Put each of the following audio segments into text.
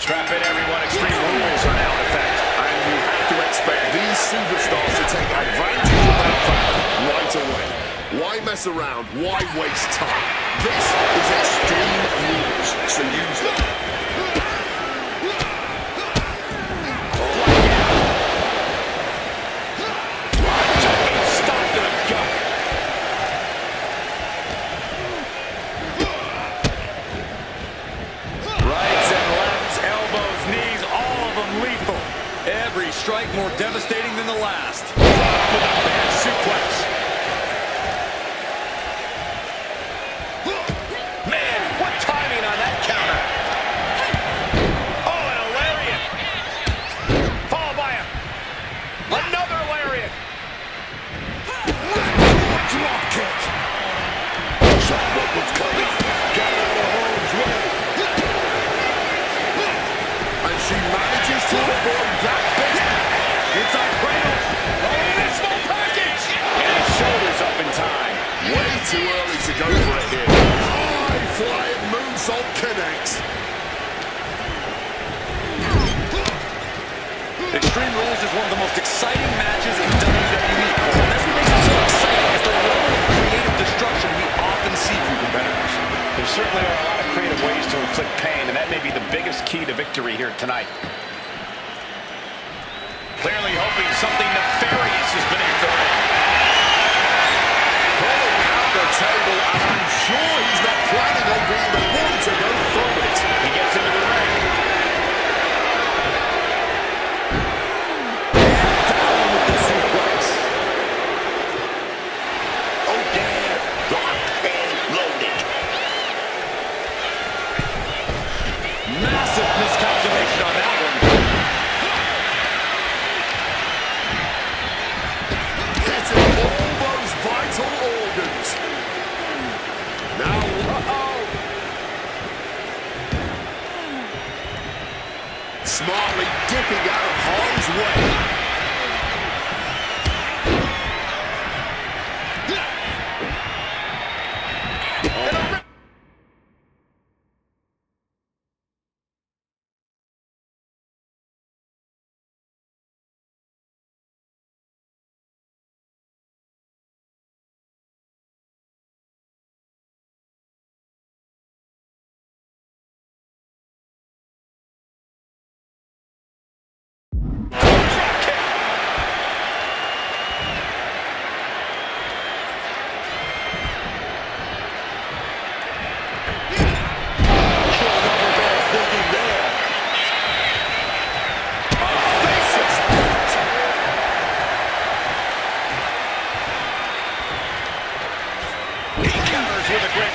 Strap in, everyone. Extreme rules are now in effect. And you have to expect these superstars to take advantage of that fact right away. Why mess around? Why waste time? This is extreme rules, so use them. Every strike more devastating than the last. With a bad suplex. Man, what timing on that counter. Oh, and a lariat. Followed by another lariat. Drop kick. Shot what's coming. Get out of harm's way. And she manages to avoid that. Inside cradle. Oh, and a small package. And his shoulders up in time. Way too early to go for it here. High flying moonsault connects. Extreme Rules is one of the most exciting matches in WWE. And that's what makes it so exciting, is the level of creative destruction we often see from competitors. There certainly are a lot of creative ways to inflict pain, and that may be the biggest key to victory here tonight. Clearly hoping something nefarious has been in the ring. Pulling out the table, and I'm sure he's not planning on being the one to go through it. He gets into the ring. And down with the suplex. Oh, damn. Locked and loaded. Massive miscalculation on that one. Organs. Now, smartly dipping out of harm's way.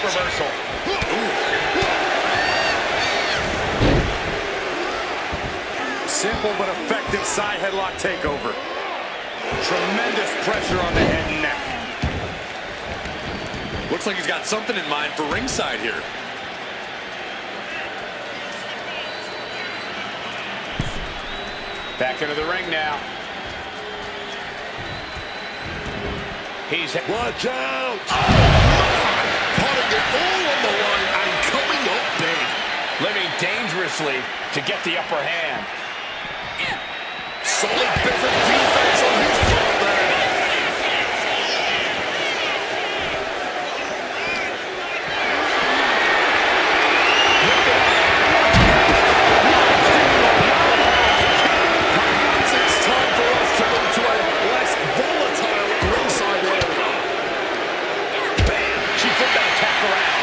Reversal. Simple but effective side headlock takeover. Tremendous pressure on the head and neck. Looks like he's got something in mind for ringside here. Back into the ring now. He's... Watch out! Putting it all on the line and coming up big. Living dangerously to get the upper hand. Solid bit of defense on his front there. Perhaps it's time for us to go to a less volatile ringside area. Bam! She flipped that attack around.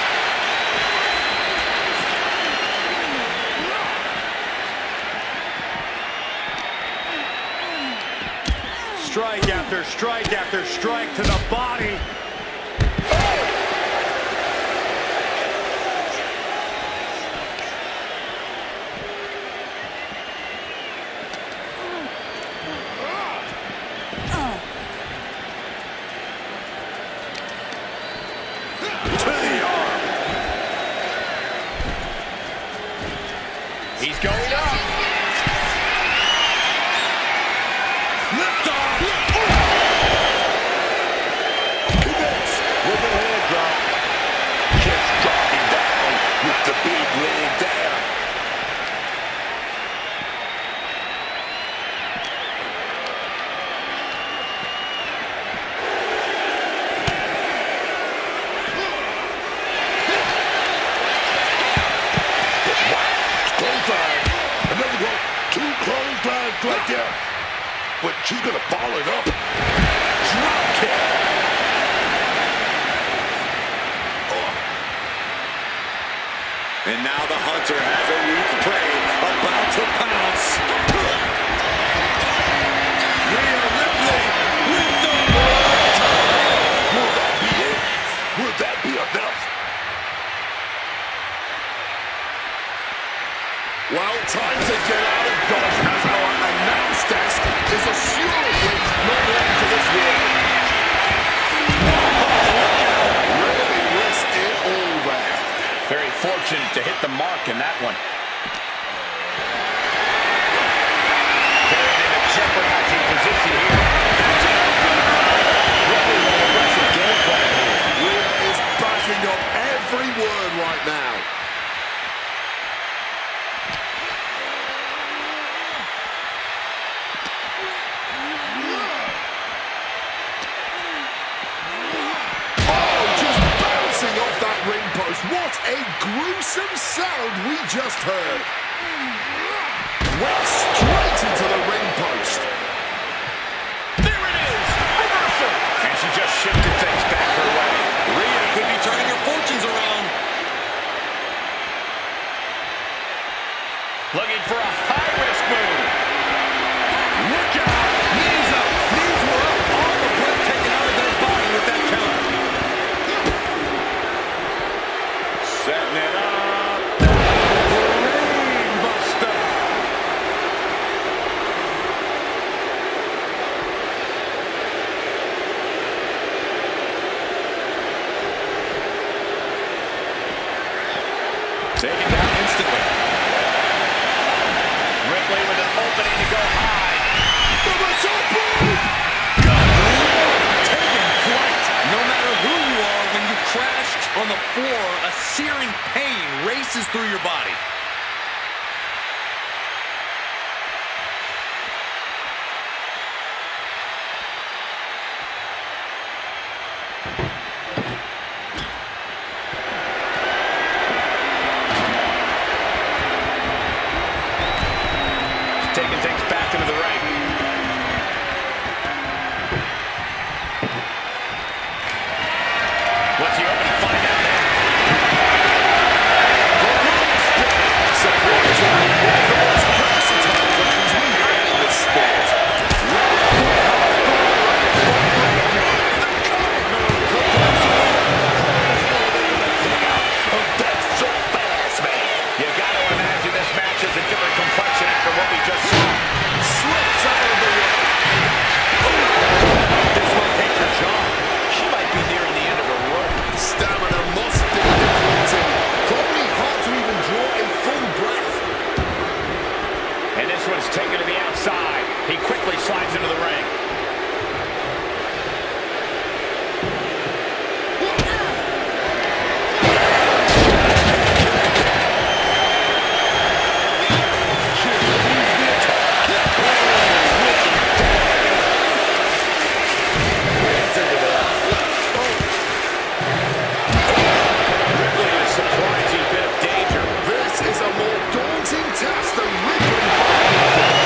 Strike after strike after strike to the body. To the arm. He's going up. Lift off. She's gonna follow it up. Drop kick. And now the hunter has a weak prey about to pounce. Rhea Ripley with the world title. Will that be it? Will that be enough? Well, time to get out of Dodge as our announce desk is assuredly not long for this world. Really risked it all there. Very fortunate to hit the mark in that one. They're in a jeopardizing position here. Really an aggressive game plan here. Rhea is backing up every word right now. Off that ring post. What a gruesome sound we just heard. Went straight into the ring post. There it is! Reversal! And she just shifted things back her way. Rhea could be turning her fortunes around. Looking for a high-risk move. Look out! Knees up! Knees were up! All the breath taken out of their body with that counter. Setting it up. Brain buster. Taken down instantly. Ripley with an opening to go high. Taking flight. No matter who you are, when you crash on the floor, a searing pain races through your body. Taking things back into the ring. What's the opening? Find out now. Surprisingly, one of the most versatile weapons we have in this sport. You got to imagine this match is a different complexion after what we just saw. Slips out of the way. Dislocates her jaw. She might be nearing the end of her rope. Stamina must be depleted. Probably hard to even draw a full breath. And this one's taken to the outside. He quickly slides into the ring. Ripley in a surprising bit of danger. This is a more daunting task than Ripley bargained for.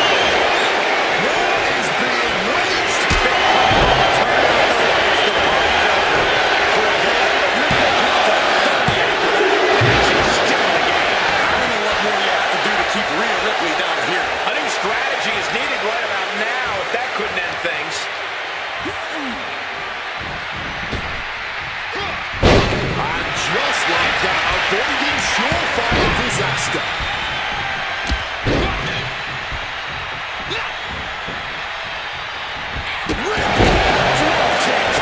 War is being waged. Keep Rhea Ripley down here. I think strategy is needed right about now if that couldn't end things. And just like that, avoiding surefire disaster. Ripley, drop kick.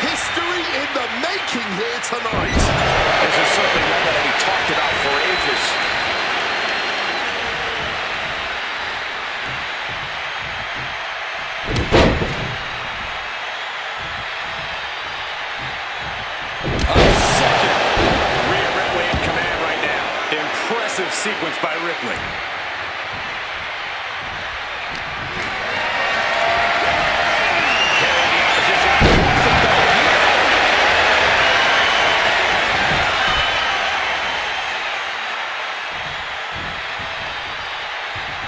History in in the making here tonight. This is certainly one that will be talked about for ages. RHEA Ripley in command right now. Impressive sequence by Ripley.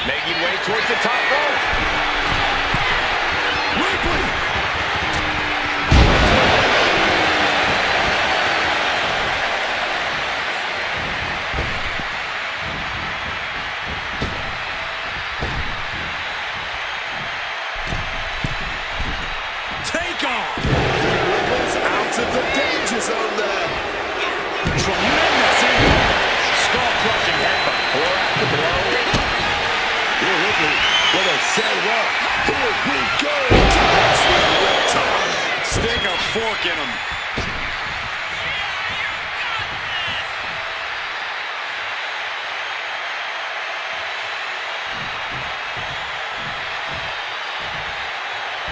Making way towards the top rope. Ripley. Take off. Ripley's out of the danger zone there. Tremendous impact. Skull-crushing headbutt. Or after blow. Here Ripley gonna set up. Here we go. Stick a fork in him.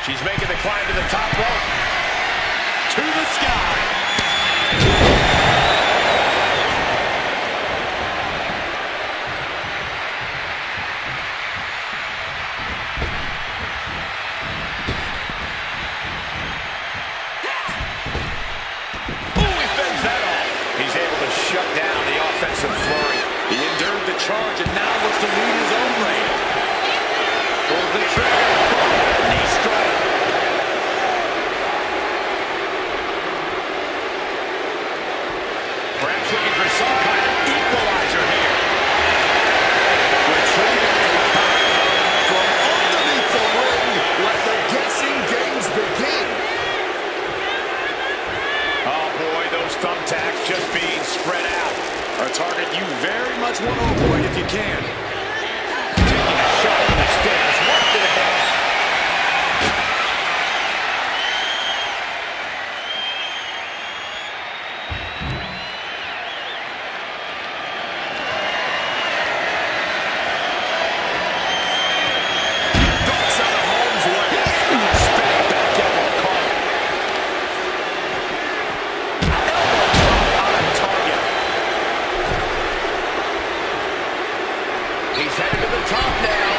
She's making the climb to the top rope. To the sky. Shut down the offensive flurry. He endured the charge and now looks to lead his own reign. Pulls the trigger. Knee strike. Perhaps looking for some kind of equalizer here. Retrieving it back from underneath the ring. Let the guessing games begin. Oh boy, those thumbtacks just being spread out. A target you very much want to avoid if you can. Taking a shot from the stairs. What the heck? Ducks out of harm's way. Spinning back elbow caught. On target. He's headed to the top now.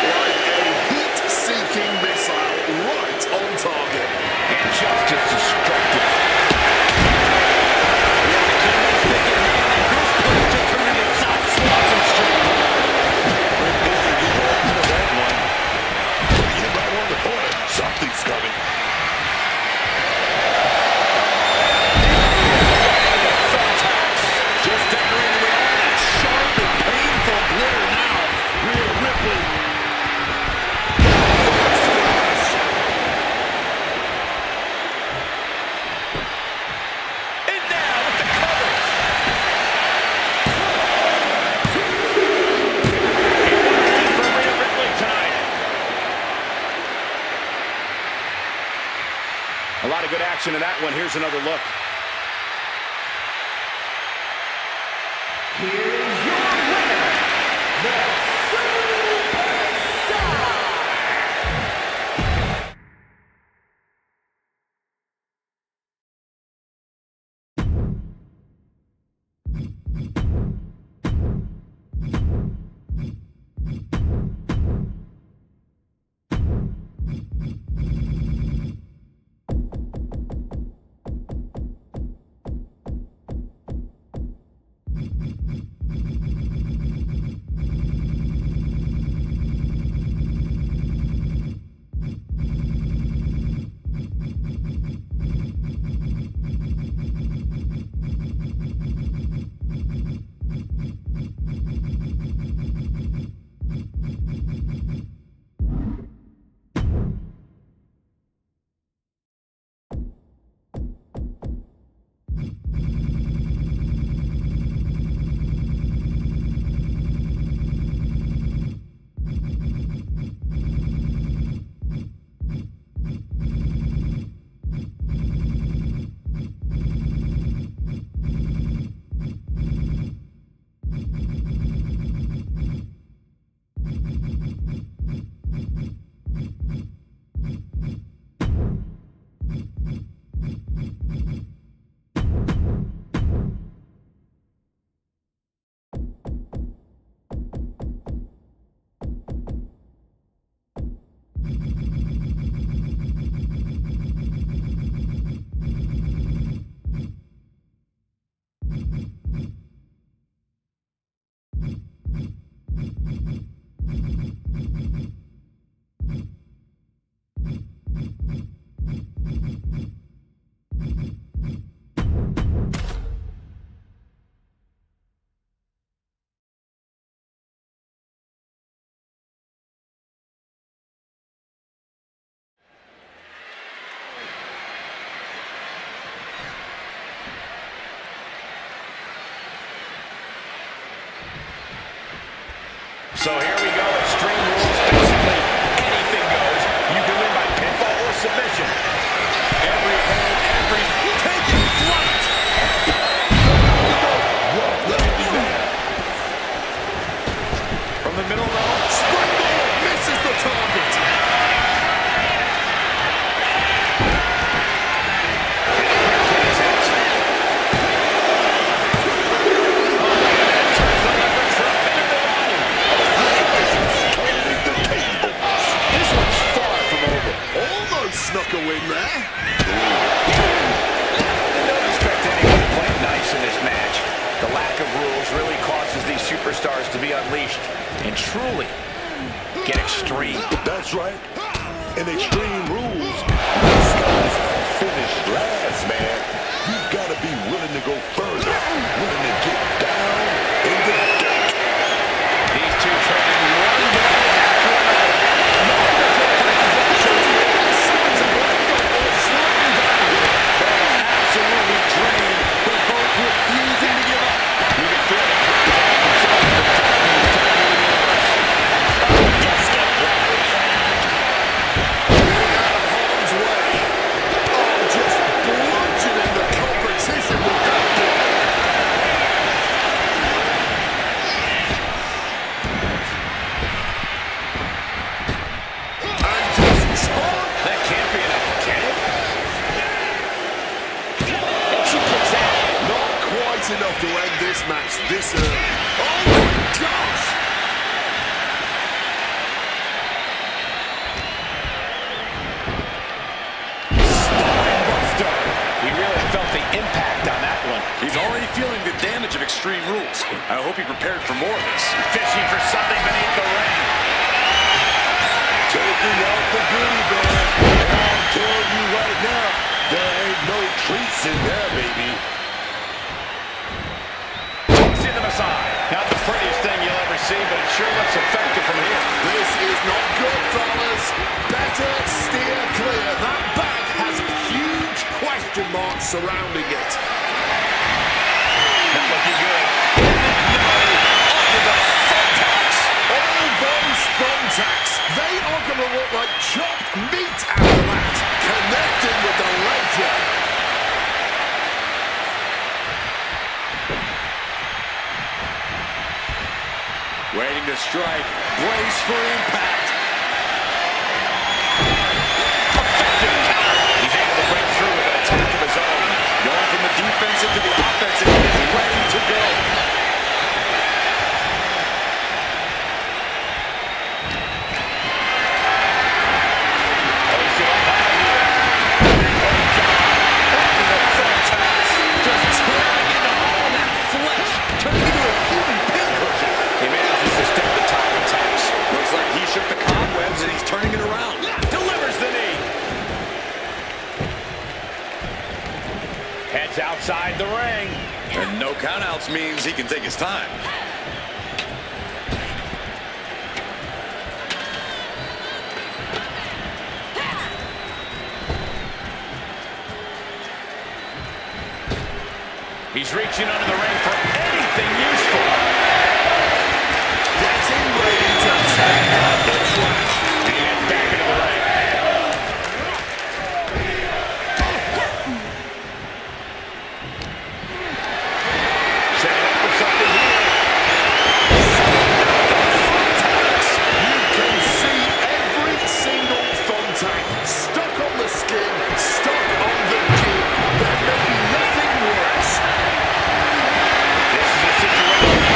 Like a heat-seeking missile right on target. And just as destructive. You might want to put it. Something's coming. Just decorating with all that sharp and painful glitter now. Rhea Ripley. And now with the cover. He for Rhea Ripley tonight. A lot of good action in that one. Here's another look. So here we go, Extreme Rules. Basically, anything goes. You can win by pinfall or submission. Every hold, every taking flight. From the middle row. Springboard misses the target. This one's far from over. Almost snuck a win there. Don't expect anyone to play nice in this match. The lack of rules really causes these superstars to be unleashed and truly get extreme. That's right. In Extreme Rules, these guys finish last, man. You've got to be willing to go further, willing to get down in the dirt. These two trading one blow after another. Absolutely drained, but both refusing to give up. You can feel the pride inside the Harm's way. Oh, just bludgeoning the competition with that blow. And just charge. That can't be enough, can it? And she kicks out. Not quite enough to end this match this early. Oh my gosh! Spinebuster. He really felt the impact on that one. He's already feeling the damage of Extreme Rules. I hope he prepared for more of this. Fishing for something beneath the ring. Taking out the goodie bag. And I'm telling you right now, there ain't no treats in there, baby. Takes into the side. Not the prettiest thing you'll ever see, but it sure looks effective from here. This is not good, fellas. Better steer clear. That bag has huge question marks surrounding it. Not looking good. Onto the thumbtacks. All those thumbtacks, they are going to look like chopped meat after that. Connecting with the leg drop. Waiting to strike. Brace for impact. Effective counter. He's able to break through with an attack of his own. Going from the defensive to the offensive. He is ready to go. Just tearing into all that flesh. Turning into a human pincushion. He manages to step the top attacks. Looks like he shook the cobwebs and he's turning it around. Delivers the knee. Heads outside the ring. And no countouts means he can take his time. He's reaching under the ring for anything useful. Getting ready to take out the trash. And he heads back into the ring. Setting up for something here. You can see every single thumbtack stuck on the skin, stuck on the gear. There may be nothing worse. This is a situation.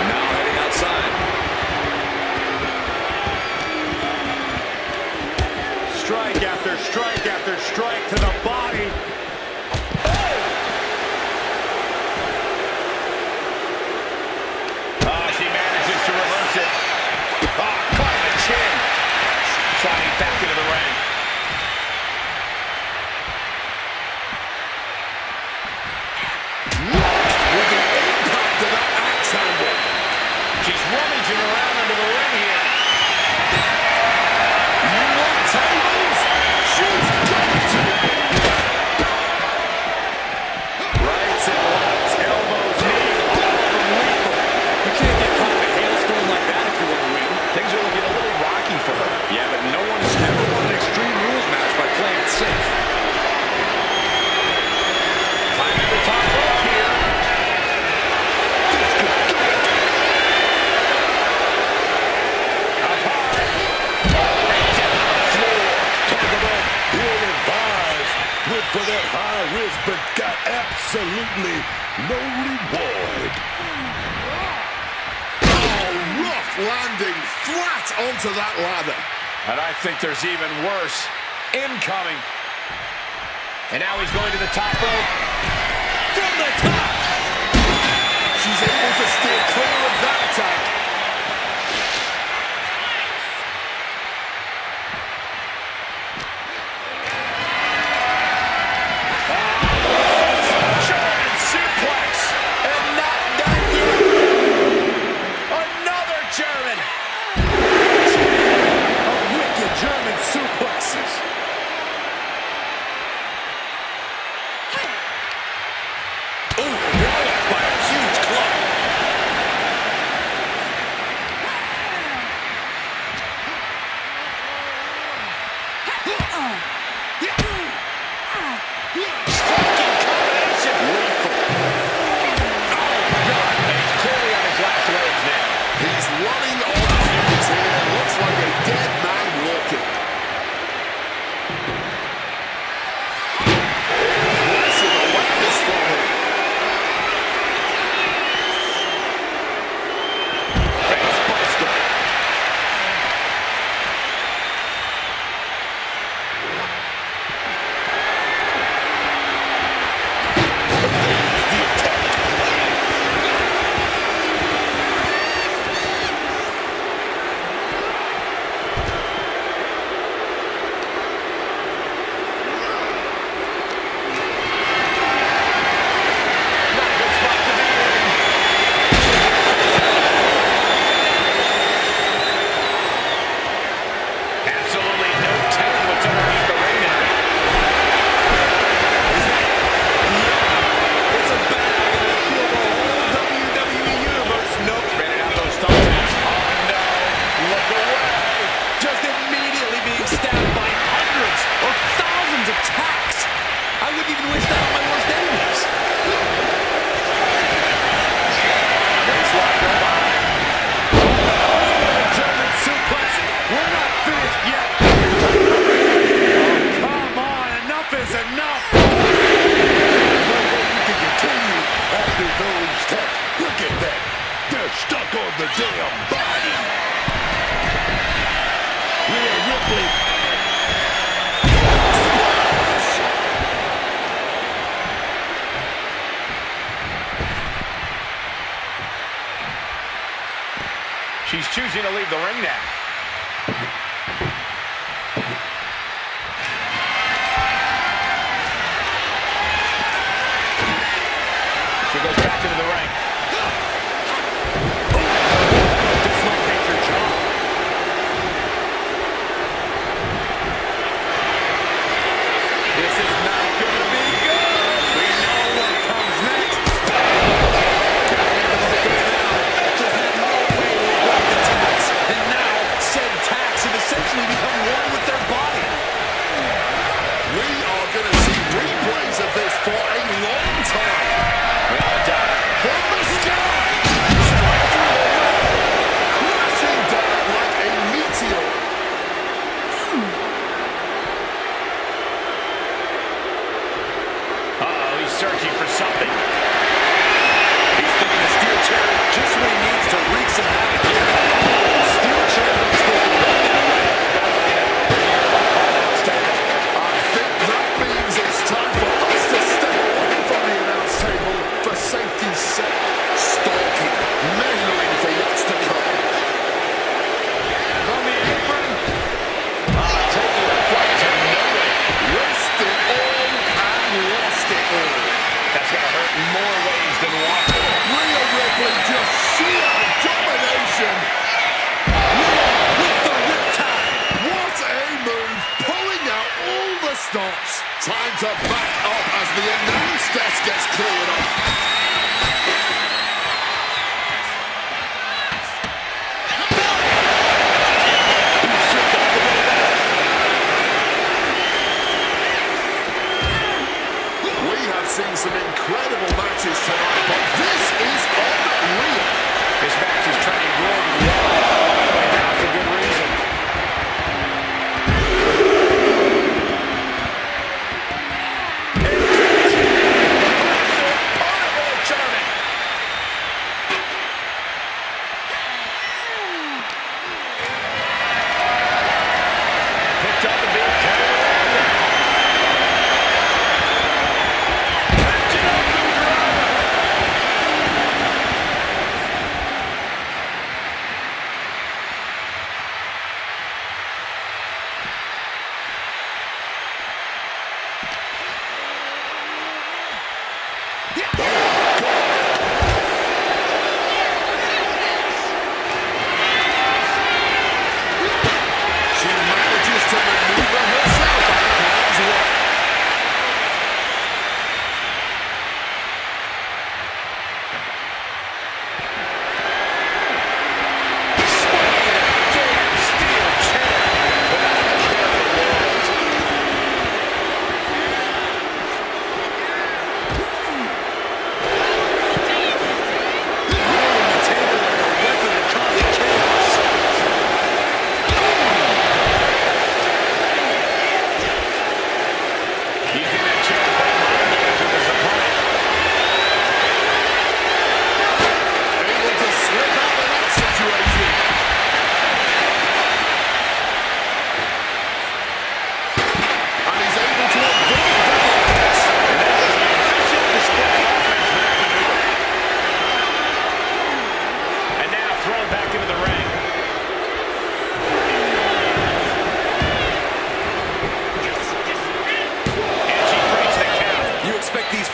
Now heading outside. Strike after strike after strike to the body. She manages to reverse it. Caught in the chin. Sliding back into the ring. With the impact of that axe handle. She's rummaging around under the ring here. You for that high risk, but got absolutely no reward. Oh, rough landing flat onto that ladder. And I think there's even worse incoming. And now he's going to the top rope. From the top! She's able to steer clear of that attack. German suplex! And not done yet! Another German! A wicked German suplexes. Ooh, blocked by a huge club. Striking combination! Lethal. Oh, God. And he's clearly on his last legs now. He's running on fumes here. Looks like a dead man walking. Impressive awareness from him. Face buster. Absolutely no telling what's underneath the ring now. It's a battle that will feel the whole WWE Universe. Nope. Spreading out those thumbtacks. Oh, no. Look away. Just immediately being stabbed by hundreds or thousands of tacks. I wouldn't even wish that on my worst enemies. Baseline robot. German suplex. We're not finished yet. Oh, come on. Enough is enough. No way you can continue after those taps. Look at that. They're stuck on the damn body. Rhea Ripley. She's choosing to leave the ring now. She goes back into the ring. Dislocates her jaw. This is not going to be good. We know what comes next. Just had no way to avoid the tax. And now, said tax have essentially become one with their body. We are going to see replays of this for a long time. Without a doubt. From the sky, straight through the ring, crashing down like a meteor. Uh-oh, he's searching for something. He's thinking the steel chair is just what he needs to wreak some havoc here. Steel chair is supposed to go that way. I think that means it's time for us to step away from the announce table for safety's sake. Stalking, measuring for what's to come. From the apron. Taking a flight to nowhere. Risked it all and lost it all. That's going to hurt in more ways than one. Rhea Ripley just sheer domination. Rhea with the riptide. What a move, pulling out all the stops. Time to back up as the announce desk gets cleared off. We have seen some incredible matches tonight, but this is unreal. This match is turning really well. And now for good reason. She manages to maneuver herself out of harm's way.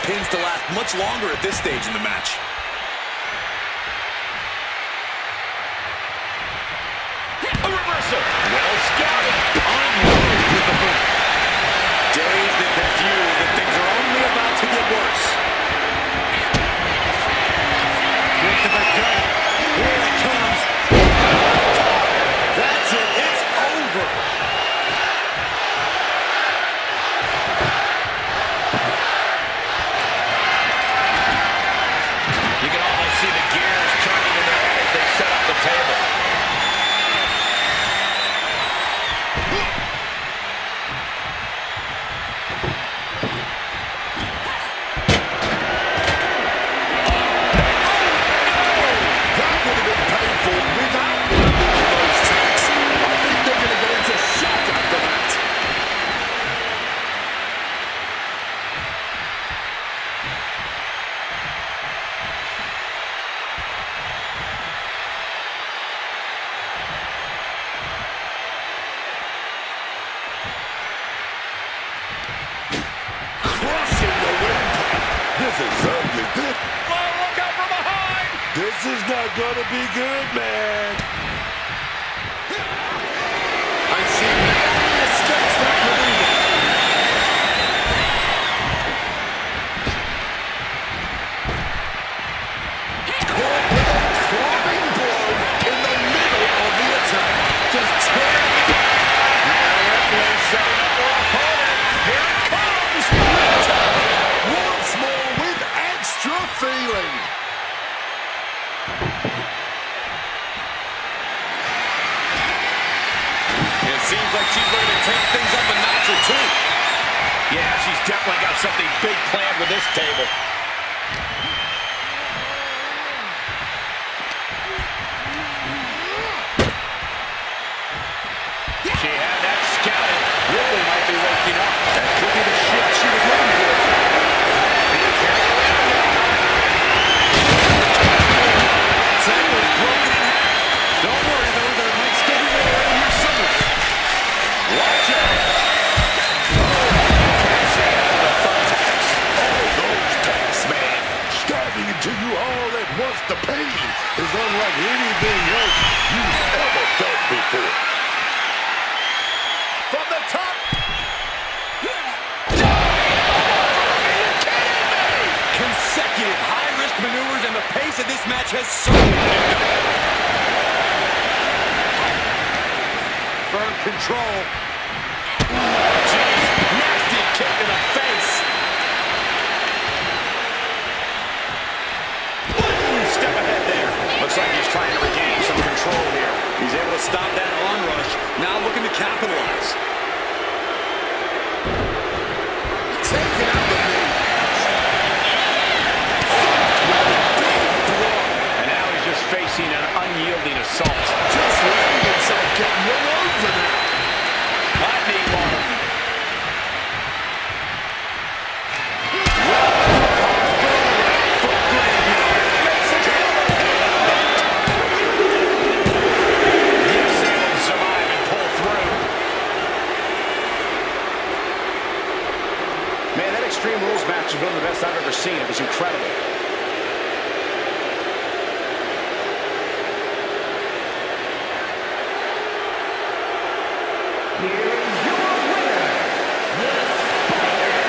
Pins to last much longer at this stage in the match. A reversal. Well scouted. Unloaded with the boot. Dazed and confused that things are only about to get worse. Kick to the gut. Here it comes. That's it. It's over. You can almost see the gears turning in their head as they set up the table. That would have been painful without one of those attacks. I think they're going to go into shock after that. Crushing the windpipe. This is ugly. Oh, look out from behind! This is not gonna be good, man. And she narrowly escapes that maneuver. Caught with a clubbing blow in the middle of the attack. Just tearing it up. Now Ripley setting up her opponent. Here it comes! Once more with extra feeling. It seems like she's ready to take things up a notch or two. Yeah, she's definitely got something big planned with this table. She had that scouted. Ripley might be waking up. That could be the shift she was looking for. Table's broken in half. Don't worry, though. There might still be more in here somewhere. Watch out. Those attacks, man. Stabbing into you all at once. The pain is unlike anything else you've ever felt before. From the top. Consecutive high-risk maneuvers, and the pace of this match has certainly picked up. Firm control. Jeez, nasty kick in the face. Step ahead there. Looks like he's trying to regain some control here. He's able to stop that onrush. Now looking to capitalize. Taking out the knee. And now he's just facing an unyielding assault. Just letting himself get run over now. Hot knee bar. Gets able to survive and pull through. Man, that Extreme Rules match is one of the best I've ever seen. It was incredible. Here is your winner, the Spider.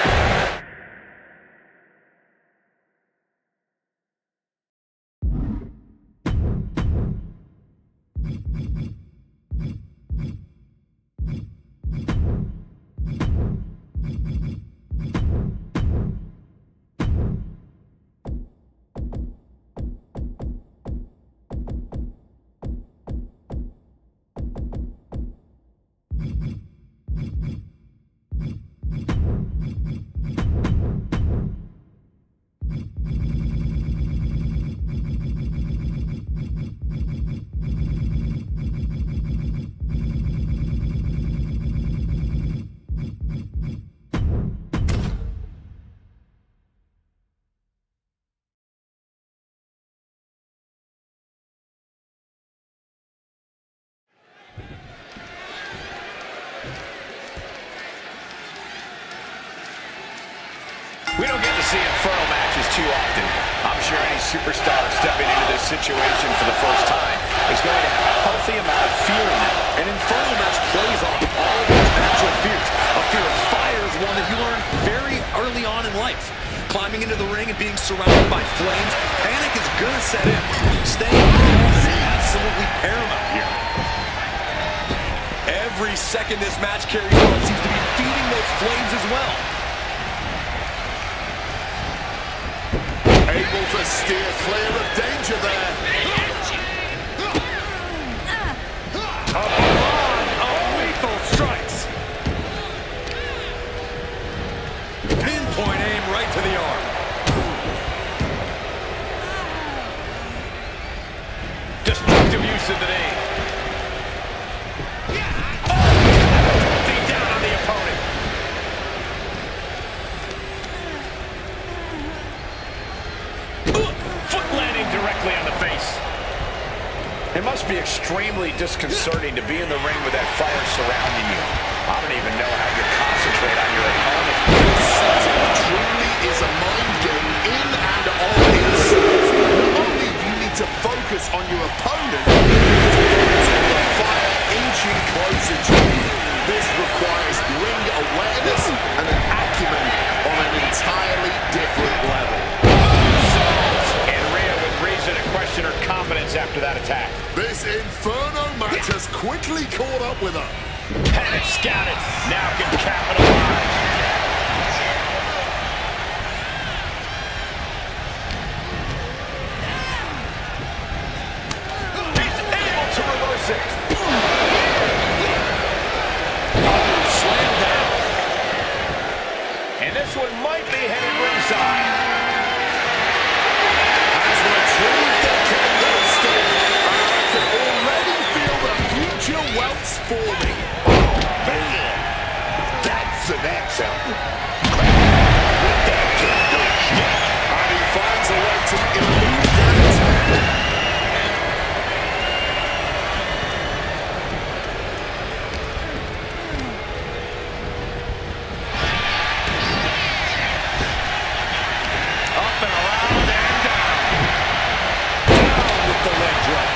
We don't get to see Inferno matches too often. I'm sure any superstar stepping into this situation for the first time is going to have a healthy amount of fear in them. An Inferno match plays off all of those natural fears. A fear of fire is one that you learn very early on in life. Climbing into the ring and being surrounded by flames, panic is going to set in. Staying calm is absolutely paramount here. Every second this match carries on seems to be feeding those flames as well. Able to steer clear of danger there. A barrage of lethal strikes. Pinpoint aim right to the arm. Destructive use of the knee. Oh, beat down on the opponent. Foot landing directly on the face. It must be extremely disconcerting to be in the ring with that fire surrounding you. I don't even know how you concentrate on your opponent. This setting truly is a mind game in and of itself. Not only do you need to focus on your opponent, you need to focus on the fire inching closer to you. This requires ring awareness and an acumen on an entirely different level. And RHEA with reason to question her confidence after that attack. This Inferno match has quickly caught up with her. Panic scouted, now can capitalize. He's able to reverse it. Slam down. And this one might be headed ringside. Has retrieved the kendo stick. I can already feel the future welts forming. Man, that's an action. And he finds a way to elude that attack. Up and around and down. Down with the leg drop.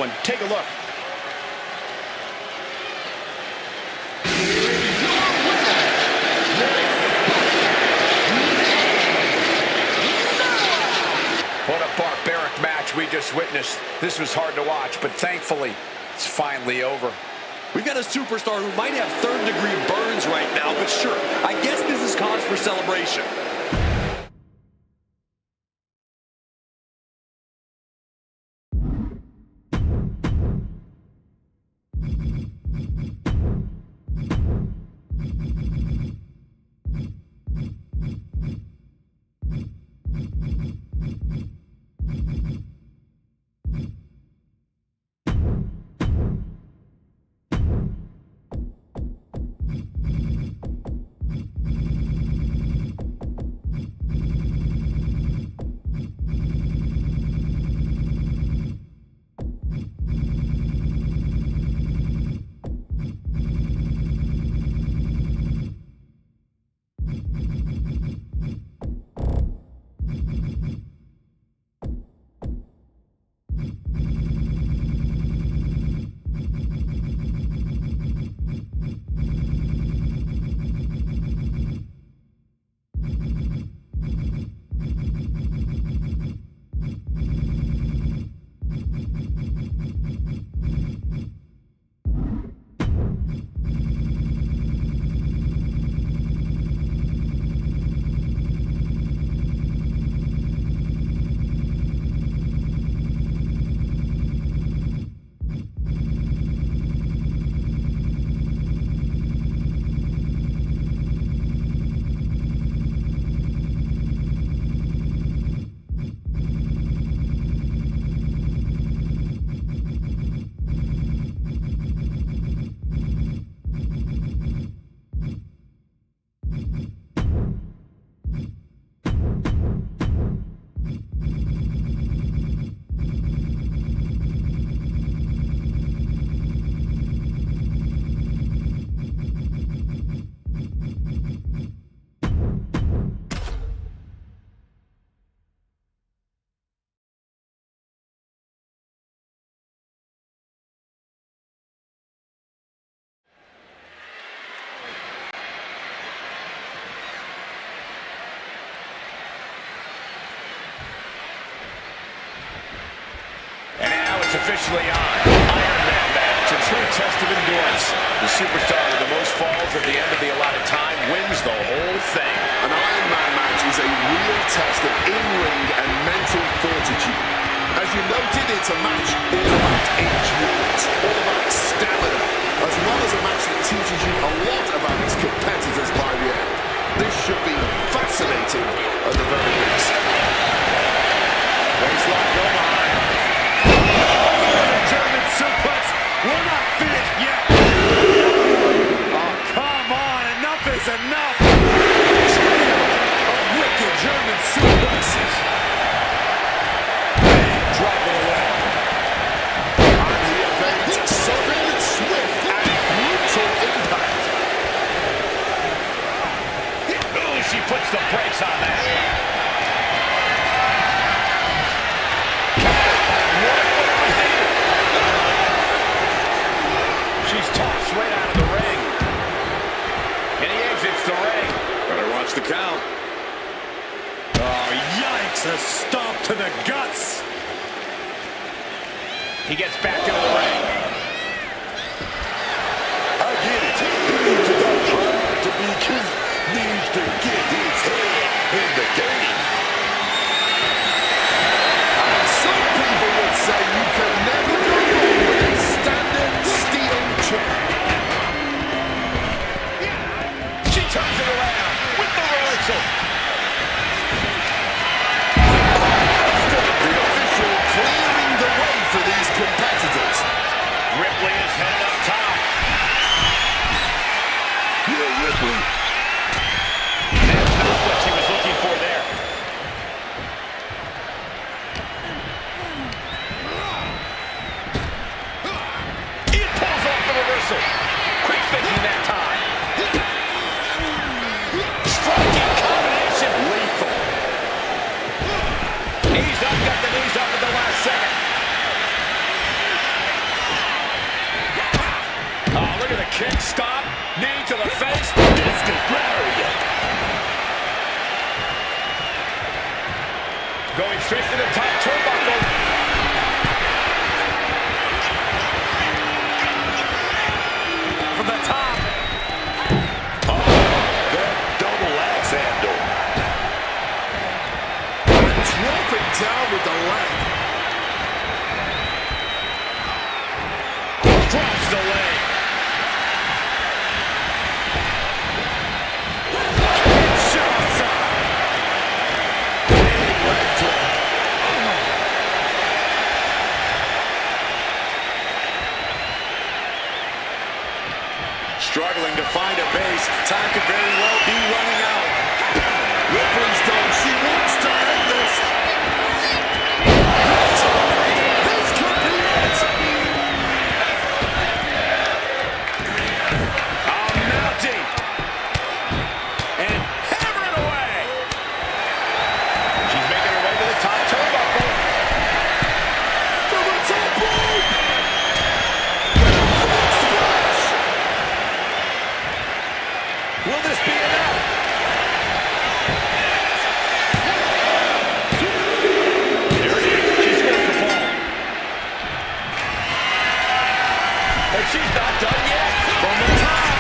one. Take a look. What a barbaric match we just witnessed. This was hard to watch, but thankfully, it's finally over. We've got a superstar who might have third-degree burns right now, but sure, I guess this is cause for celebration. Officially on. Iron Man match, a true test of endurance. The superstar with the most falls at the end of the allotted time wins the whole thing. An Iron Man match is a real test of in-ring and mental fortitude. As you noted, it's a match all about endurance, all about stamina, as well as a match that teaches you a lot about its competitors by the end. This should be fascinating at the very least. Waistlock, go behind. German suplex. We're not finished yet. Oh, come on. Enough is enough. Of wicked German suplexes. Dropping away. On the event, sudden, swift, and brutal impact. Oh, she puts the brakes on that. She's tossed right out of the ring. And he exits the ring. Better watch the count. Oh, yikes! A stomp to the guts. He gets back into the ring. I get it. He needs to stop trying to be king. Needs to get his head in the game. And some people would say you can never go wrong with a standard steel chair. She turns it around with the reversal. The official clearing the way for these competitors. Ripley is headed up top. Yeah, Ripley. That's not what she was looking for there. It pulls off the reversal. Quick thinking that time. Striking combination. Lethal. He's up, got the knees up at the last second. the kick, stop, knee to the face. Discus lariat. Going straight to the top turnbuckle. From the top. That double axe handle. Dropping down with the leg. Drops the leg. Struggling to find a base. Time could very well be running out. Ripley's done. She wants to end this. This could be it. Mounting. And hammering away. She's making her way to the top turnbuckle. To the top rope. Will this be enough? There it is. She scored the ball. And she's not done yet. From the top.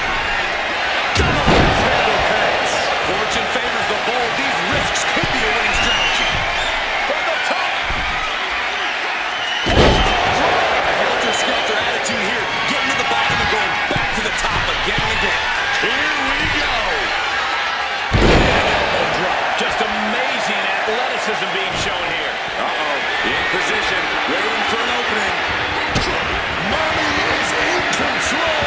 Fortune favors the bold. These risks could be a winning strategy. From the top. A helter-skelter attitude here. Getting to the bottom and going back to the top again and again. Here we go. Just amazing athleticism being shown here. In position, waiting for an opening. Mommy is in control.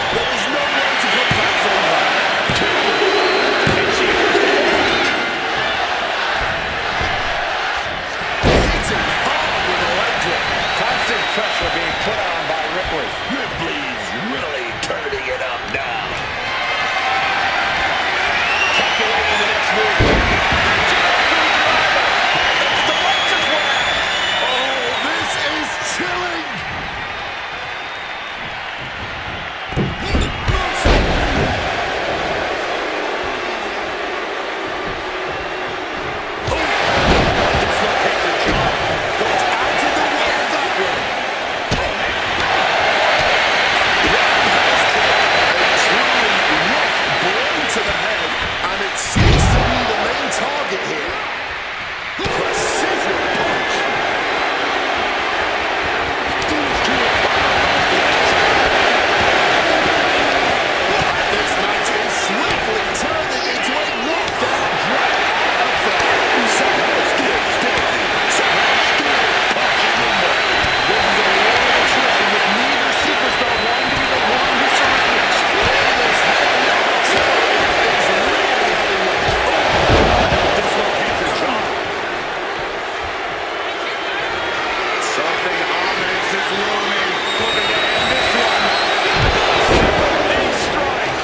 There is no way to go back from that. Hitting hard with a leg drop. Constant pressure being put on by Ripley. Ripley's really turning it up now. Calculating the next move. The lights as well. Oh, this is chilling. Dislocates her jaw. Goes out of the way of that one. Truly rough blow to the head, and it seems to be the main target here. Precision punch. This match is swiftly turning into a knockdown drag affair. Somehow still standing. Somehow still punching the way. This is a lot of attrition with neither superstar wanting to be the one who surrenders. This head-lock is really Dislocates her jaw. Something ominous is looming. Looking to end this one. Knee strike.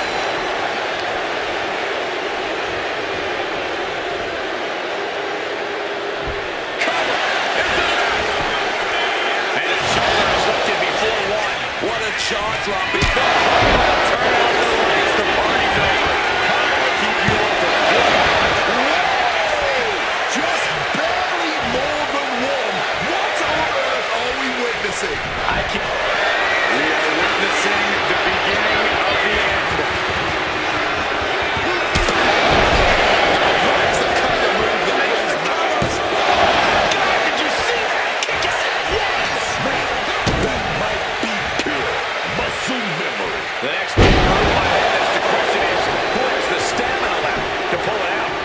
Cover. Is it enough? And a shoulder is lifted before one. What a jaw drop. Turn out to the lights. The party's over. Cover will keep you up for good. just barely more than one. What on earth are we witnessing? I can't. We are witnessing the beginning of the end. That's the kind of move that makes the covers. Did you see that? Kick out. Yes, man. That might be pure muscle memory. The next big move ahead, as the question is, who has the stamina left to pull it out?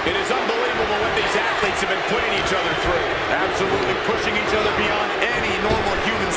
It is unbelievable what these athletes have been putting each other through. Absolutely pushing each other beyond any normal human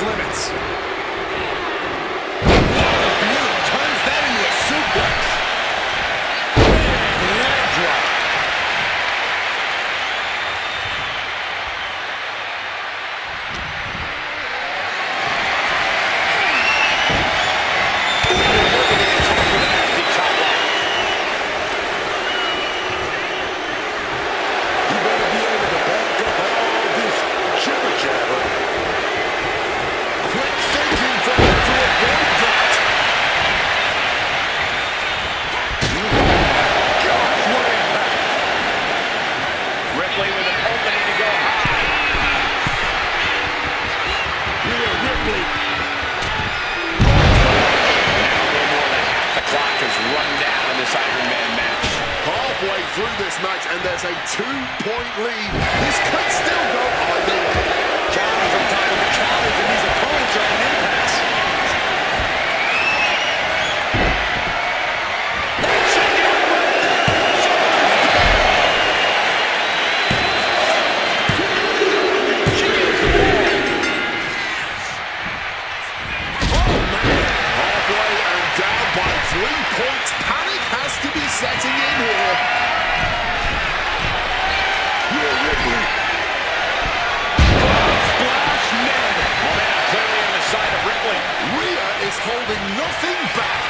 a 2-point lead. This could still go either way. Counters on top of the counters, and these opponents are in impasse. Halfway and down by 3 points. Panic has to be setting in here. Rhea Ripley. Splash mid. Momentum clearly on the side of Ripley. Rhea is holding nothing back.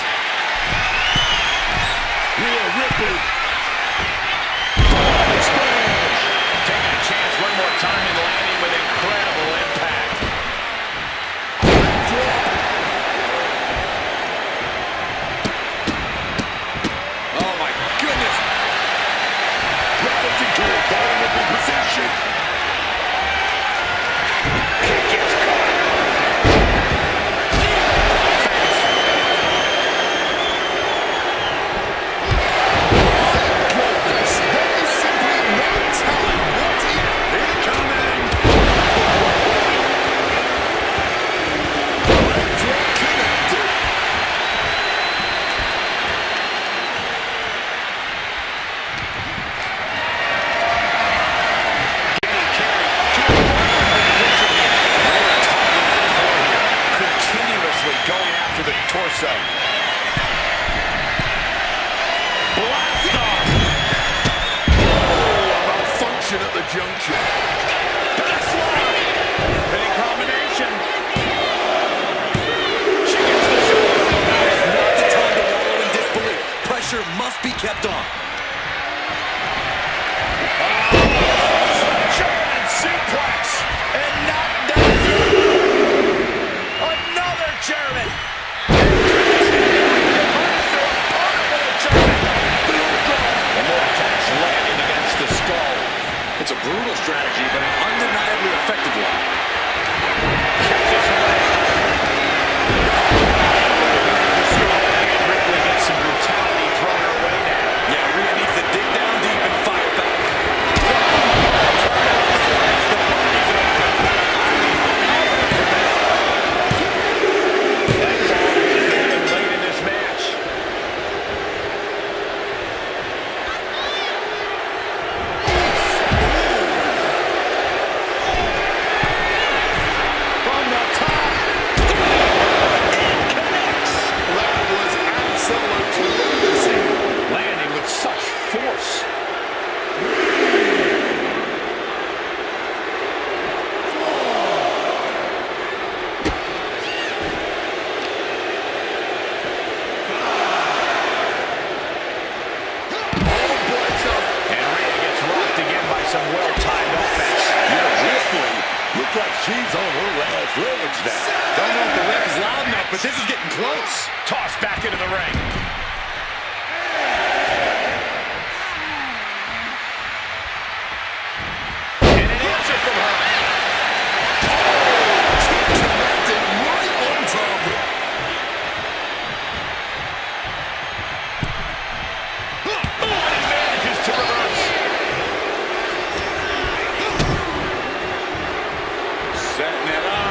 Rhea Ripley. Taking a chance one more time and landing with incredible impact. Oh my goodness. Right into a vulnerable position. Kick gets caught. Goodness, there is simply no telling what incoming. Drop connected. Continuously going after the torso. Blast off. Malfunction at the junction. Hitting combination. She gets the shoulder. Now is not the time to wallow in disbelief. Pressure must be kept on. German suplex. And not done. Another German. And more attacks landing against the skull. It's a brutal strategy, but an undeniably effective one. Catches her leg. Ripley gets some brutality thrown her way now. Yeah, Rhea needs to dig down deep and fire back. Late in this match. From the top. Connects. That was absolutely amazing. Landing with such force. And Rhea gets rocked again by some well-timed offense. Ripley looks like she's on her last legs now. Don't know if the ref is loud enough, but this is getting close. Tossed back into the ring. And an answer from her. Connected right on target. And manages to reverse. Setting it up.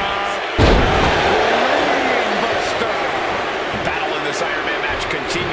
Battle in this Iron Man match continues.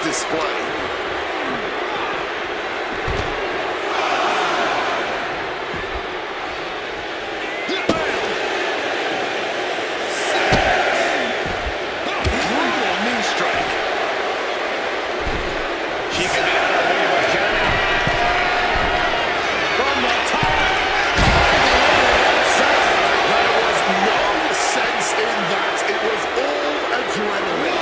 display. Brutal knee strike. She can be on her way to a counter. From the top. There was no sense in that. It was all adrenaline.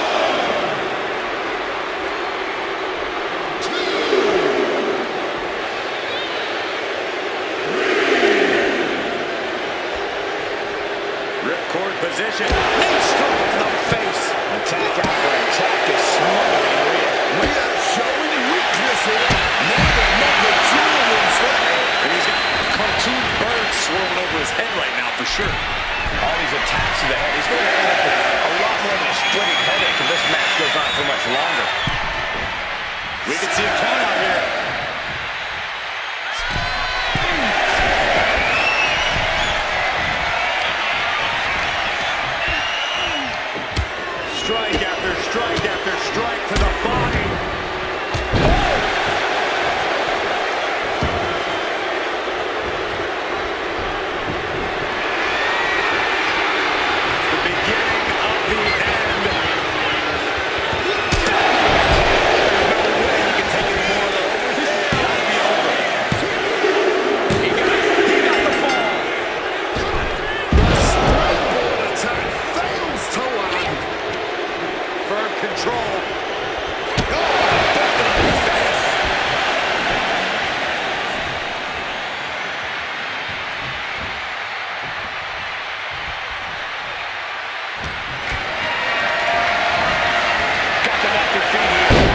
Ripcord position. Knee strike to the face. Attack after attack is smothering Rhea. Rhea showing weakness here. Now the adrenaline there. And he's got cartoon birds swirling over his head right now for sure. All these attacks to the head. He's going to end up with a lot more than a splitting headache if this match goes on for much longer. We can see a count out here. Strike after strike after strike to the body. The beginning of the end. There's no way he can take any more of those. This has got to be over. He got the fall. Springboard attack fails to land. Firm control. Got them off their feet here.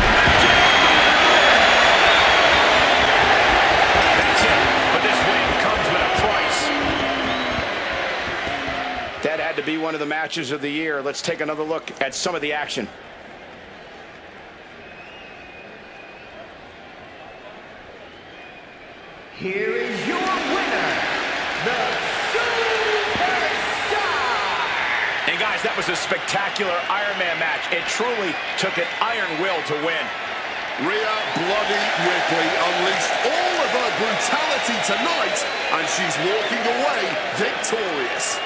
That's it. But this win comes with a price. That had to be one of the matches of the year. Let's take another look at some of the action. Here is your winner, the Superstar! And guys, that was a spectacular Iron Man match. It truly took an iron will to win. Rhea Bloody Ripley unleashed all of her brutality tonight, and she's walking away victorious.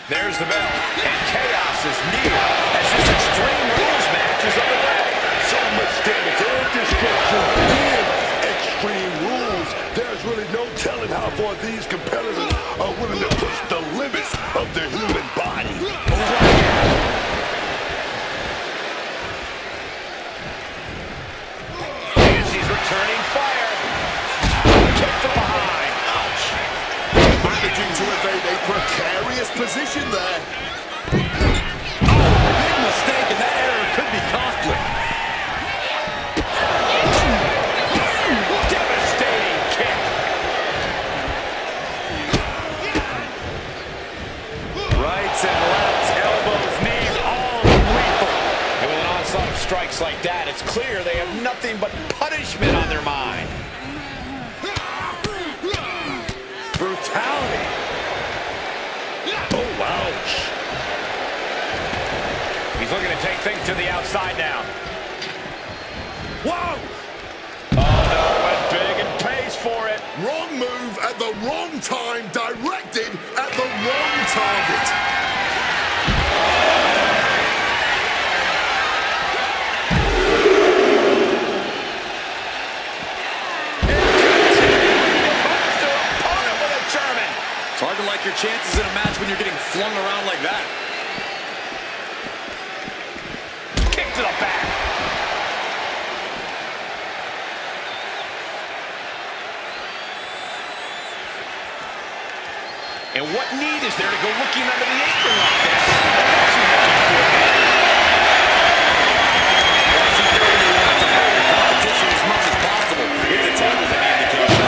There's the bell, and chaos is near as this Extreme Rules match is underway. So much damage and destruction in Extreme Rules. There's really no telling how far these competitors are willing to push the limits of the human body. And she's returning fire. Kick from behind. Ouch. Managing to evade a precarious position there. Big mistake, and that error could be costly. Devastating kick. Rights and lefts, elbows, knees, all lethal. And with an onslaught of strikes like that, it's clear they have nothing but punishment on their mind. Brutality. Oh, ouch. He's looking to take things to the outside now. Whoa! Oh, no, went big and pays for it. Wrong move at the wrong time, directed at the wrong target. It's hard to like your chances in a match when you're getting flung around like that. Kick to the back. And what need is there to go looking under the apron like this? Competition as much as possible. If the table's any indication.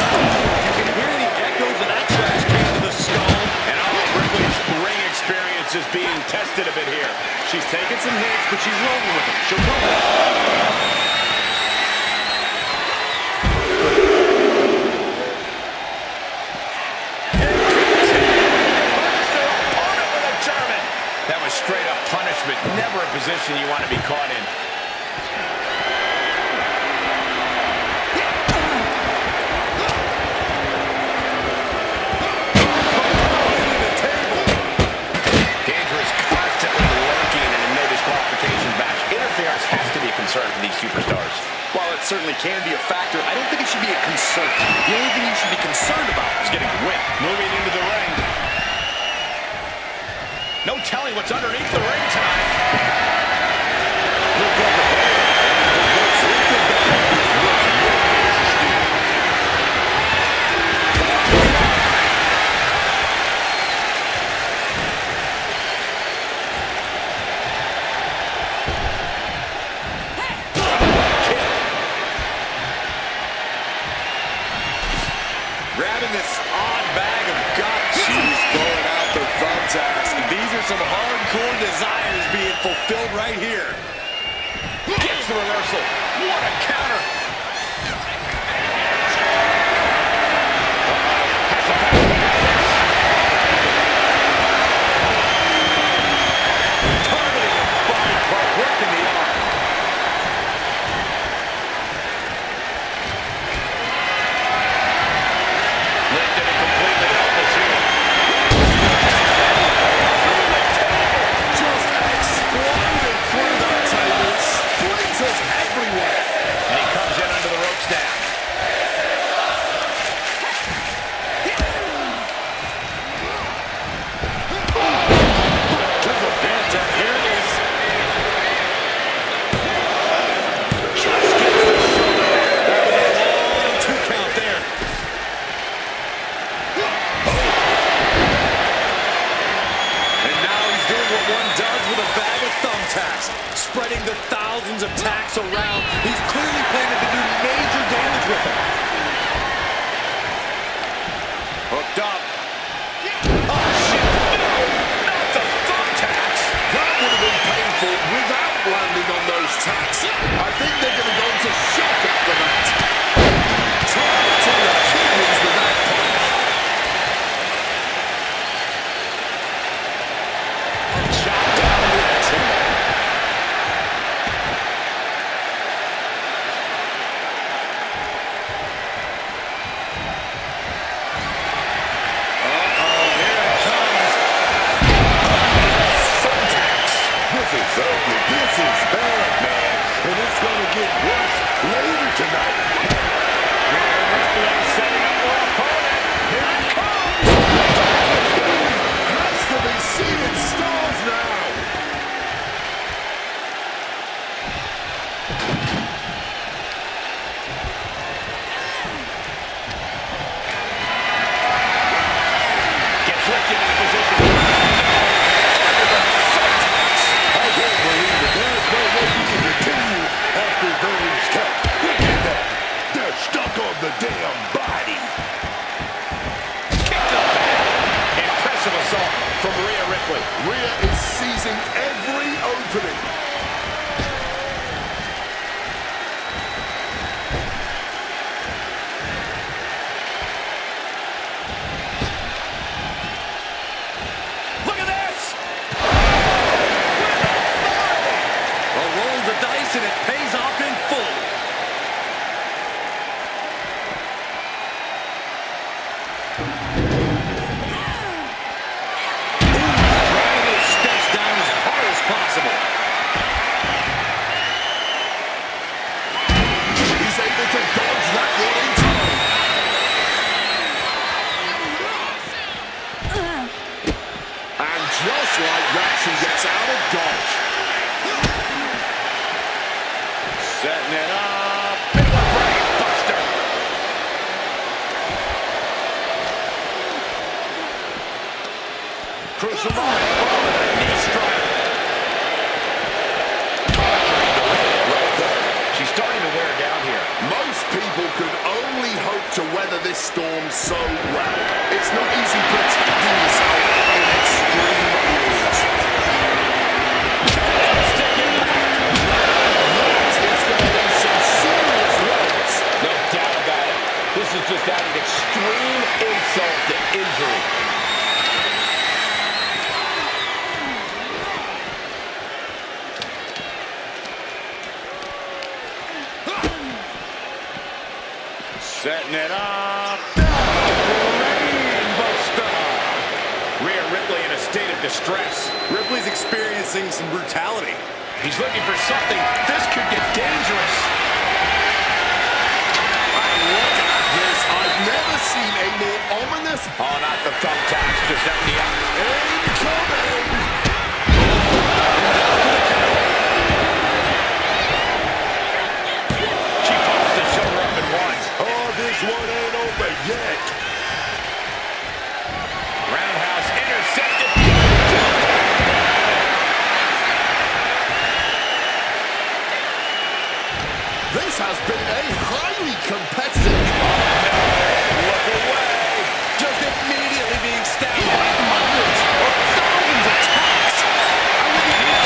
You can hear the echoes of that trash can to the skull. And Ripley's ring experience is being tested a bit here. She's taking some hits, but she's rolling with them. She'll come back. That was straight up punishment. Never a position you want to be caught in. Dangerous, constantly lurking in a no disqualification match. Interference has to be a concern for these superstars. While it certainly can be a factor, I don't think it should be a concern. The only thing you should be concerned about is getting a win. Moving into the ring. No telling what's underneath the ring tonight. Grabbing this odd bag of gut cheese, throwing out the thumbtacks. These are some hardcore desires being fulfilled right here. Gets the reversal. What a counter. Targeting the body part, working the arm. Lifted and completely helpless here. Just exploded through that table. Splinters everywhere. And he comes in under the ropes now. Here it is. That was a long 2 count there. And now he's doing what one does with a bag of thumbtacks, spreading the thousands of tacks around. He's clearly planning to do major damage with them. Hooked up. Oh, shit. No, not the thumbtacks. That would have been painful without landing on those tacks. I think they're going to go into shock after that. Targeting the kidneys with that punch. Chop down the action. Here it comes. Thumbtacks. This is ugly. This is bad, man. And it's going to get worse later tonight. Setting up for opponent. Here it comes. Has to be seeing stars now. Gets lifted into position. I don't believe that there's no way you can continue after those counts. Look at that. They're stuck on the damn body. Kick to the back. Impressive assault from Rhea Ripley. Rhea is seizing every opening. this, and it pays off in full. Driving those steps down as hard as possible. He's able to dodge that one in time. And just like that, she gets out of dodge. Setting it up. Bit of a brain buster. Crucified. Knee strike. She's starting to wear down here. Most people could only hope to weather this storm so well. It's not easy protecting yourself in extreme rules. Stick impact. That is going to be some serious words. No doubt about it. This is just adding extreme insult to injury. Setting it up. Brainbuster. Rhea Ripley in a state of distress. Ripley's experiencing some brutality. He's looking for something. This could get dangerous. Look at this. I've never seen a more ominous Oh, not the thumbtacks. Just out the eye. incoming. She pops the shoulder up and one. Oh, this one ain't over yet. Roundhouse intercepted. This has been a highly competitive. Look away. Just immediately being stabbed by hundreds or thousands of attacks. I wouldn't even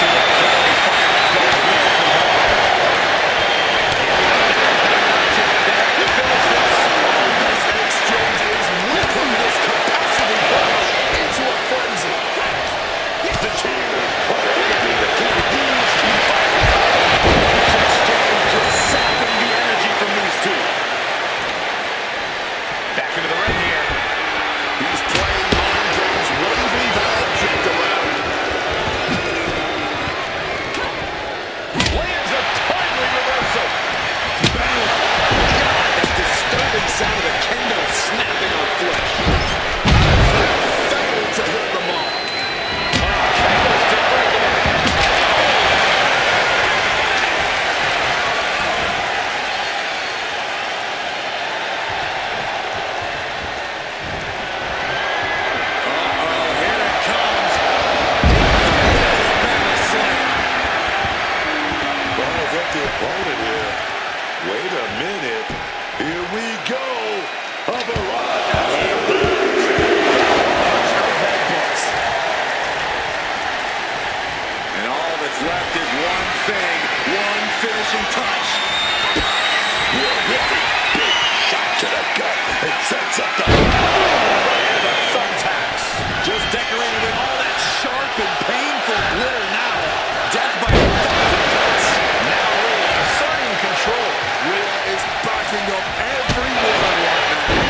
This exchange is whipping this capacity punch into a frenzy. The cheers are everything that can be used to fight. just sapping the energy from these two. Back into the ring here. He's playing mind games, waving that object around. Lands a timely reversal. Bang! God, that disturbing sound of the kendo snapping on flesh. Failed to hit the mark. Here it comes. Battle slam. Oh, get the opponent here. Wait a minute. Here we go. A barrage of headbutts. And all that's left is one thing, one finishing touch. Big shot to the gut. It sets up the Thumbtacks. Just decorated with all that sharp and painful glitter now. Death by 1,000 cuts. Now Rhea asserting control. Rhea is backing up every word right now.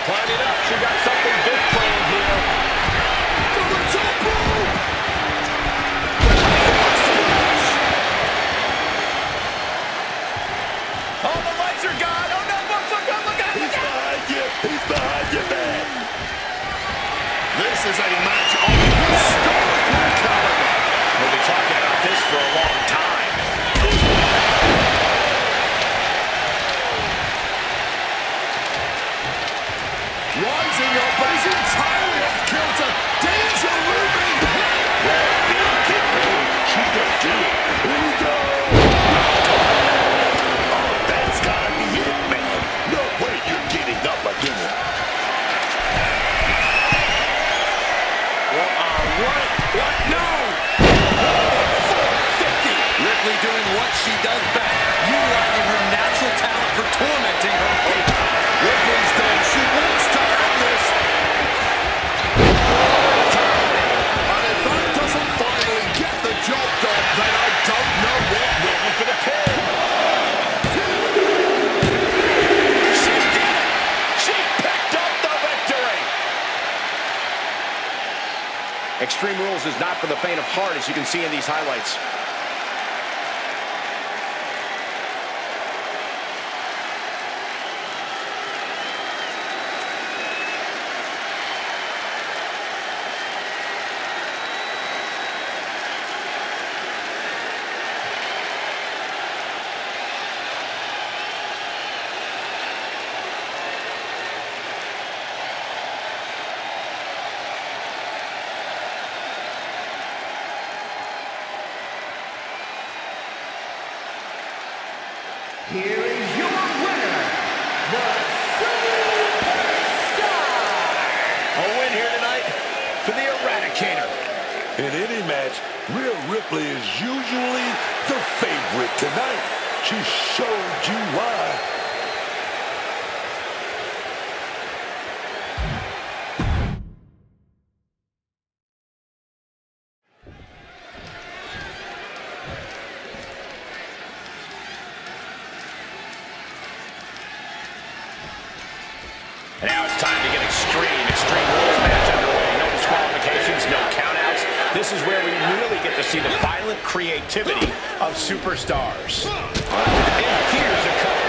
Climbing up. She got something big planned here. To the top rope. is not for the faint of heart, as you can see in these highlights. Here is your winner, the Superstar! A win here tonight for the Eradicator. In any match, Rhea Ripley is usually the favorite. Tonight, she showed you why. Now it's time to get extreme rules match underway. No disqualifications, no countouts. This is where we really get to see the violent creativity of superstars. And here's a cover.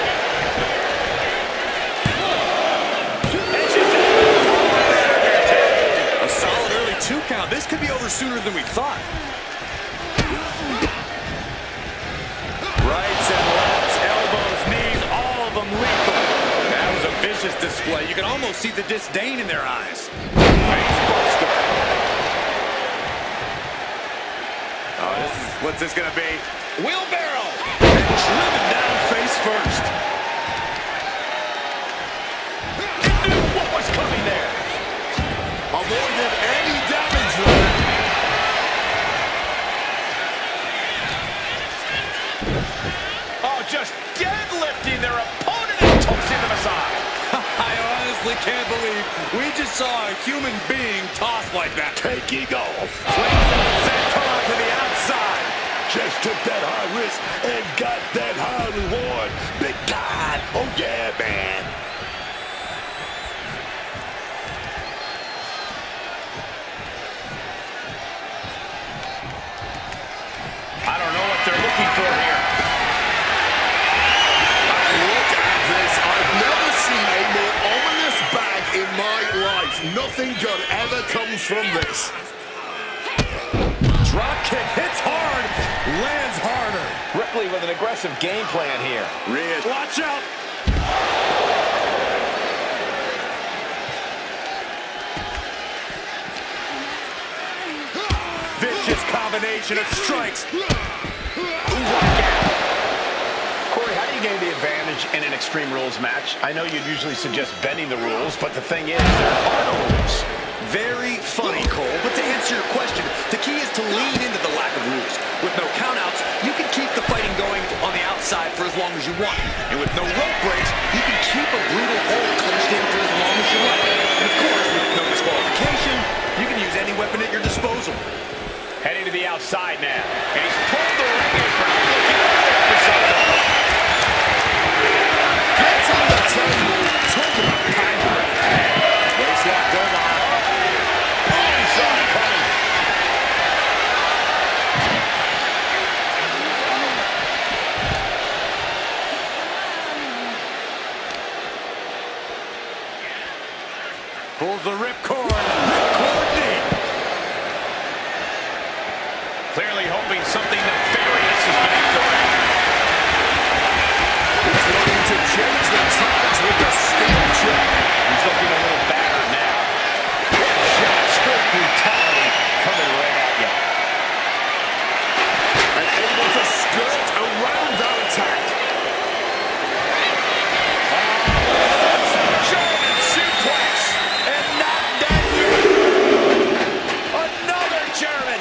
A solid early 2 count. This could be over sooner than we thought. Rights and lefts, elbows, knees, all of them lethal. That was a vicious display. You can almost see the disdain in their eyes. Facebuster. What's this gonna be? Wheelbarrow! And driven down face first. He knew what was coming there. Avoided any damage there. Oh, just deadlifting their opponent and tossing them aside. I honestly can't believe we just saw a human being tossed like that. Taking off. Senton to the outside. Just took that high risk and got that high reward. Big time. Oh, yeah, man. I don't know what they're looking for here. Look at this. I've never seen a more ominous bag in my life. Nothing good ever comes from this. Drop kick hits hard, lands harder. Ripley with an aggressive game plan here. Rhea, watch out. Vicious combination of strikes. Corey, how do you gain the advantage in an Extreme Rules match? I know you'd usually suggest bending the rules, but the thing is, there are no rules. Very funny, Cole, but to answer your question, the key is to lean into the lack of rules. With no countouts, you can keep the fighting going on the outside for as long as you want. And with no rope breaks, you can keep a brutal hold clenched in for as long as you like. And of course, with no disqualification, you can use any weapon at your disposal. Heading to the outside now. And he's pulled the ring apron. Looking over for something. Gets on the table. Talk about power. Waist locked over. Oh, he saw it coming. Pulls the ripcord. Ripcord knee. Clearly hoping something nefarious is beneath the ring. He's looking to change the tides with the steel chair. He's looking a little battered now. Just straight brutality coming right at you. And able to skirt around that attack. German suplex. And not done yet. Another German.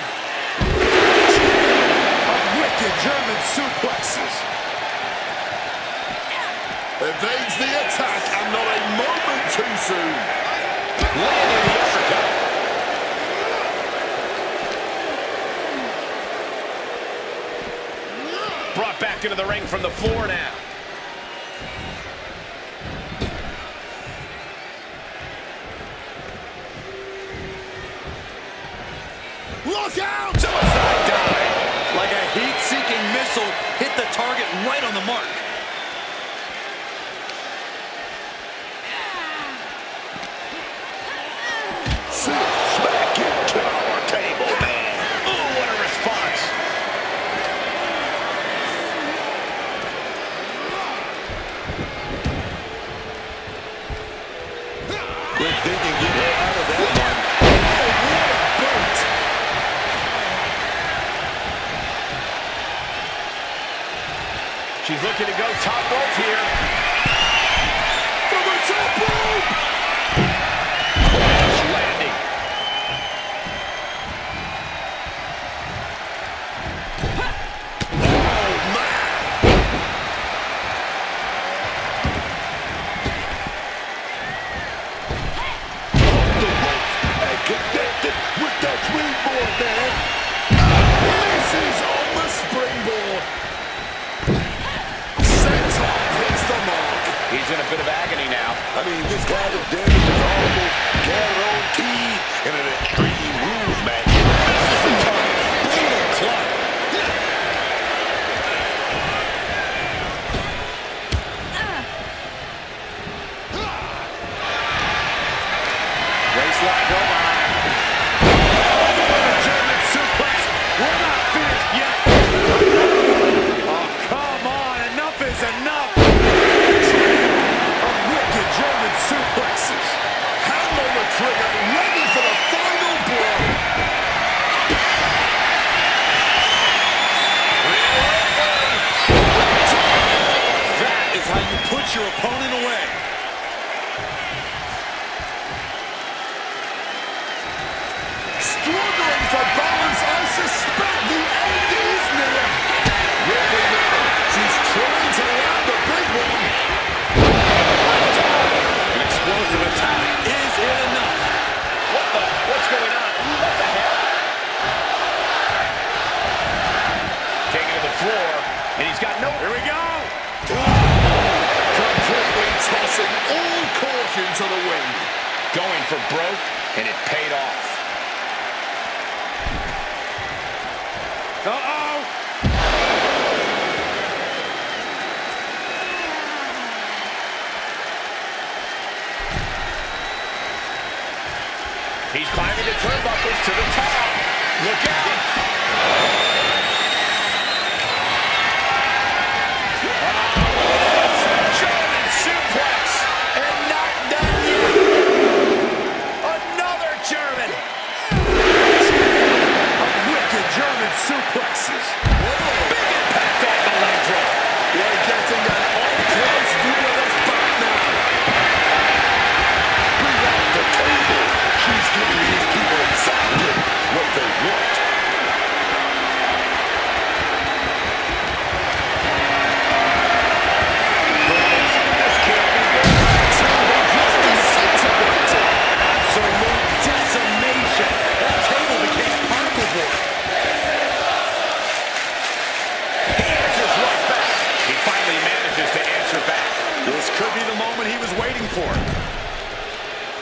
Wicked German suplexes. Evades the attack and not a moment too soon. Landing the uppercut. Brought back into the ring from the floor now. Look the mark. Smack into our table, man. Oh, what a response. Quick thinking, get her out of that one. Oh, what a boot. She's looking to go top rope here. From the top rope. Crash landing. Oh, man. The ropes and connected with that springboard, man. Misses on the springboard. Senton hits the mark. He's in a bit of agony now. I mean, this kind of damage is almost guaranteed in an Extreme Rules match. This is the time. Brutal club. Waistlock over. German suplex. We're not finished yet. Oh, come on. Enough is enough. A wicked German suplexes. Handle the trigger, ready for the final blow. That is how you put your opponent away. Struggling for balance, I suspect the end is near. Ripley now, she's trying to land the big one. An explosive attack. Is it enough? What's going on? What the hell? Taking to the floor, and he's got no... Here we go. Completely tossing all caution to the wind. Going for broke, and it paid off. Uh-oh. He's climbing the turnbuckles to the top. Look out. German suplex, and not done yet. Another German. Wicked German suplexes. Big impact off the leg drop. We're getting an up-close view of this back now. Bring out the table. She's giving these people exactly what they want. This can't be good. Absolute decimation. That table became particle board. He answers right back. He finally manages to answer back. This could be the moment he was waiting for.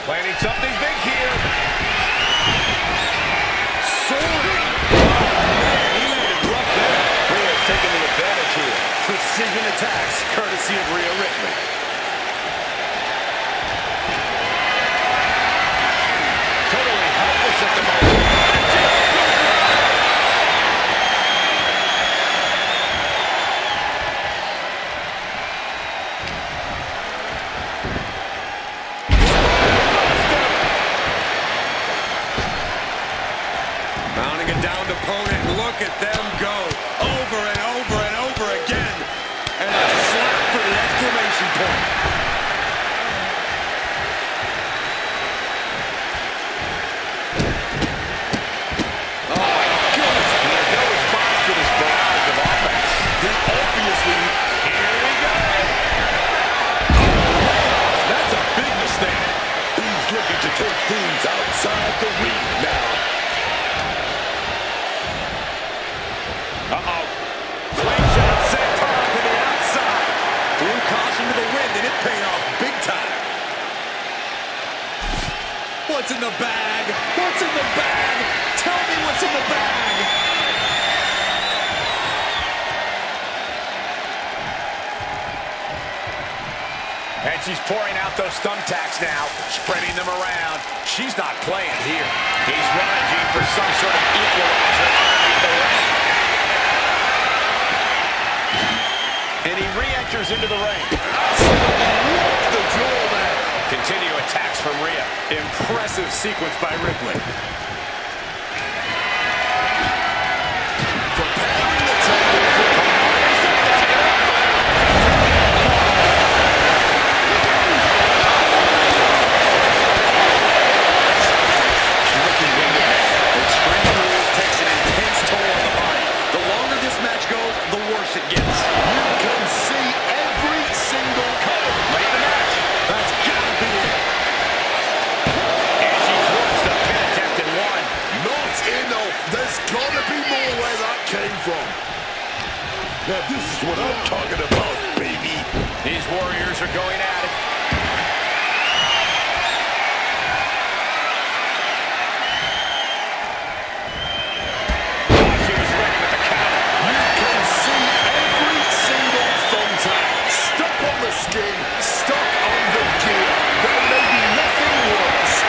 Planning something big here. Soaring. Oh, man, he landed rough there. Rhea's taking the advantage here. Precision attacks, courtesy of Rhea Ripley. Totally helpless at the moment. Mounting a downed opponent, look at them go. Over and over and over again. And a slap for the exclamation point. Oh my goodness. There's no response to this barrage of offense. Then obviously, Here we go. that's a big mistake. He's looking to take things outside the ring now. Uh-oh. Swing shot, senton to the outside. Threw caution to the wind, and it paid off big time. What's in the bag? What's in the bag? Tell me what's in the bag. she's pouring out those thumbtacks now, spreading them around. She's not playing here. He's rummaging for some sort of equalizer underneath the ring. And he re-enters into the ring. Absolutely the jaw there. Continue attacks from Rhea. Impressive sequence by Ripley. Preparing the table for Looking winded. Extreme Rules takes an intense toll on the body. The longer this match goes, the worse it gets. You can see every single color. Late in the match. That's gotta be it. And she's works the pin attempt and one. Not enough. There's gotta be more where that came from. Now this is what I'm talking about, baby. These Warriors are going at it. She was ready with the counter. You can see every single thumbtack. Stuck on the skin, stuck on the gear. There may be nothing worse.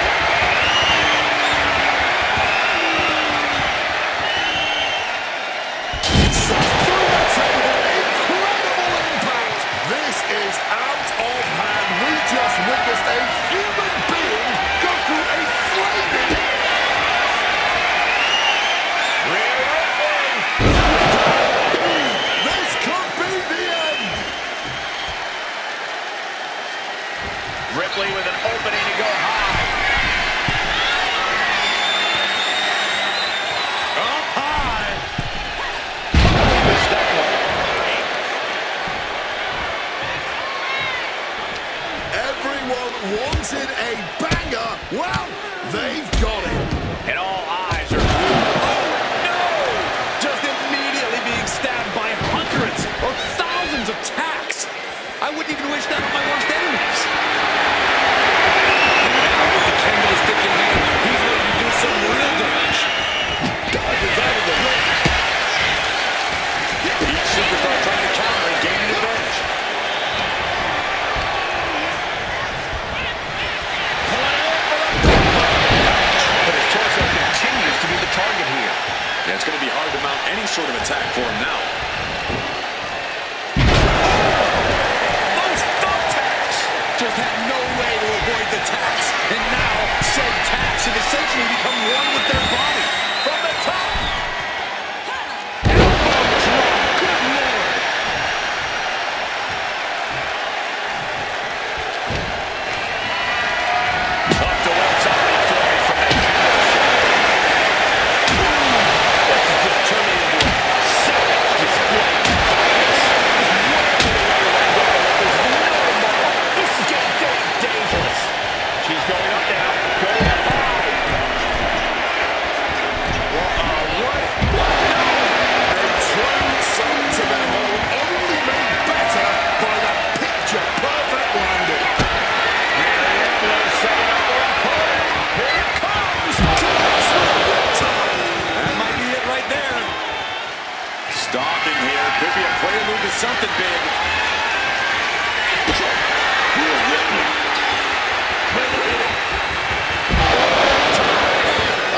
Sent through the table. Incredible impact. This is out of hand. We just witnessed a human being go through a flaming... Rhea Ripley. This could be the end. Ripley with an opening to go high. Up high. Missed that one. Everyone wanted a banger. Well, they've got it. And all eyes are glued. Oh, no! Just immediately being stabbed by hundreds or thousands of tacks. I wouldn't even wish that on my worst enemies. And now with the kendo stick in hand, he's ready to do some real damage. Dodges out of the ring. Each superstar trying to counter and gain an advantage. But his torso continues to be the target here. Yeah, it's going to be hard to mount any sort of attack for him now. Those thumbtacks just had no way to avoid the tacks. And now, said tacks have essentially become one with their body. From the top. Elbow drop. Good Lord. Up towards somebody flying from that counter shot. This is just turning into a savage display of violence. This is getting very dangerous. She's going up now. Going up high. A true son to their home, only made better by that picture-perfect landing. Setting up her opponent. Here it comes. That might be it right there. Stalking here. Could be a prelude to something big.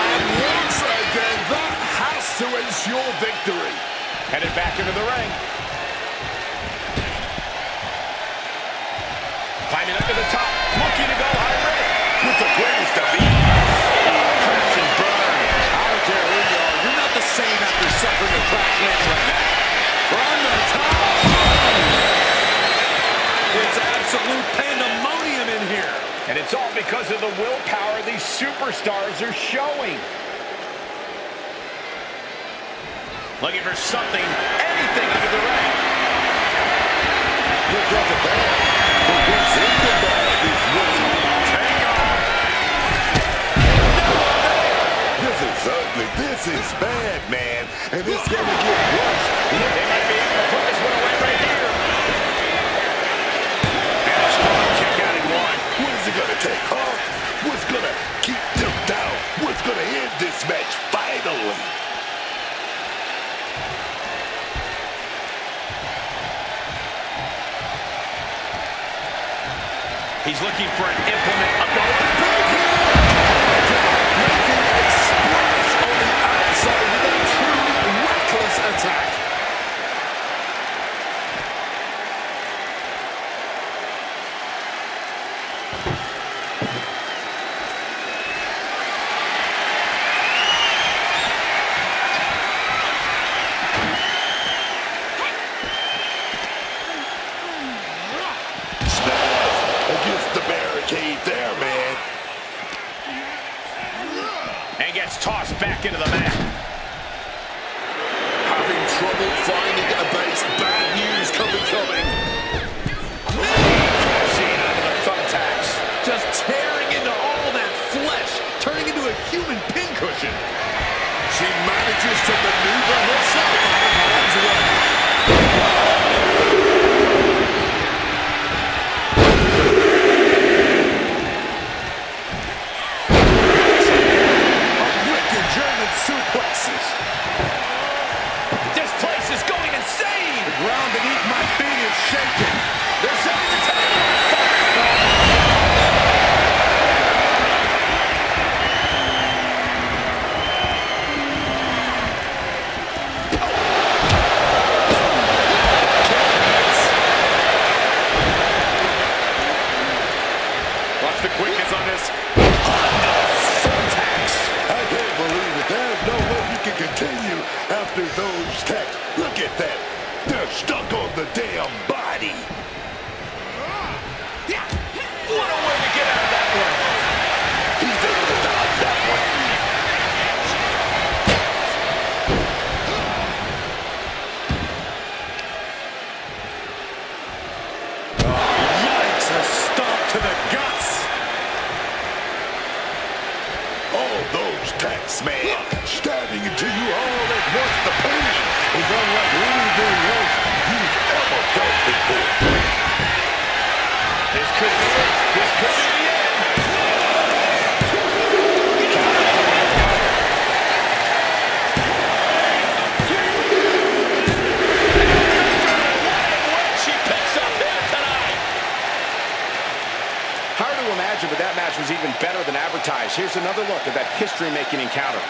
And once again, that has to ensure victory. Headed back into the ring. Climbing up to the top. Looking to go high red. With the greatest of ease. Crash and burn. I don't care who you are. You're not the same after suffering a crash landing like that. From the top. It's absolute pandemonium in here. And it's all because of the willpower these superstars are showing. Looking for something, anything under the ring. Look at the bag. But what's in the bag is what's Take off. This is ugly. This is bad, man. And it's going to get worse. They might be able to put this one away right here. And a strong kick out in one. What is it going to take, huh? What's going to keep them down? What's going to end this match finally? He's looking for an implement of the Making a splash on the outside with a truly reckless attack. Against the barricade there, man. and gets tossed back into the mat. Having trouble finding a base. Bad news coming. Crashing onto the thumbtacks. Just tearing into all that flesh, turning into a human pincushion. She manages to maneuver herself out of harm's way. German suplexes. This place is going insane. The ground beneath my feet is shaking. They're setting the table. Watch the quickness on this. I can't believe it. There's no way you can continue after those attacks. Look at that. They're stuck on the damn body. What a way to get out of that one. He's able to dodge that one. Yikes, a stomp to the guts. All those attacks, man. Stabbing into you all at once. The pain is unlike anything else you've ever felt before. This could be it. This could be the end. She picks up here tonight. Hard to imagine, but that match was even better than advertised. Here's another look at that history-making encounter.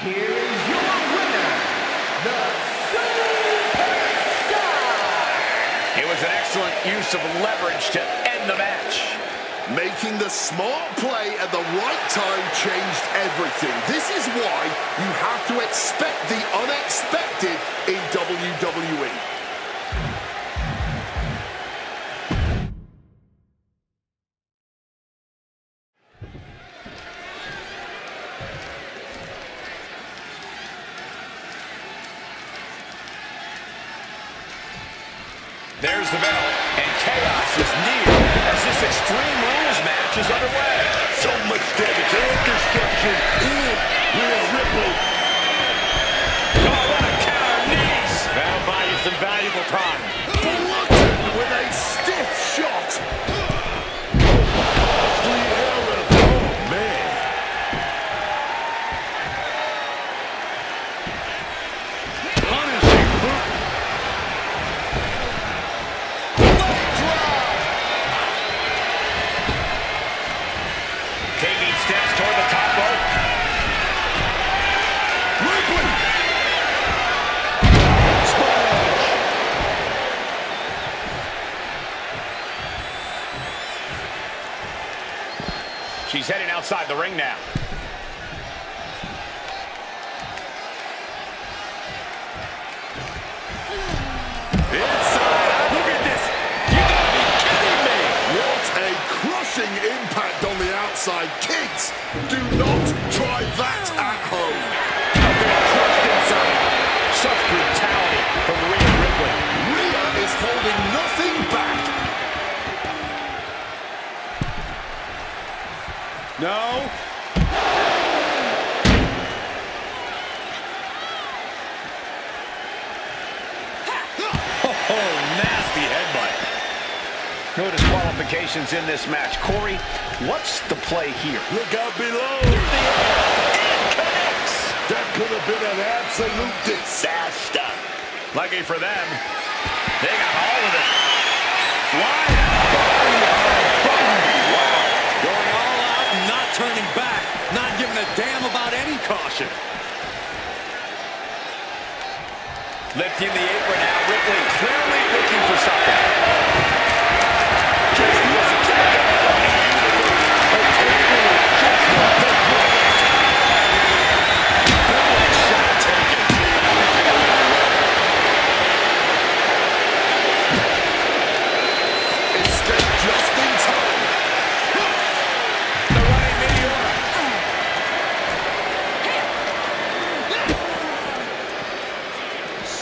Here is your winner, the Superstar! It was an excellent use of leverage to end the match. Making the smart play at the right time changed everything. This is why you have to expect the unexpected in WWE. There's the bell, and chaos is near as this Extreme Rules match is underway. So much damage and destruction in RHEA Ripley. Oh, what a counter knees! That'll buy you some valuable time. Bludgeoned with a stiff shot. Costly error. Oh, man. Punishing boot. Taking steps toward the top rope. Ripley. She's heading outside the ring now. Inside. Look at this. You gotta be kidding me. What a crushing impact on the outside. Kids, do not try that at home. Crushed inside. Such brutality from Rhea Ripley. Rhea is holding nothing back. No. Oh, nasty headbutt. No disqualifications in this match. Corey, what's the play here? Look out below. It connects. That could have been an absolute disaster. Lucky for them, they got all of it. Flying. Wow. Going all out and not turning back. Not giving a damn about any caution. Lifting the apron now. Ripley clearly looking for something.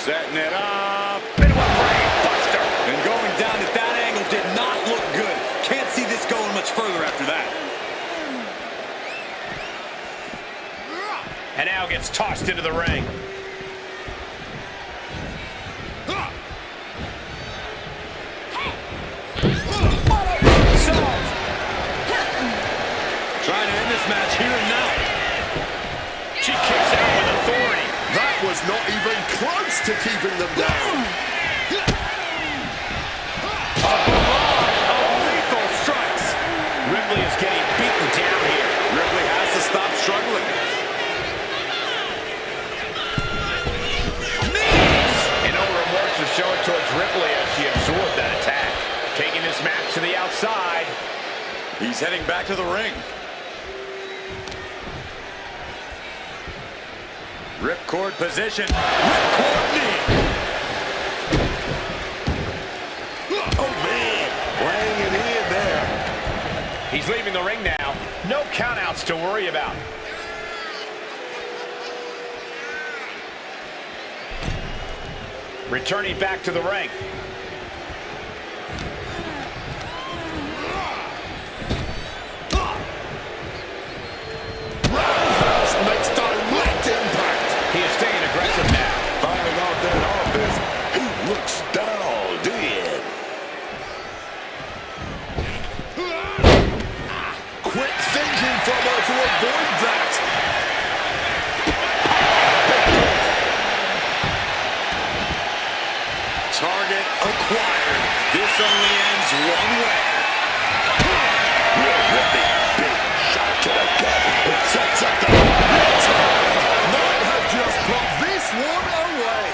Setting it up. Into a brain buster. And going down at that angle did not look good. Can't see this going much further after that. And now gets tossed into the ring. Trying to end this match here and now. She kicks out with authority. That was not even close to keeping them down. A barrage of lethal strikes. Ripley is getting beaten down here. Ripley has to stop struggling. Knees! And no remorse is showing towards Ripley as she absorbed that attack. Taking this match to the outside. He's heading back to the ring. Ripcord position. Ripcord knee. Oh, man. Laying it in there. He's leaving the ring now. No countouts to worry about. Returning back to the ring. Makes direct impact. He is staying aggressive now. Firing off that offense. He looks dialed in. Quick thinking from her to avoid that. Target acquired. This only ends one way. Ripping big shot to the gut. It sets up the Might have just put this one away.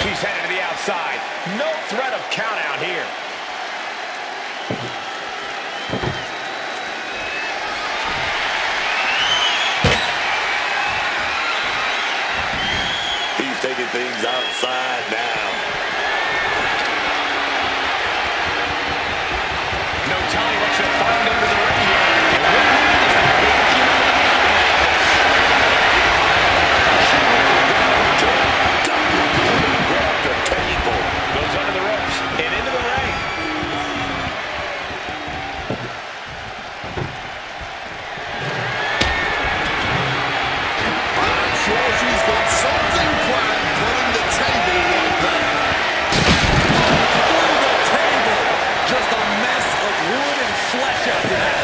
She's headed to the outside. No threat of count out here. He's taking things outside now. No telling what she'll find under the ring here. Grab the table. Goes under the ropes and into the ring. I'm sure she's got something planned putting the table like that. Through the table. Just a mess of wood and flesh after that.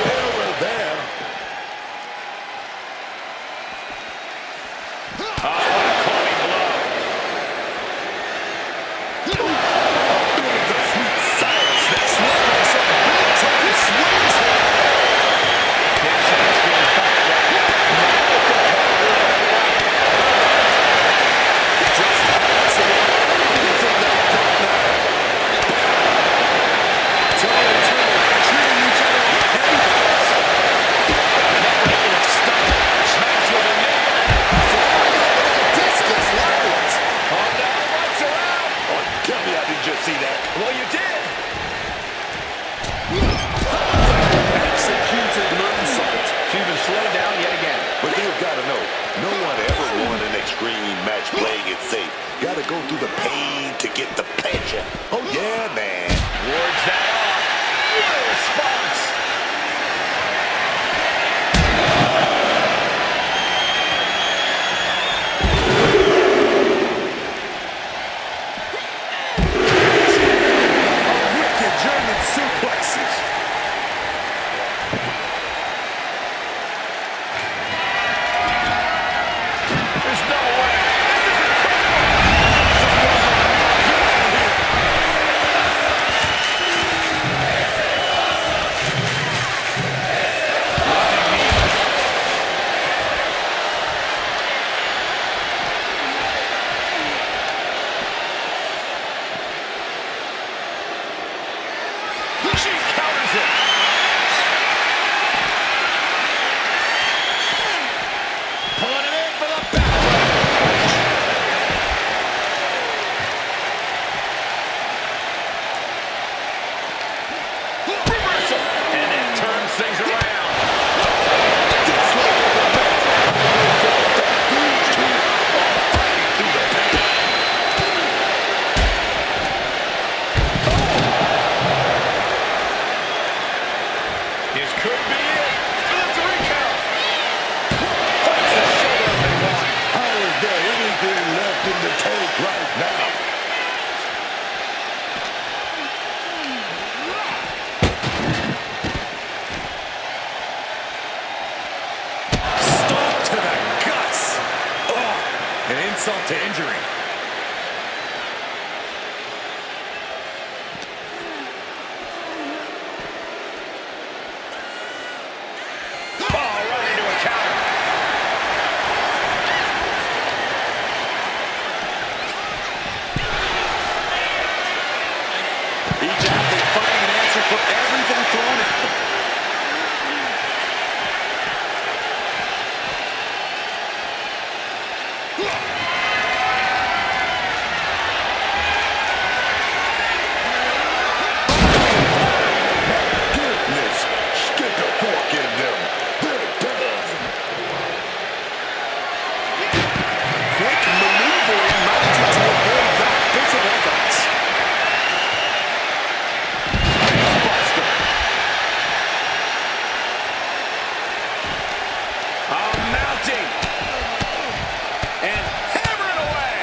Error there. Oh, what a clubbing blow. The sweet science that's Some big-time swings here. Just absolutely everything they've got now. Treating each other like heavyweights. Smash with a knee. no. No one ever won an extreme match playing it safe. Gotta go through the pain to get the pleasure. Oh, yeah, man. Wards that off. What a response. Wicked German suplexes. There's no way. She counters it. Pulling it in for the back. Reversal. And it turns things around. This could be it for the 3 count. Finds the shoulder up and one. How is there anything left in the tank right now? Stomp to the guts. Oh, an insult to injury. Oh, right into a counter. Each athlete finding an answer for everything thrown at them. Goodness, stick a fork in them. There it does. Quick maneuvering managing to avoid that bit of offense. Buster. Mounting. And hammering away.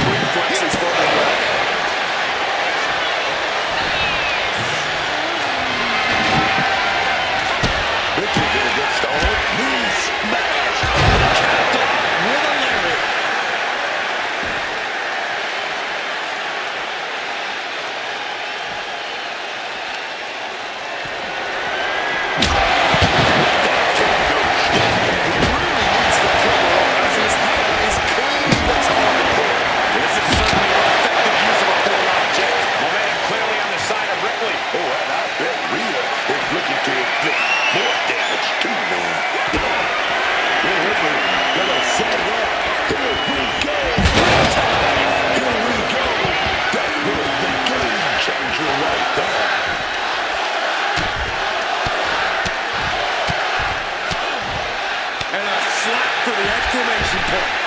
Reflexes from the left. Richard gonna get stoned. Knee smash. Capped off with a lariat. Needs the cover up as his head is clearly the target here. This is certainly an effective use of a foreign object. Momentum clearly on the side of Ripley. Oh, and I bet Rhea is looking to inflict more damage too, man. Well, Ripley gonna set it up. Here we go. Here we go. That was the game changer right there. And a slap for the exclamation point.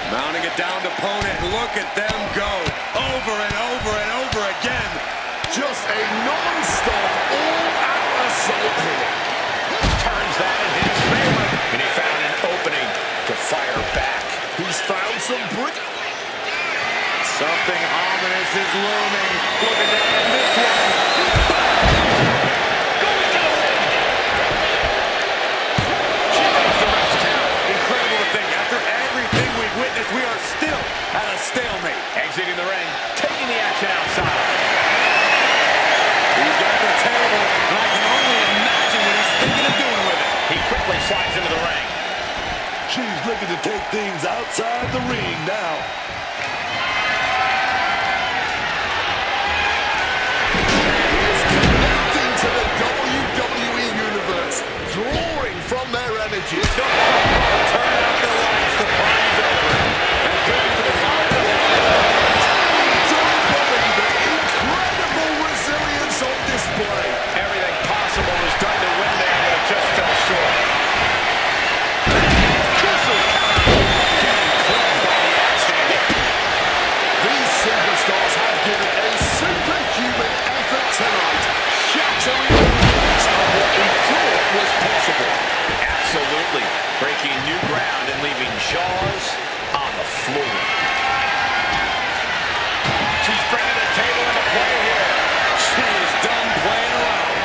Mounting it down to opponent. Look at them go. Over and over and over again. Just a non-stop, all-out assault here. Turns that in his favor. And he found an opening to fire back. He's found some brick. Something ominous is looming. Looking to end this one. Going to the ring. She makes the rest count. Incredible to think. After everything we've witnessed, we are still at a stalemate. Exiting the ring. Taking the action outside. He's got the table, and I can only imagine what he's thinking of doing with it. He quickly slides into the ring. She's looking to take things outside the ring now. He's connecting to the WWE Universe, drawing from their energy. Turn out the lights, the party's over. And good for the given a superhuman effort tonight, shattering the limits of what he thought was possible. Absolutely. Breaking new ground and leaving jaws on the floor. She's bringing the table into play here. She is done playing around.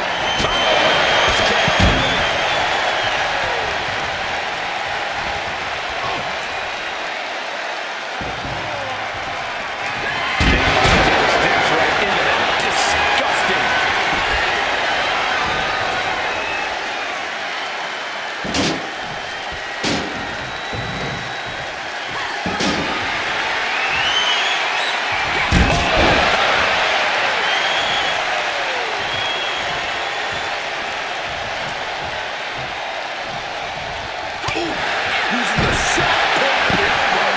Steps right into that. Disgusting. Using the sharp point of the elbow.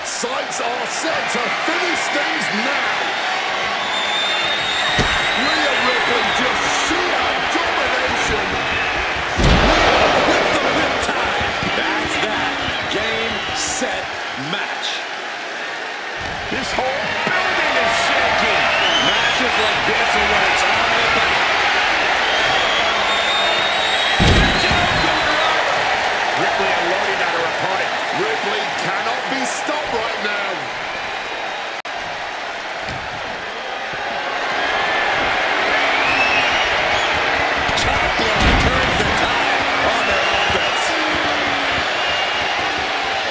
Sights are set to finish things now. Rhea Ripley just sheer domination. With the riptide. That's that. Game, set, match. This whole building is shaking. Matches like this are what it's all about. Ripley unloading on her opponent. Ripley cannot be stopped right now. Top blow turns the tide on their offense.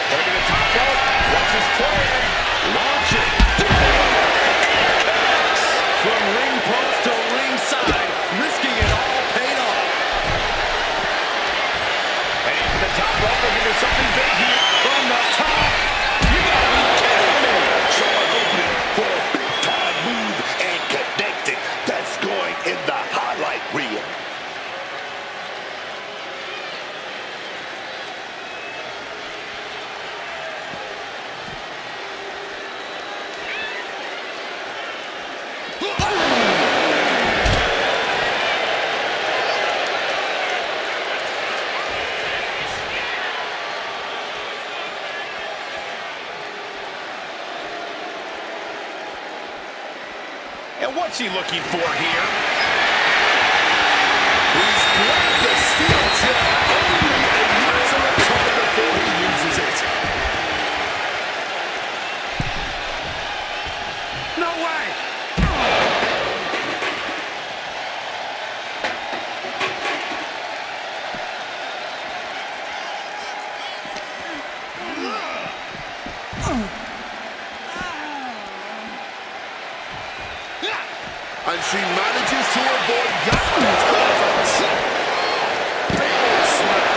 Going to the top rope. What's his plan? Launch it. Connects. From ring post to ringside, risking it all paid off. Heading to the top rope. Looking for something big here. From the top. You gotta be kidding me. So an opening for a big-time move and connected. That's going in the highlight reel. And what's he looking for here? He's grabbed the steel chair. Only a matter of time before he uses it. No way. And she manages to avoid that offense. Big smack.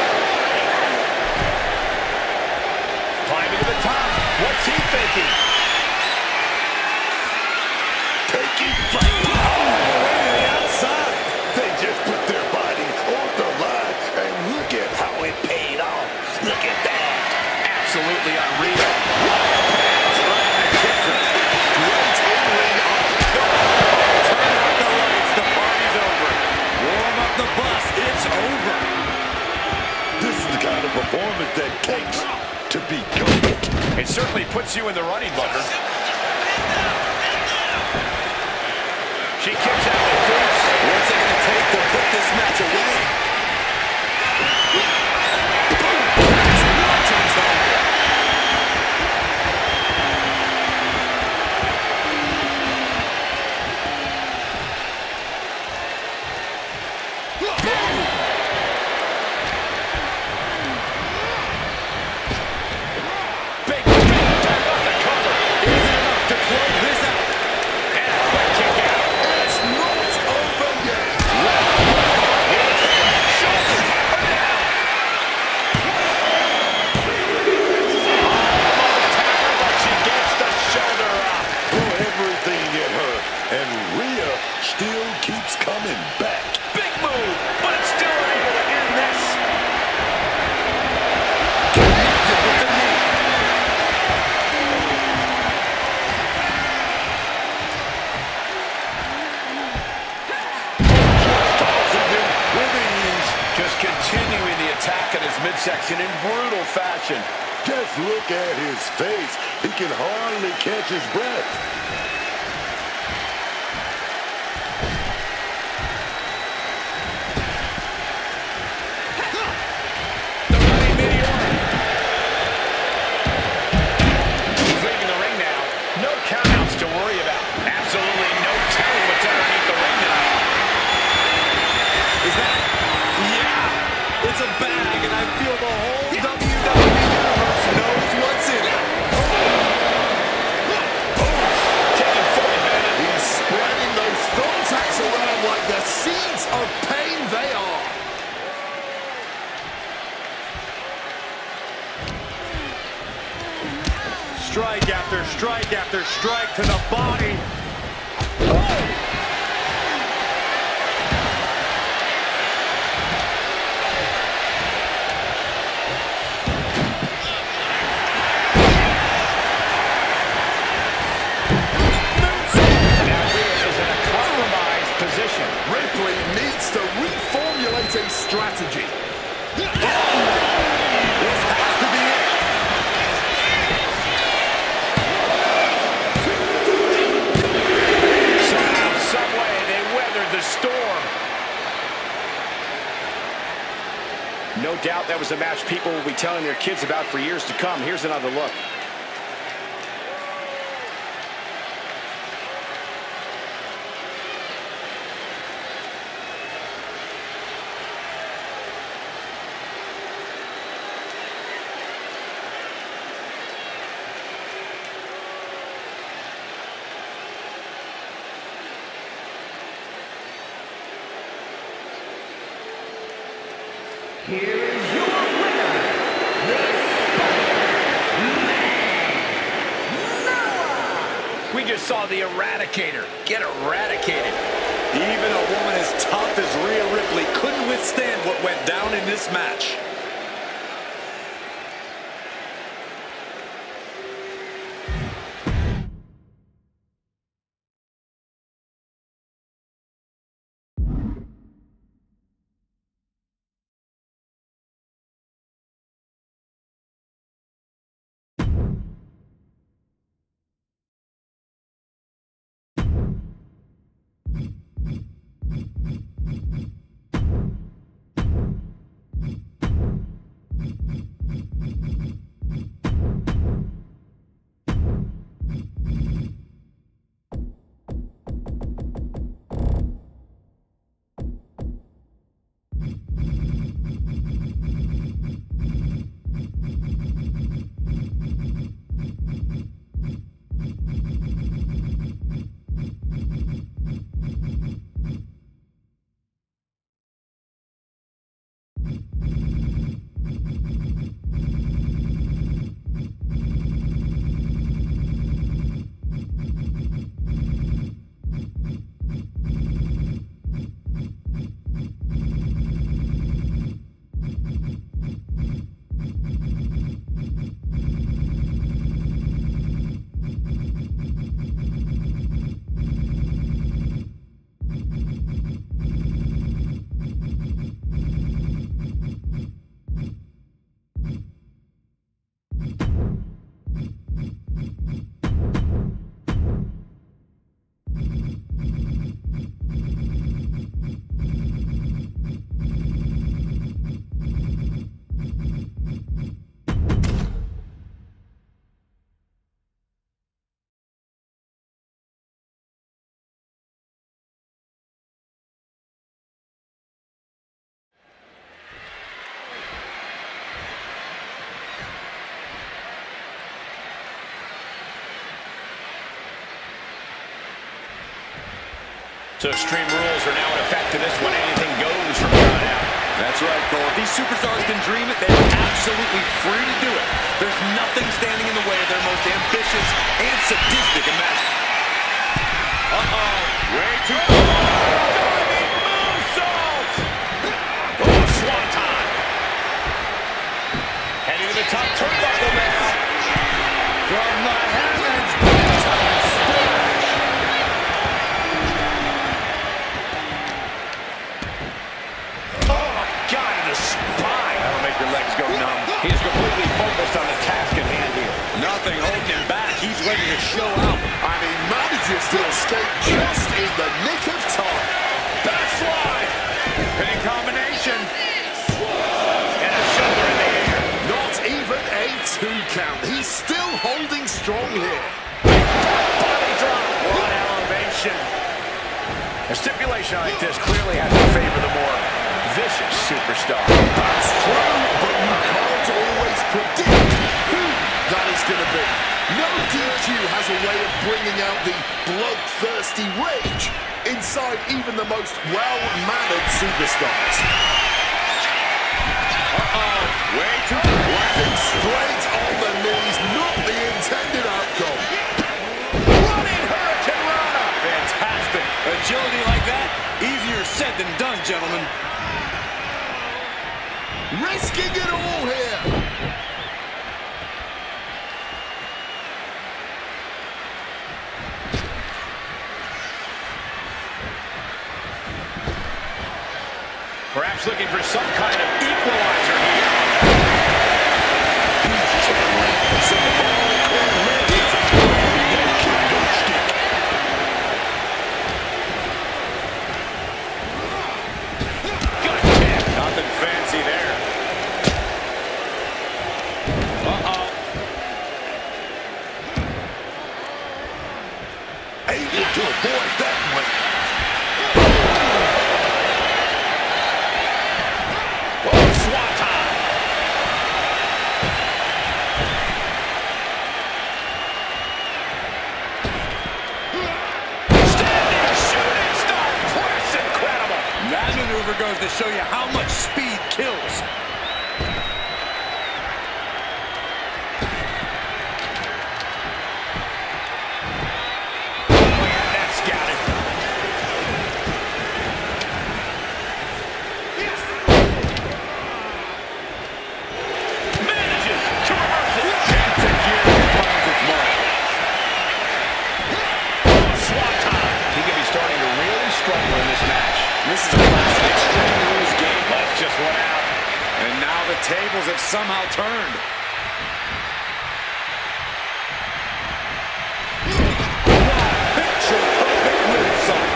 Climbing to the top. What's he thinking? Taking flight all the way to the outside. They just put their body on the line, and look at how it paid off. Look at that. Absolutely unreal. Great in-ring Turn up the lights. The party's over. Warm up the bus. It's over. This is the kind of performance that takes to be goat. It certainly puts you in the running, Booker. She kicks out the boots. What's it gonna take to put this match away? Big tap off the cover. Isn't enough to close this out. And a quick kick out. It's not over yet. his midsection in brutal fashion. Just look at his face. He can hardly catch his breath. The running meteor. He's leaving the ring now. No countouts to worry about. Absolutely no telling what's underneath the ring tonight. Is that? Yeah! It's a bag, and I feel the whole WWE Universe knows what's in it. Taking full advantage. He's spreading those thumbtacks around like the seeds of pain they are. Strike after strike after strike to the body. Ripley needs to reformulate a strategy. This has to be it. Somehow, some way, they weathered the storm. No doubt that was a match people will be telling their kids about for years to come. Here's another look. Here is your winner, the Spider-Man, NOIR. We just saw the Eradicator get eradicated. Even a woman as tough as Rhea Ripley couldn't withstand what went down in this match. So Extreme Rules are now in effect to this one. Anything goes from here on out. That's right, Cole. If these superstars can dream it, they're absolutely free to do it. There's nothing standing in the way of their most ambitious and sadistic imagination. Way too diving moonsault! Oh, swanton! Heading to the top turnbuckle now. From the heavens, big-time splash. Oh, my God, the spine. That'll make your legs He is completely focused on the task at hand here. Nothing holding him back. He's ready to show out. And he manages to escape just in the nick of time. Backslide. Big combination. And a shoulder in the air. Not even a 2 count. He's still holding strong here. Body drop. What elevation. A stipulation like this clearly has to favor the more vicious superstar. That's true, but you can't always predict who that is going to be. No DQ has a way of bringing out the bloodthirsty rage inside even the most well-mannered superstars. Way too Landing straight on the knees, not the intended outcome. running Hurricane Rana. Fantastic. Agility like that, easier said than done, gentlemen. Risking it all here. Perhaps looking for some kind of equalizer here. He's channeling some hardcore legends with that kendo stick. Good kick. Nothing fancy there. Able to avoid that one. Swanton. Standing shooting star press. Incredible. That maneuver goes to show you how much speed kills. Net scouted. Manages to reverse it. Finds its mark. Swanton. He could be starting to really struggle in this match. This is a classic Extreme Rules game. Lights just went out. And now the tables have somehow turned. Picture perfect moonsault.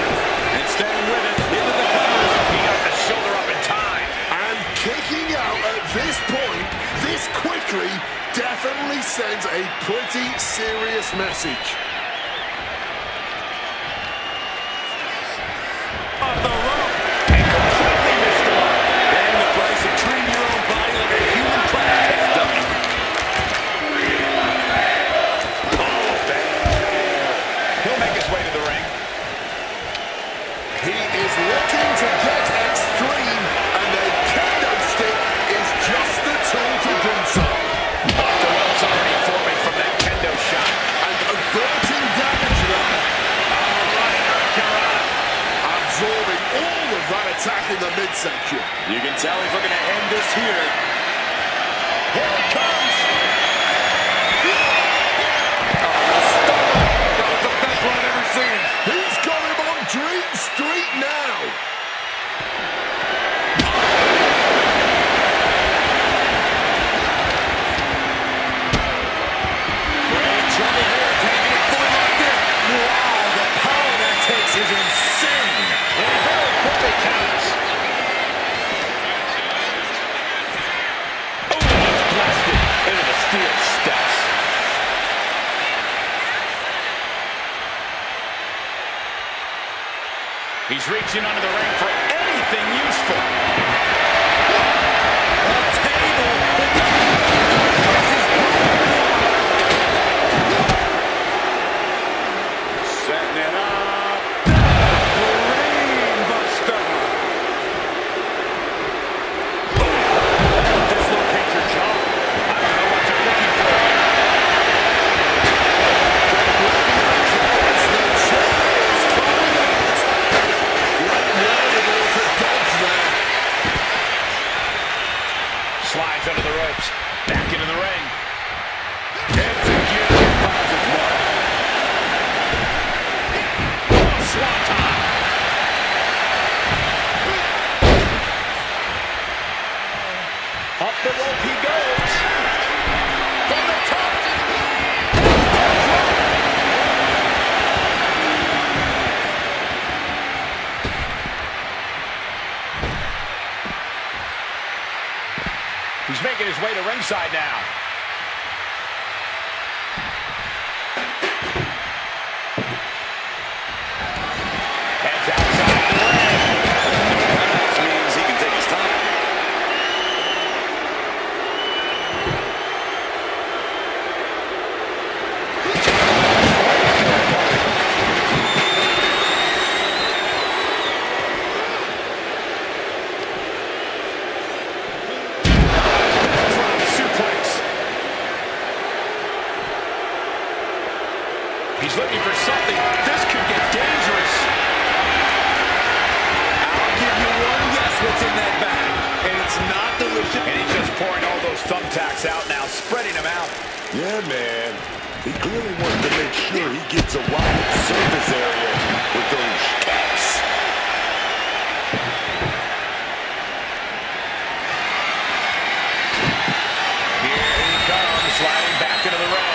And staying with it into the covers. He got the shoulder up in time. And kicking out at this point, this quickly, definitely sends a pretty serious message. Off the rope. And completely missed the mark. Paying the price of treating your own body like a human trash test dummy. He'll make his way to the ring. He is looking to get extreme, and a kendo stick is just the tool to do so. Off the ropes already forming from that kendo shot. And averting damage there. Absorbing all of that attack in the midsection. You can tell he's looking to end this here. Here it comes. That was the best one I've ever seen. He's got him on Dream Street now. Great trouble here. Taking it fully locked in. Wow, the power that takes is insane. And very quickly counts. Oh, he's blasted into the steel steps. He's reaching under the ring for anything useful. A table. Setting it up. Brain buster. Dislocate your jaw. I don't know what they're looking for. It's the chairs coming out. Unable to dodge there. Slides under the ropes. Back into the ring. Executed. Finds its mark. Swanton. Up the rope he goes. From the top. He's making his way to ringside now. Heads outside the ring. This means he can take his time. He's looking for something. This could get dangerous. I'll give you one guess what's in that bag. And it's not delicious. And he's just pouring all those thumbtacks out now, spreading them out. Yeah, man. He clearly wants to make sure he gets a wide surface area with those caps. Here he comes, sliding back into the ring.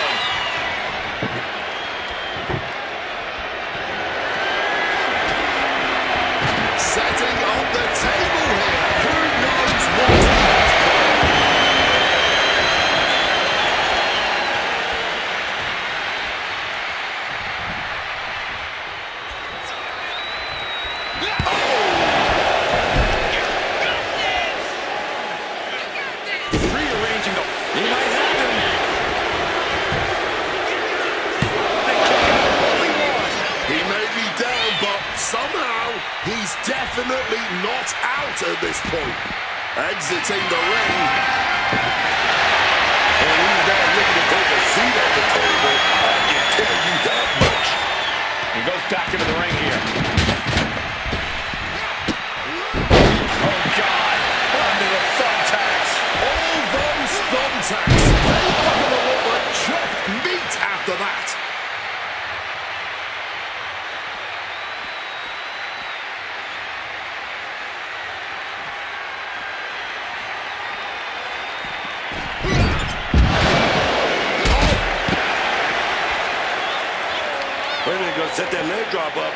Setting up the table here. Who knows what he has Rearranging the... He might have him. He may be down, but somehow he's definitely not out at this point. Exiting the ring. And he's not looking to take a seat at the table. I can tell you that much. He goes back into the ring here. Oh, God. Under the thumbtacks. All those thumbtacks. They are going to look like chopped meat after that. Wait a minute, gonna set that leg drop up.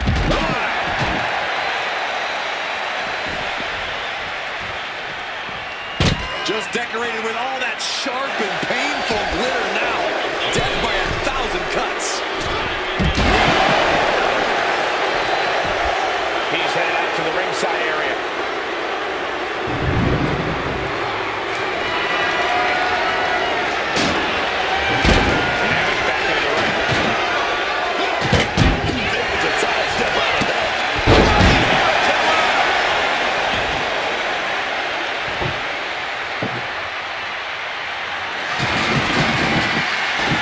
Just decorated with all that sharp and painful glitter now. Death by 1,000 cuts. He's headed out to the ringside area. Now he's back into the ring. He's able to sidestep out of that.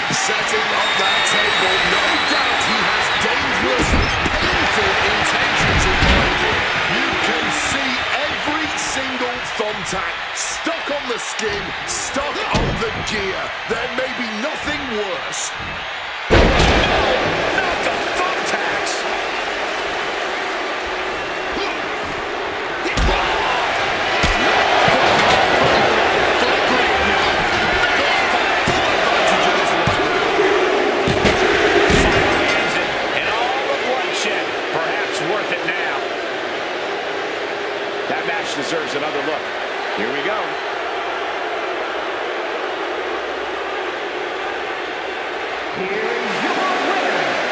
Setting up that table. No doubt he has dangerous, painful intentions in mind here. You can see every single thumbtack stuck on the skin, stuck on the gear. There may be nothing worse. Not the thumbtacks. And all the bloodshed, perhaps worth it now. That match deserves another look. Here we go. Here is your winner,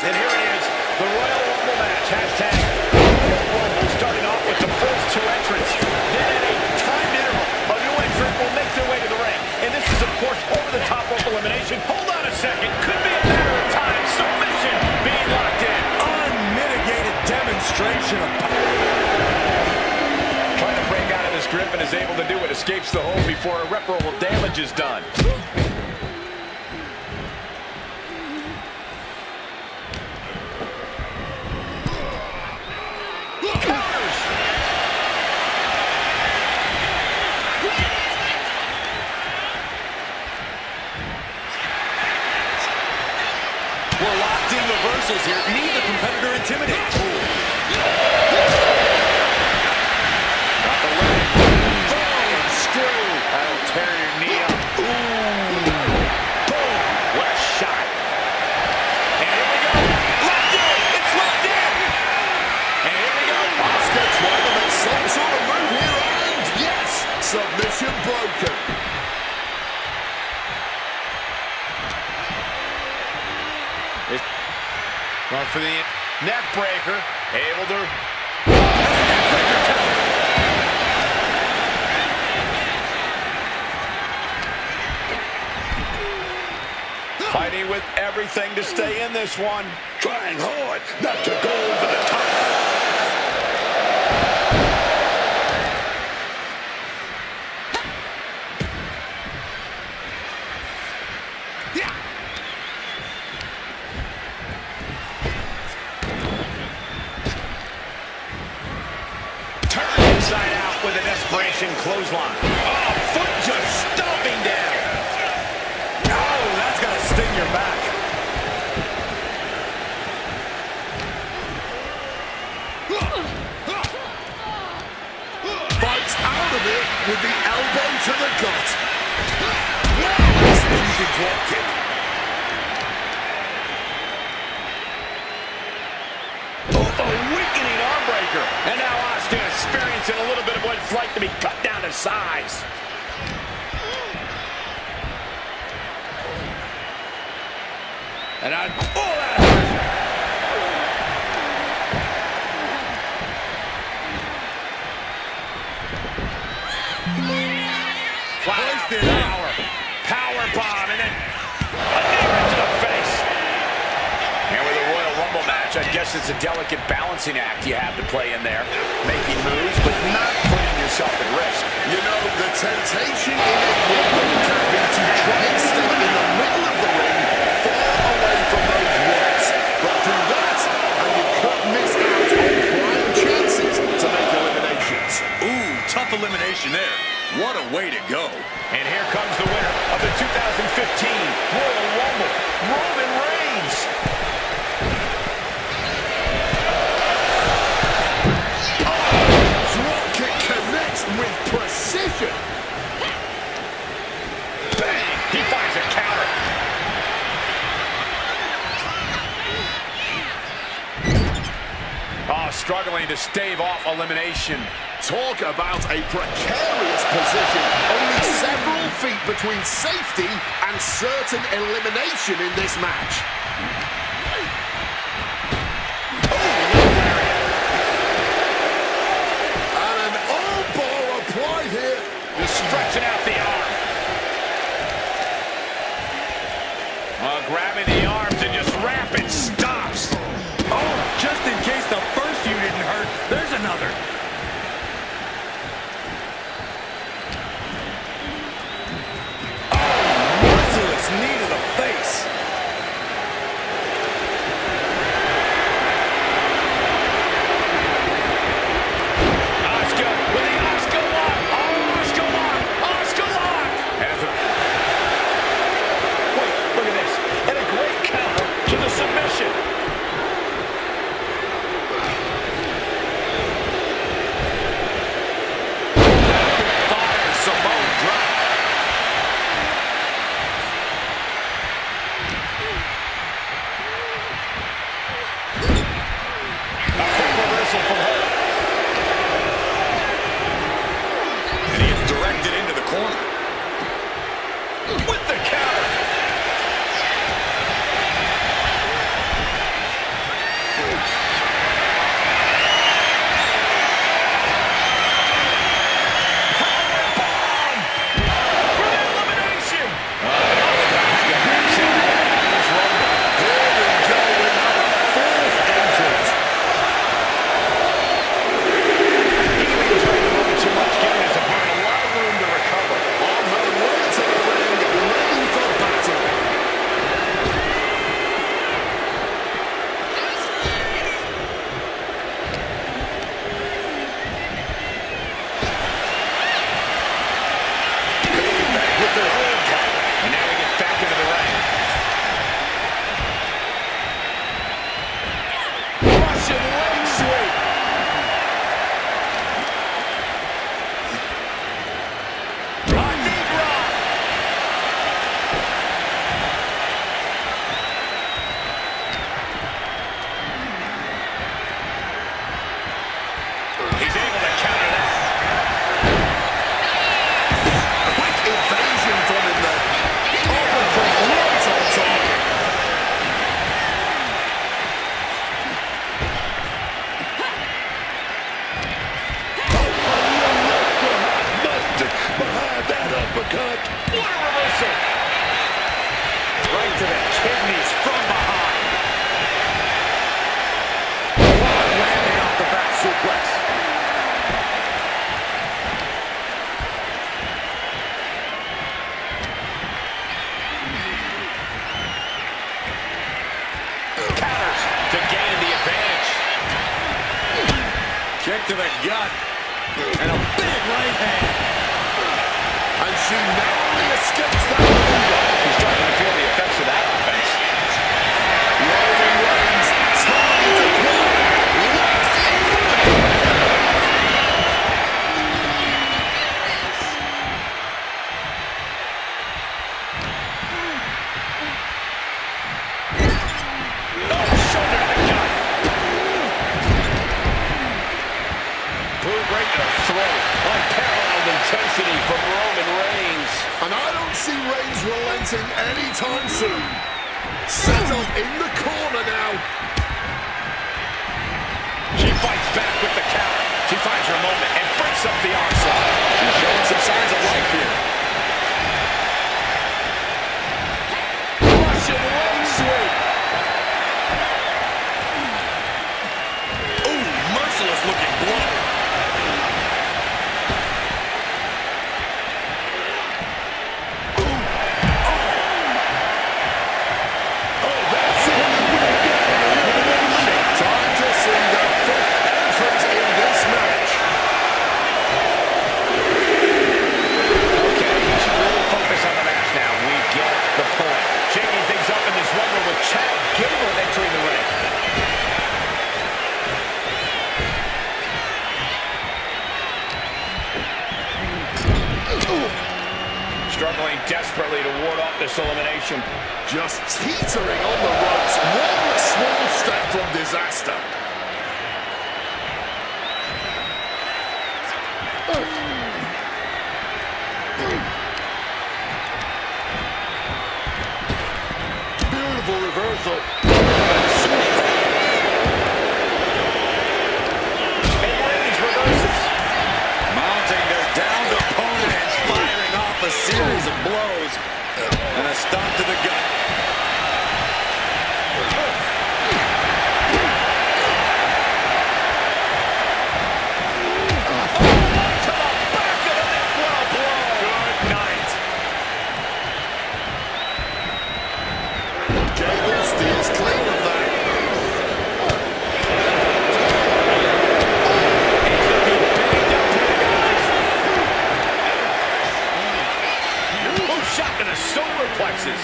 And here it is, the Royal Rumble match. Hashtag Rumble, starting off with the first two entrants. Then at a timed interval, a new entrant will make their way to the ring. And this is, of course, over-the-top rope elimination. Hold on a second. Could be a matter of time. Submission being locked in. Unmitigated demonstration of power. Trying to break out of this grip and is able to do it. Escapes the hold before irreparable damage is done. We're locked in reversals here. Neither competitor intimidates. Got the leg. Boom! Screw. That'll tear your knee up. Ooh. Boom. What a shot. And here we go. Locked in. It's locked in. And here we go. Oscar trying to make some sort of move here, and yes, submission broken. Going for the neck breaker. Able to... Fighting with everything to stay in this one. Trying hard not to go over the top. Inside out with a desperation clothesline. Oh, foot just stomping down. Oh, that's going to sting your back. Fights out of it with the elbow to the gut. Wow, that's an easy drop kick. A weakening arm breaker. And now Austin experiencing a little bit of what it's like to be cut down to size. And that hurt. Wow. Power bomb, and then a knee right to the face. And with a Royal Rumble match, I guess it's a delicate balancing act you have to play in there. Making moves, but not putting yourself himself at risk. You know, the temptation in a rumble can be to try and stay in the middle of the ring, far away from those ropes. But do that, and you could miss out on prime chances to make eliminations. Ooh, tough elimination there. What a way to go. And here comes the winner of the 2015 Royal Rumble, Roman Reigns. Dropkick connects with precision. Bang! He finds a counter. Oh, struggling to stave off elimination. Talk about a precarious position. Only several feet between safety and certain elimination in this match. And an armbar applied here. He's stretching out the arm. Grabbing the arms and just rapid stops. Oh, just in case the first few didn't hurt, there's another. Oh, merciless knee to the face. Oscar with the Oscar lock. Oh, Oscar lock. Oscar lock. Wait, look at this. And a great counter to the submission. Fire Samoan drop. A quick reversal from her. And he is directed into the corner. With the counter. Powerbomb for the elimination. Here we go with our fourth entrance. He may enjoy the moment too much, giving his opponent a lot of room to recover. On her way to the ring, ready for battle. With the hold counter. And now he gets back into the ring. Russian leg sweep. Knee drop. He's able to counter that. Quick evasion from him there. Over from right on top. Behind that uppercut. What a reversal. Right to the kidneys from behind. Landing off the back suplex. Counters to gain the advantage. Kick to the gut. And a big right hand. And she narrowly escapes that maneuver. He's starting to feel the effects of that offense. Roman Reigns, time to play. Locked in. Oh, shoulder to the gut. Boot right to the throat. Unparalleled intensity from Roman Reigns. And I don't see Reigns relenting anytime soon. Settled in the corner now. She fights back with the counter. She finds her moment and breaks up the onslaught. She's showing some signs of life here. Russian leg sweep. Ooh, merciless looking blow. struggling desperately to ward off this elimination. Just teetering on the ropes. One small step from disaster. Beautiful reversal. Mounting their downed opponent and firing off a series of blows. And a stomp to the gut. Gable steers clear of that. Oh, shot to the solar plexus.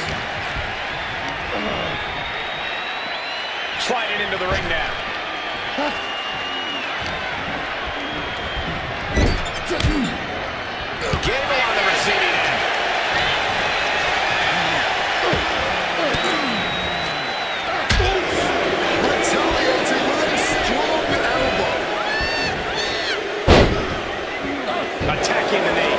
Sliding into the ring now. Gable on the receiving end. Retaliating with a strong elbow. Attacking the knee.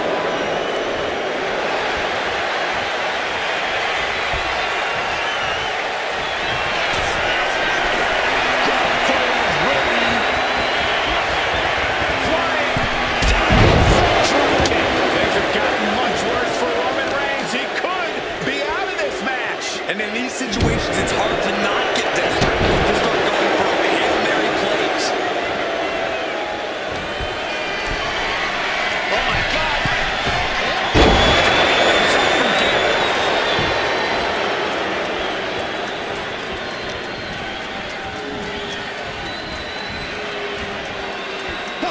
And in these situations, it's hard to not get desperate, to start going for Hail Mary plays. Oh, my God.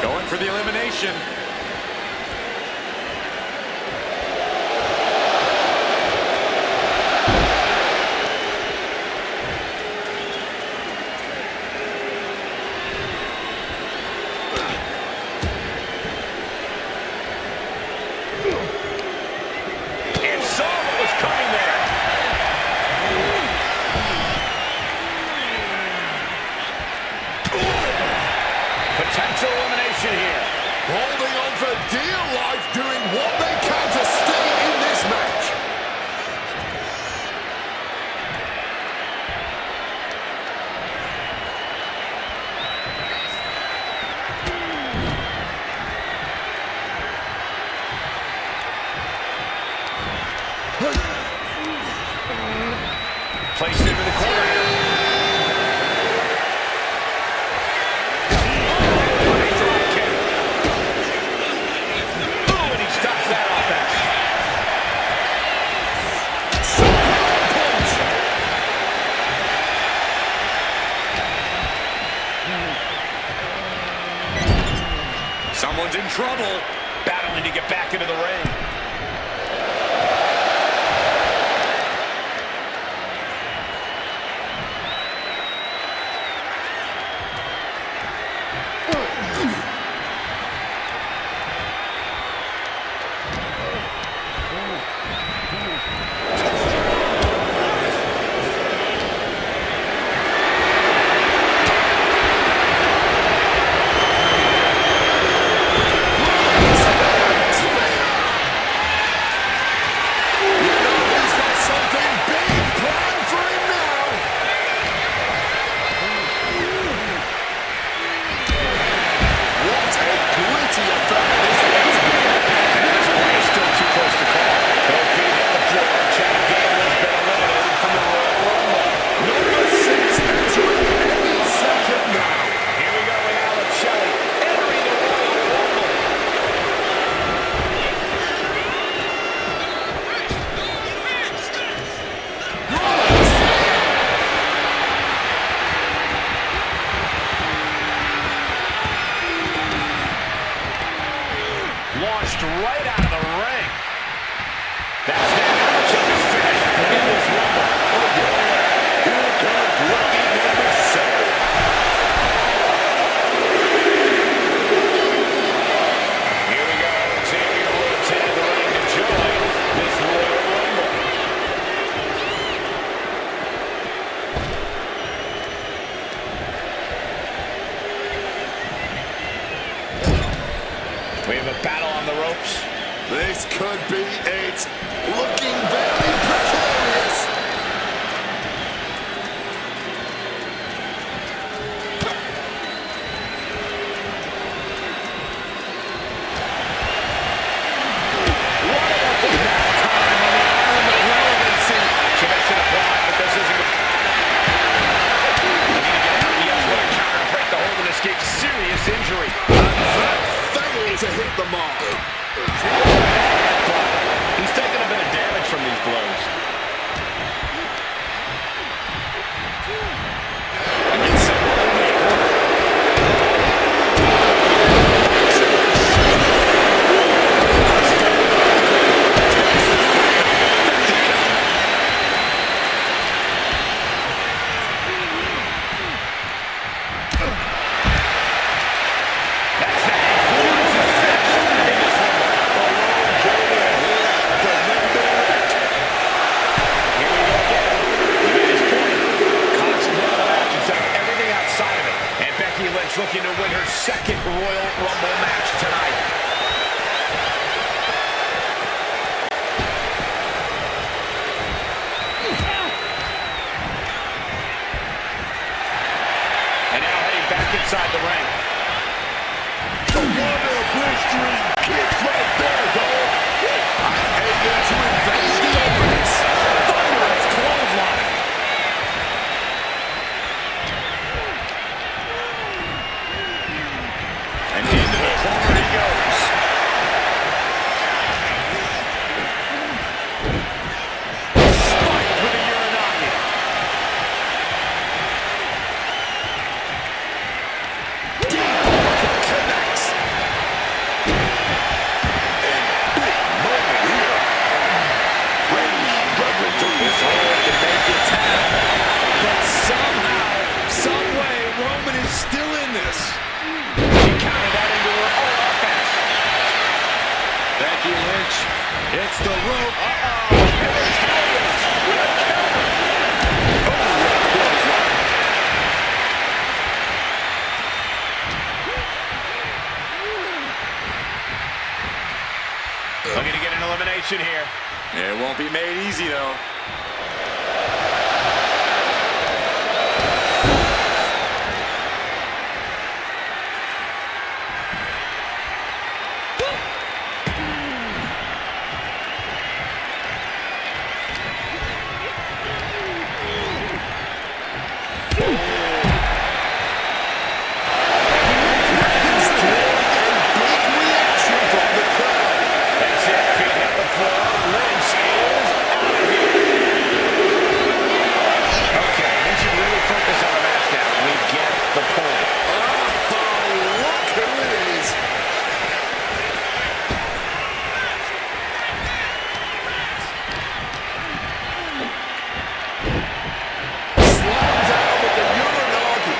Going for the elimination. And saw what was coming there. Potential elimination here. Holding on for dear life, doing what they can to stay in this match. Placed into the corner here. Body drop kick. Ooh, and he stops that offense. Someone's in trouble. Battling to get back into the ring. Launched right out of the ring. That's the match of his finish in this Rumble. Here comes lucky number 7. Here we go. Xavier Woods headed the ring to join this This could be it. Looking very precarious. Submission applied, but this isn't. What a counter to break the hold and escape serious injury. Failed to hit the mark. He's taken a bit of damage from these blows. Looking to win her second Royal Rumble match tonight. And now heading back inside the ring. What a blistering kick right there, dog. Able to invade the offense. Thunderous clothesline. And into the corner he goes. Spiked with a Uranagi. Connects. Big moment here. Reigns struggling to this hard to make it tap. But somehow, some way, Roman is still in this. She countered that into her own offense. Becky Lynch hits the rope. Looking to get an elimination here. It won't be made easy, though. That's it. Feet hit the floor. Lynch is out of here. Okay, we should really focus on the match now. We get the point. Oh, look who it is. Slammed down with the Uranagi.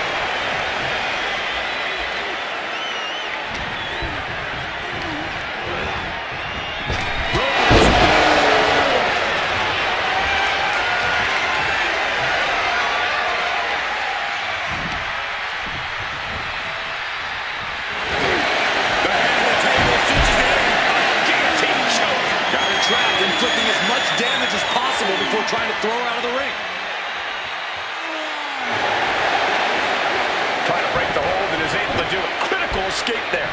Guillotine choke. Got her trapped, inflicting as much damage as possible before trying to throw her out of the ring. Trying to break the hold and is able to do a critical escape there.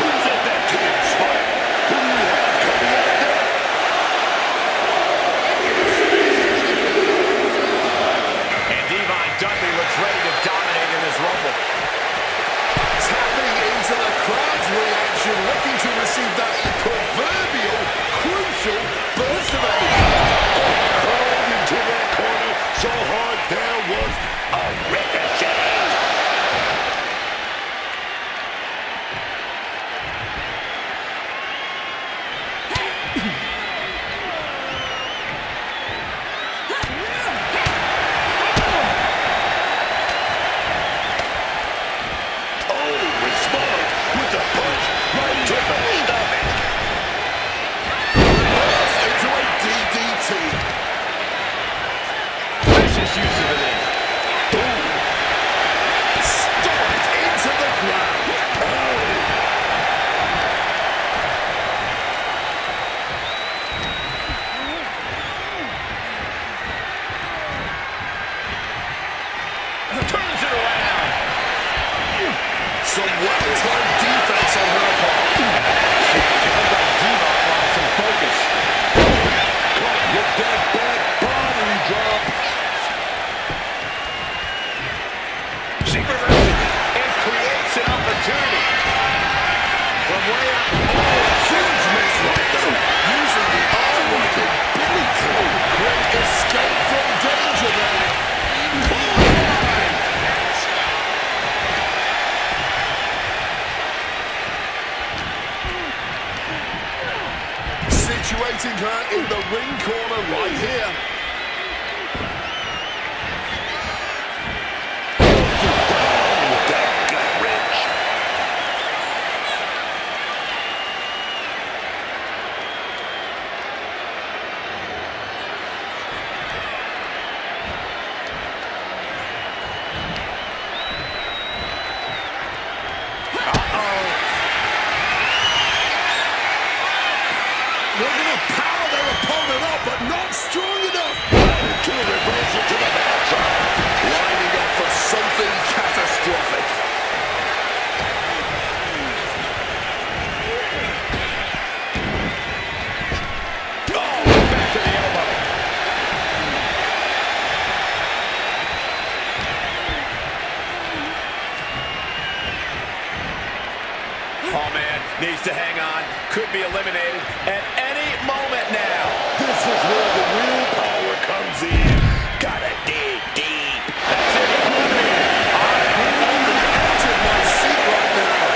Who's at that 10 spot? Who do you have coming out there? And Divine Dudley looks ready to dominate in this Rumble. Tapping into the crowd's reaction, looking to receive that proverbial here. With that gut wrench. Looking to power their opponent up, but not strong enough. To reverse it to the matchup. Lining up for something catastrophic. Oh, back to the elbow. Oh, man, needs to hang on. Could be eliminated at any moment now. This is where the real power comes in. Gotta dig deep. That's it, he's eliminated. I'm on the edge of my seat right now.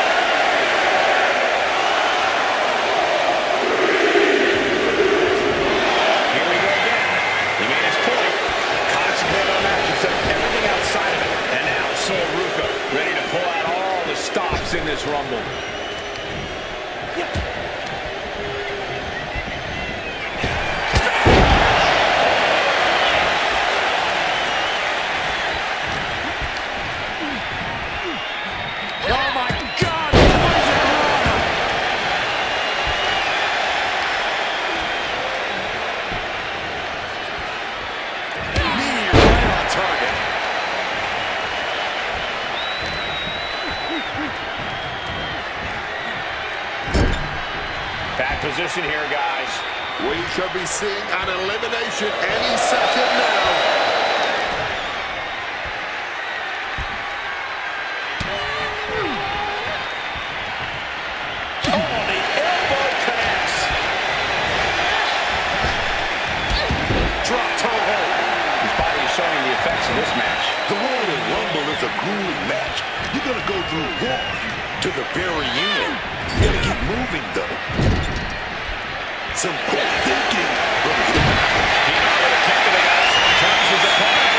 Here we go again. He made his point. Concentrate on that instead of everything outside of it. And now Sol Ruca ready to pull out all the stops in this Rumble. Oh my God! Knee right on target. Bad position here, guys. We should be seeing an elimination any second now. Oh, the elbow connects. Drop toe hold. His body is showing the effects of this match. The Royal Rumble is a grueling match. You're gonna go through one to the very end. You gotta keep moving, though. Some quick thinking from him. He got with a kick to the guts. Turns his opponent.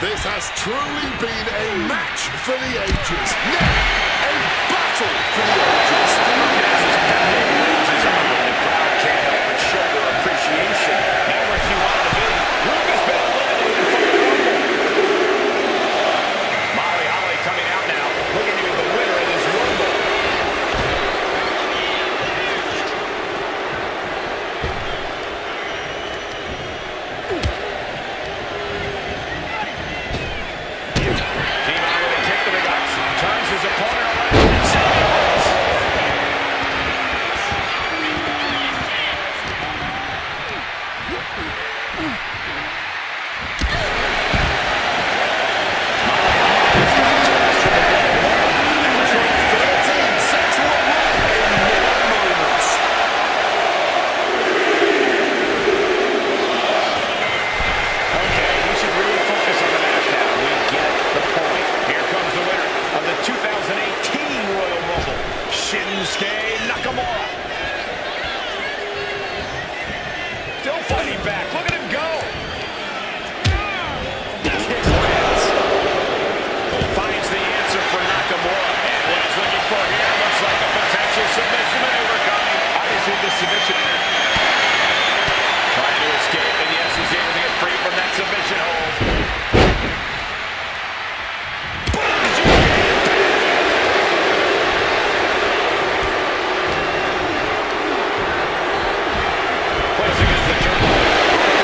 This has truly been a match for the ages. Now, a battle for the ages. As his pounding rages on, the crowd can't help but show their appreciation. Not where he wanted to be. Ruca's been eliminated from the Rumble. Molly Holly coming out now, looking to be the winner of this Rumble. Came out with a kick to the guts. Turns his opponent around and celebrates. Okay, he should really focus on the match now. We get the point. Here comes the winner of the 2018 Royal Rumble, Shinsuke Nakamura. Still fighting back. Look at him go. Kick lands. Finds the answer for Nakamura. And what he's looking for here looks like a potential submission maneuver coming. Obviously, the submission. Trying to escape, and yes, he's able to get free from that submission hold. Place against the turnbuckle.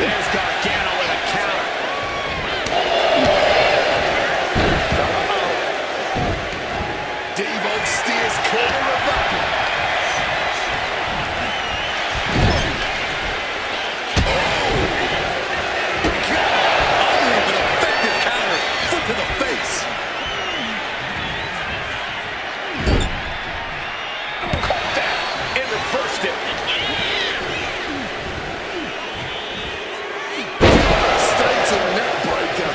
There's Gargano with a counter. Devon steers clear of that. An effective counter. Foot to the face. Caught that and reversed it. Devastating neck breaker.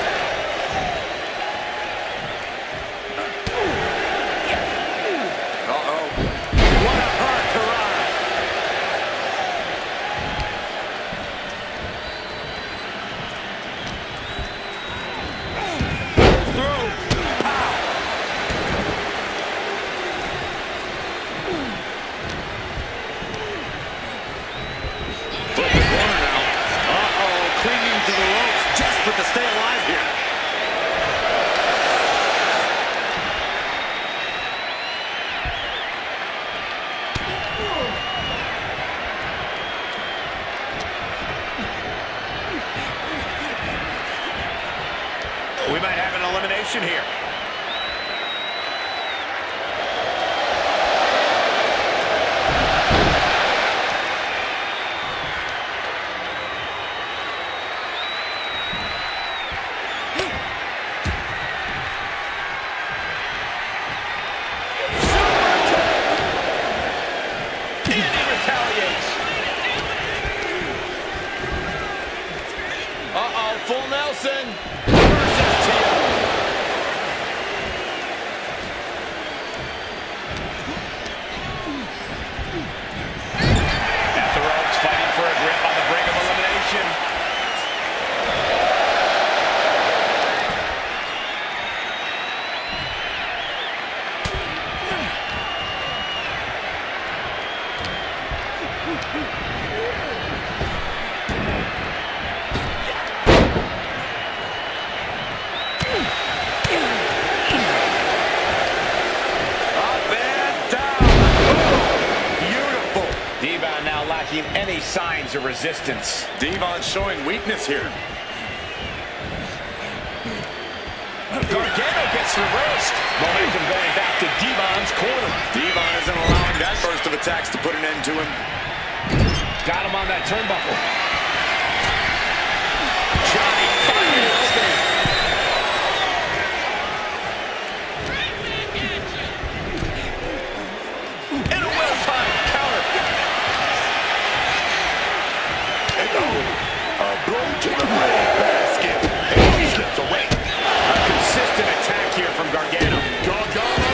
What a hurrah. Flip the corner now. Clinging to the ropes, desperate to stay alive here. We might have an elimination here. And he retaliates. Full Nelson. Versus Tia. At the ropes, fighting for a grip on the brink of elimination. Devon now lacking any signs of resistance. Devon showing weakness here. Gargano gets reversed. Momentum going back to Devon's corner. Devon isn't allowing that burst of attacks to put an end to him. Got him on that turnbuckle. Johnny finding an opening. And a well-timed counter. A blow to the leg basket. And he slips away. A consistent attack here from Gargano. Gargano.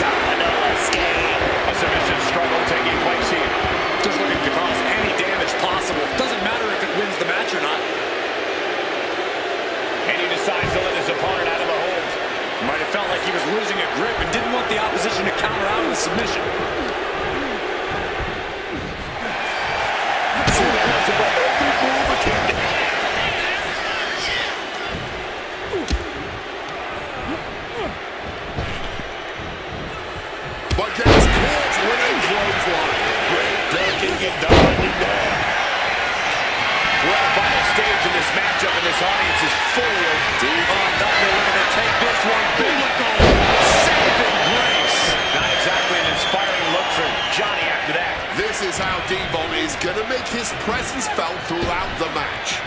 Gargano escape. A submission struggle taking place here. Just looking to cause any damage possible. Doesn't matter if it wins the match or not. And he decides to let his opponent out of a hold. Might have felt like he was losing a grip and didn't want the opposition to counter out with submission. But gets caught with a clothesline. Great ducking and dodging there. We're at a final stage in this matchup, and this audience is fully over. Devon Dudley looking to take this one big. Saving grace. Not exactly an inspiring look for Johnny after that. This is how Devon is going to make his presence felt throughout the match.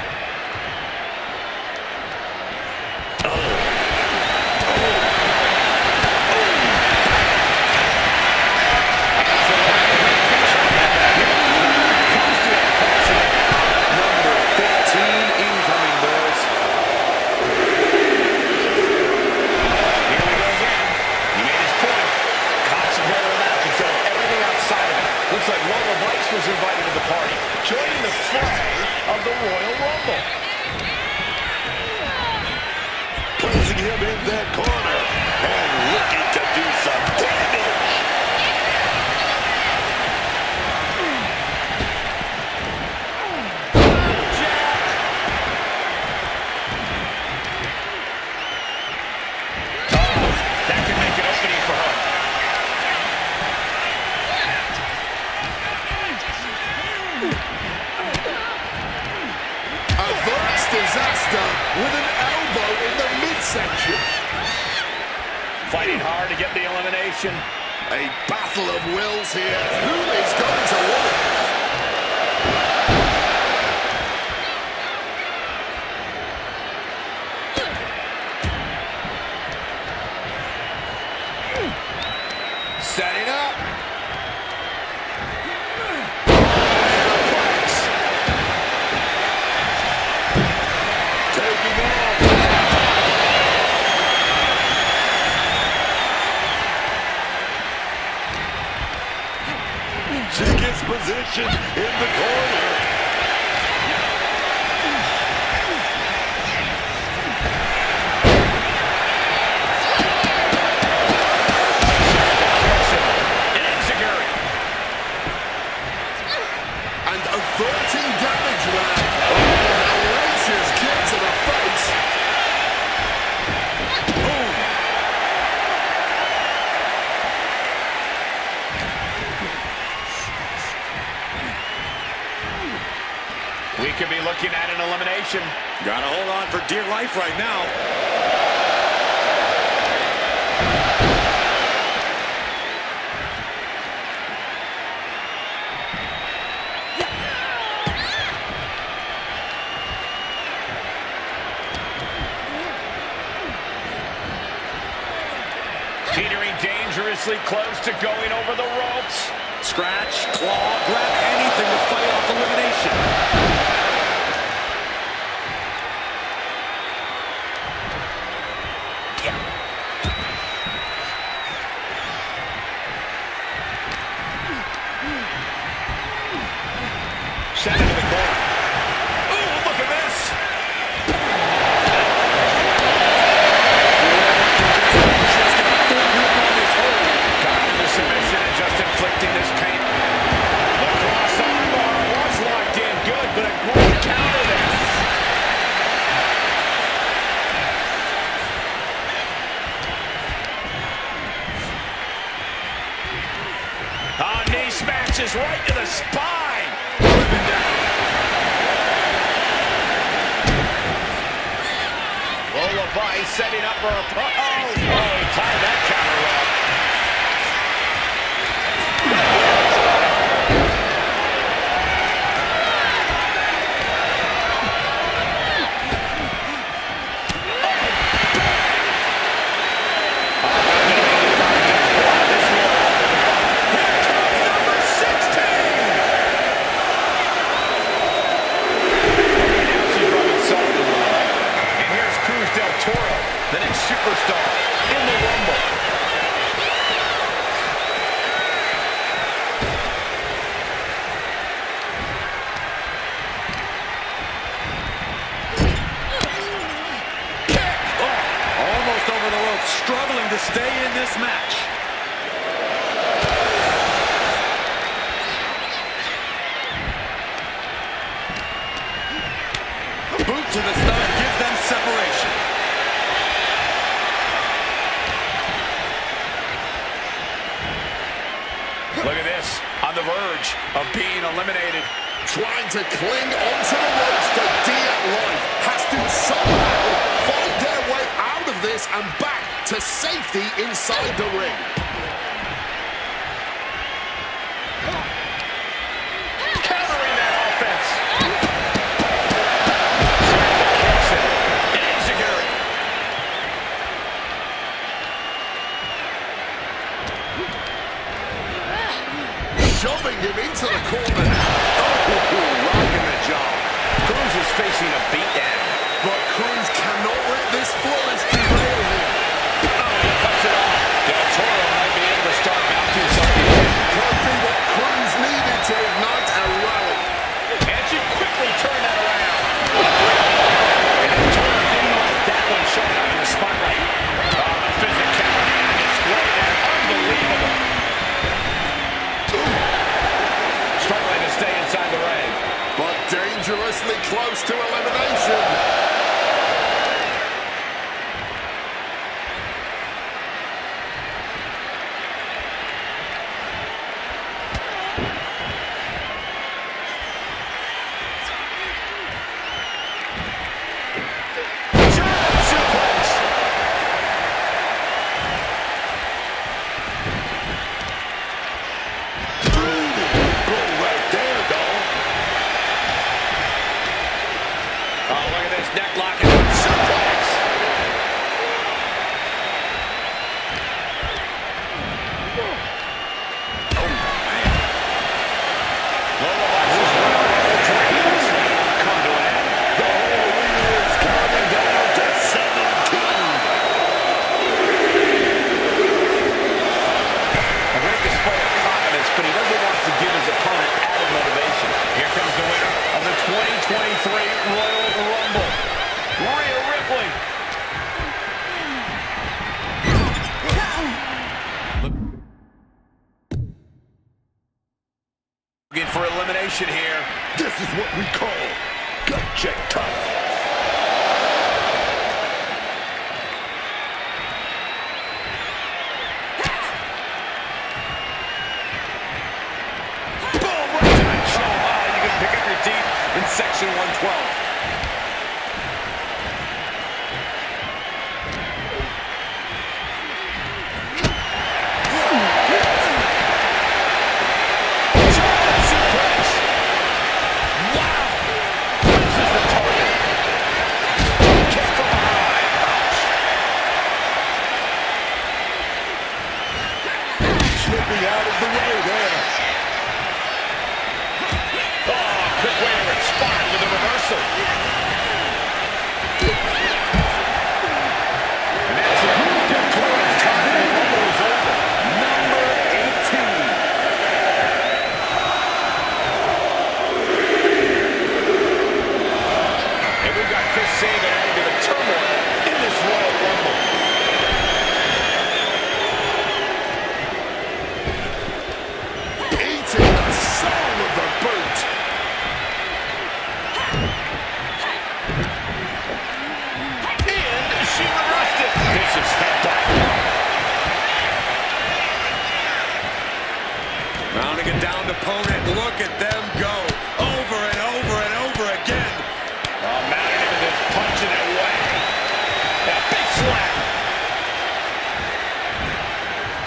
Number 15 incoming, boys. Here we go again. He made his point. Concentrate on that instead of everything outside of it. Looks like Lola Vice was invited to the party, joining the fray of the Royal Rumble. Placing him in that corner and looking to do some damage. That could make an opening for her. with an elbow in the midsection. Fighting hard to get the elimination. A battle of wills here. Who is going to win? Setting up. Taking off. She gets position in the corner. And averting damage now. Oh, outrageous kick to the face. Boom. We could be looking at an elimination. Gotta hold on for dear life right now. Teetering dangerously close to going over the ropes. Scratch, claw, grab anything to fight off elimination. Send it to the corner. Ooh, look at this. Got into submission and just inflicting this pain. The cross armbar was locked in good, but a great counter there. Knee smashes right to the spine. Driven down. Full of ice, setting up for a oh, he tied that counter well. The next superstar in the Rumble. Kick! Oh, almost over the rope, struggling to stay in this match. Boot to the stomach gives them separation. Look at this, on the verge of being eliminated. Trying to cling onto the ropes for dear life. Has to somehow find their way out of this and back to safety inside the ring. Countering that offense. Shoving him into the corner now. Oh, rocking the jaw. Cruz is facing a beatdown. But Cruz cannot let this flourish derail him. Oh, he cuts it off. Del Toro might be able to start mounting something. Could be what Cruz needed to ignite a rally. And she quickly turned that around. And Del Toro didn't like that one showing up in the spotlight. Oh, the physicality on display there. Unbelievable. Struggling to stay inside the ring. But dangerously close to elimination. neck lock and a suplex. But he doesn't want to give his opponent added motivation. Here comes the winner of the 2023 Royal Rumble, RHEA Ripley. Looking for elimination here. This is what we call gut check time. In section 112. Suplex. Wow. This is the target. Kick from behind. Slipping out of the way there. Quick way to respond with a reversal. And that's it. Their tournament time in the Rumble is over. Number 18. And we've got Chris Sabin adding to the turmoil in this Royal Rumble. Eating the soul of the boot. Vicious headbutt. Mounting a downed opponent. Look at them go. Over and over and over again. Mounting into this punching it away. And a big slap.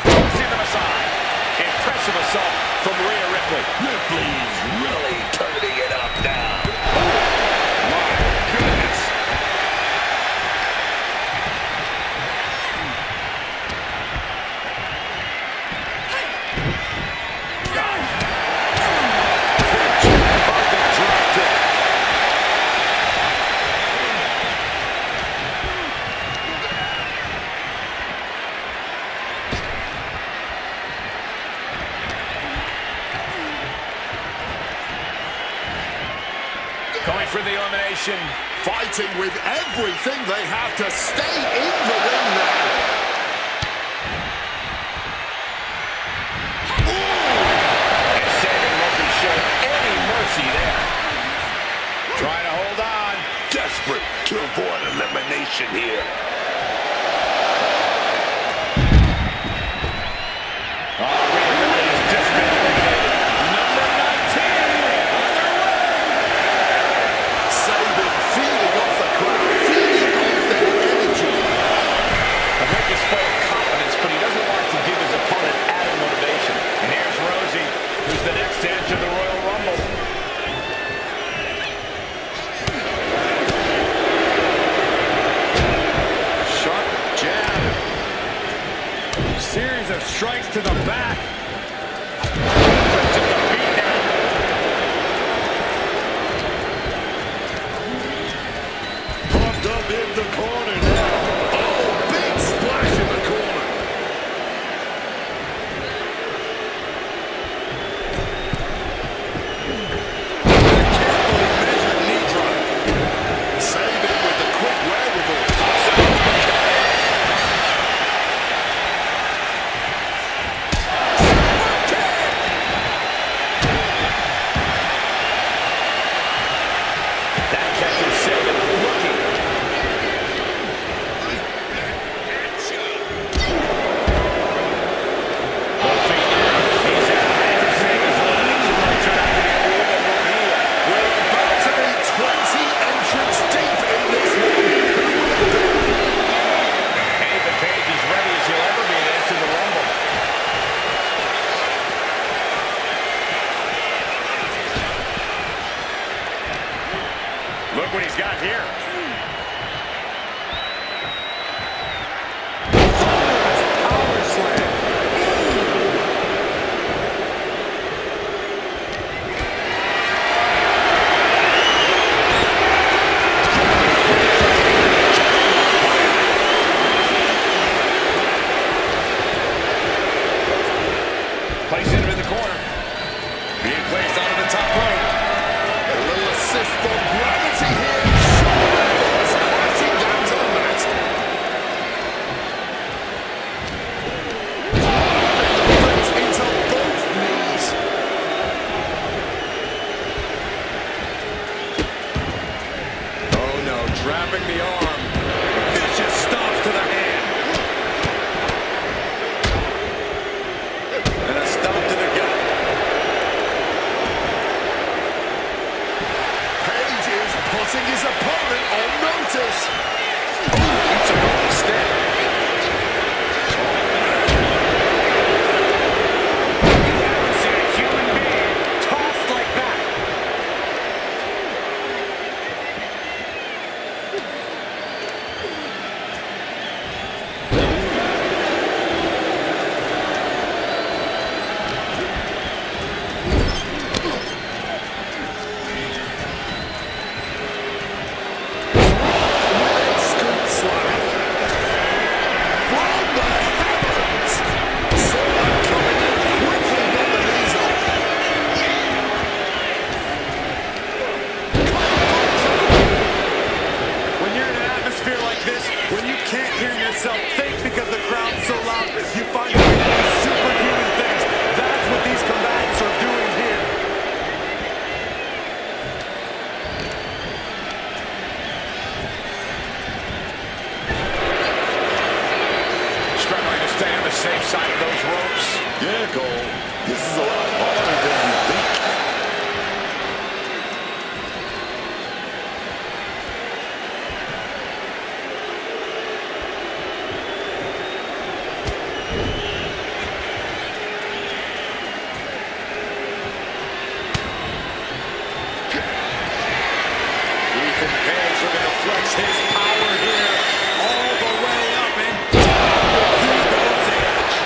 Tossing them aside. Impressive assault from RHEA Ripley. Ripley's really turning it up now. My goodness. Going for the elimination. Fighting with everything they have to stay in the ring now. And Sabin wasn't showing any mercy there. Trying to hold on. Desperate to avoid elimination here. RHEA Ripley has just been eliminated. Number 19 on their way. Sabin feeding off the crowd, feeding off their energy. A great display of confidence, but he doesn't want to give his opponent added motivation. And here's Rosie, who's the next to enter the Royal Rumble. Sharp jab. Series of strikes to the back. Just a beat down. Pumped up in the corner now. Oh, big splash in the corner. Carefully measured knee drop. Sabin with the quick wherewithal. That catches Sabin looking. Both feet down. He's out after Sabin's elimination. Might turn out to be a little bit more here. We're about to be 20 entrants deep in this one. Who will it be? Nathan Page is ready as he'll ever be to enter the Rumble. Look what he's got here. top rope. A little assist for gravity here. Shawn falls crashing down to the mat. Flips into both knees. Oh no, trapping the arm. Vicious stomps to the hand. And a stomp to the gut. Page is putting his opponent on notice. It's a early step. You haven't seen a human being tossed like that. Scoop slam. From the heavens. Someone coming in quickly on the knees up. When you're in an atmosphere like this, when you can't hear yourself think because the crowd's so loud, you find a way to do superhuman things. That's what these combatants are doing here. Struggling to stay on the safe side of those ropes. Yeah, Cole. This is a lot harder than you think. Ethan Page looking to flex his power here all the way up and he goes edge.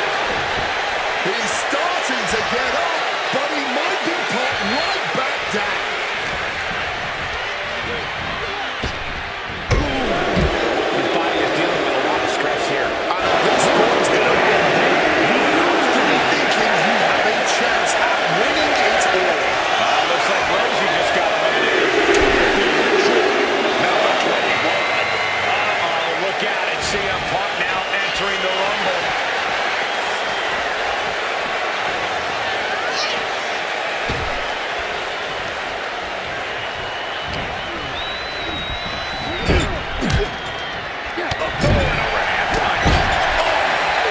He's starting to get up, but he might be put right back down. His body is dealing with a lot of stress here. And at this point in the ring, you have to be thinking you have a chance at winning it all. Looks like Rosie just got eliminated. Number 21. Uh-oh, look out at CM Punk now entering the Rumble.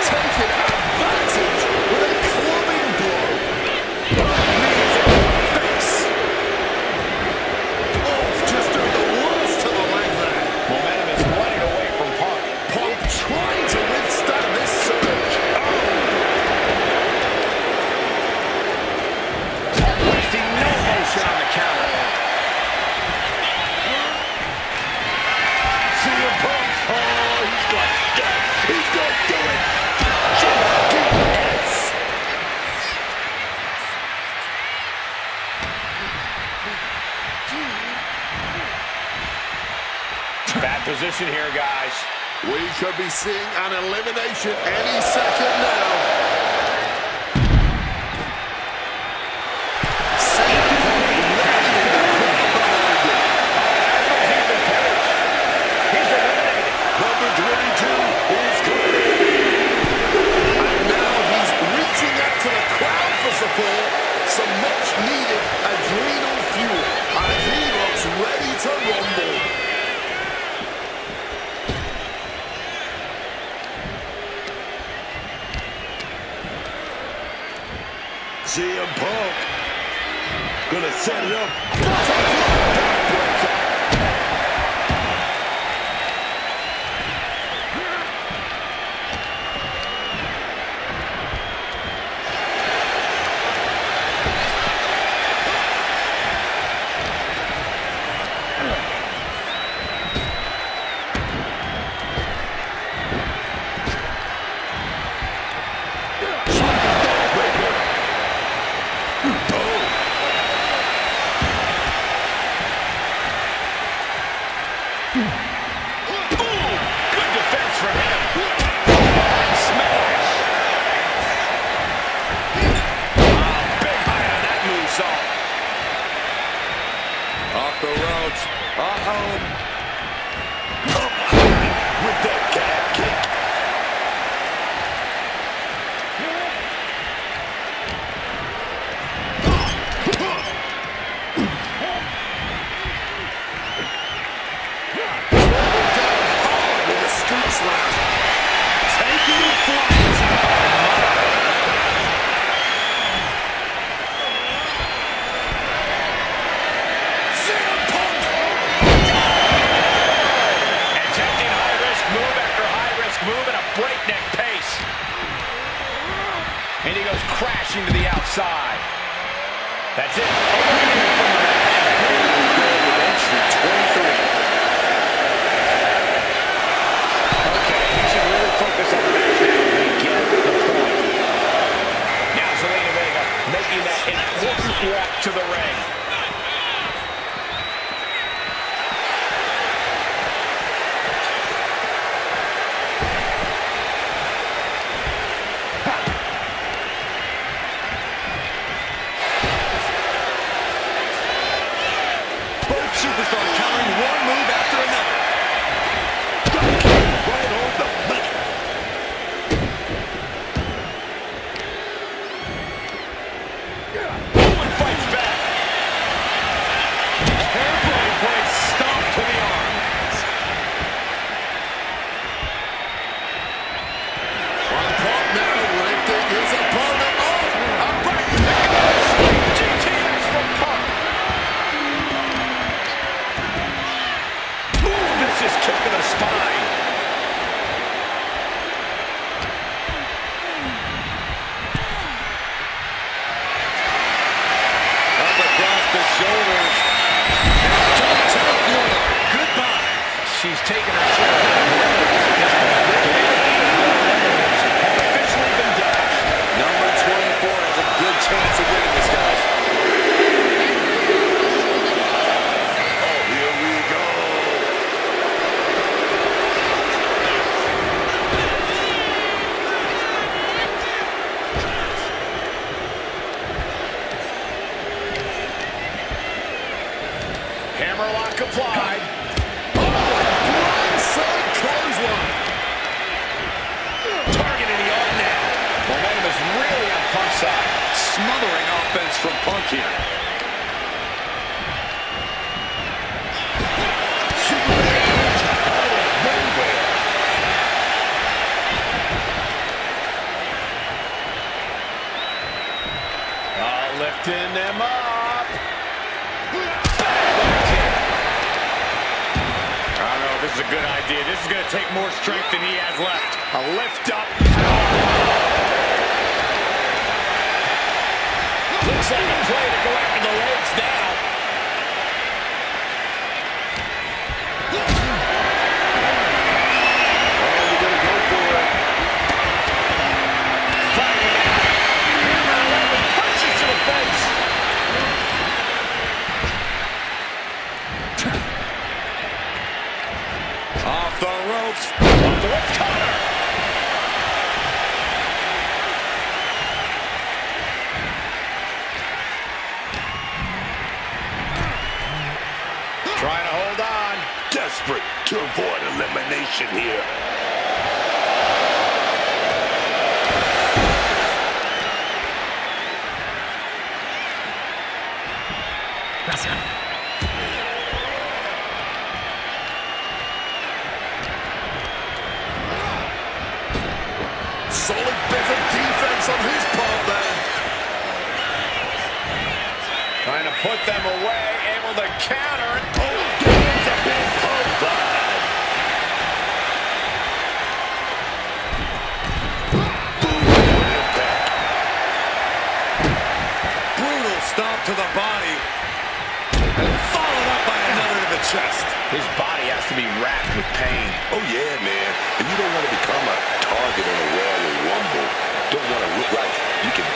Taking advantage with a clubbing blow. Face. Oh, just doing the worst to the leg there. Momentum is running away from Punk. Punk trying to withstand this surge. Wasting no motion on the counter. CM Punk. Oh, he's got that. He's going to do it. Yes. Bad position here, guys. We could be seeing an elimination any second now. CM Punk rallying the crowd behind him. He's eliminated. Number 22 is coming. And now he's reaching out to the crowd for support. Some much needed adrenal fuel. And he looks ready to rumble. CM Punk gonna set it up. Good defense from him. Smash. Big high on that moonsault. With that calf kick. With a street slam. Taking flight. Attempting high-risk move after high-risk move at a breakneck pace. And he goes crashing to the outside. That's it. Eliminated from the match. Entry 23. Okay, he should really focus on the match now. We get the point. Now Zelina Vega making that important walk to the ring. Both superstars countering one move after another. Right on the money. Owen fights back. Carefully placed stomp to the arm. On top now, lifting his opponent off. A break. GTS from Punk. Ooh, vicious kick to the spine. Up across the shoulders. Top to the floor. Goodbye. She's taken her share of have officially been dashed. Number 24 has a good chance of winning this, guys. Oh, here we go. Hammerlock applied. Blindside clothesline. Targeting the arm now. Momentum is really on Punk's side. Smothering offense from Punk here. Lifting them up. I don't know if this is a good idea. This is going to take more strength than he has left. A lift up. Looks like a play to go after the legs now. You're going to go for it. Fighting out. Hammer 11 punches to the face. Off the ropes. Off the ropes, Connor. Trying to hold on. Desperate to avoid elimination here. Solid bit of defense on his part there. Trying to put them away. Able to counter. There's a big provide. Brutal stomp to the body. And followed up by another to the chest. His body has to be racked with pain. Oh, yeah, man. And you don't want to become a target in a Royal Rumble. Don't want to look like you can...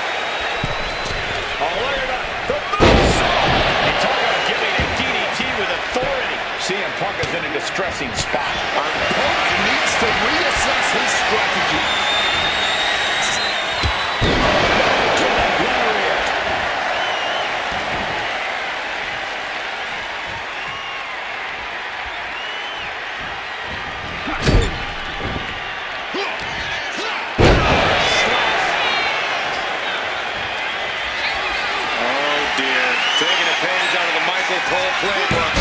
Oh, look at that. The moonsault. You talk about giving a DDT with authority. CM Punk is in a distressing spot. Punk needs to reassess his strategy. To the barrier. dear. Taking a page out of the Michael Cole playbook.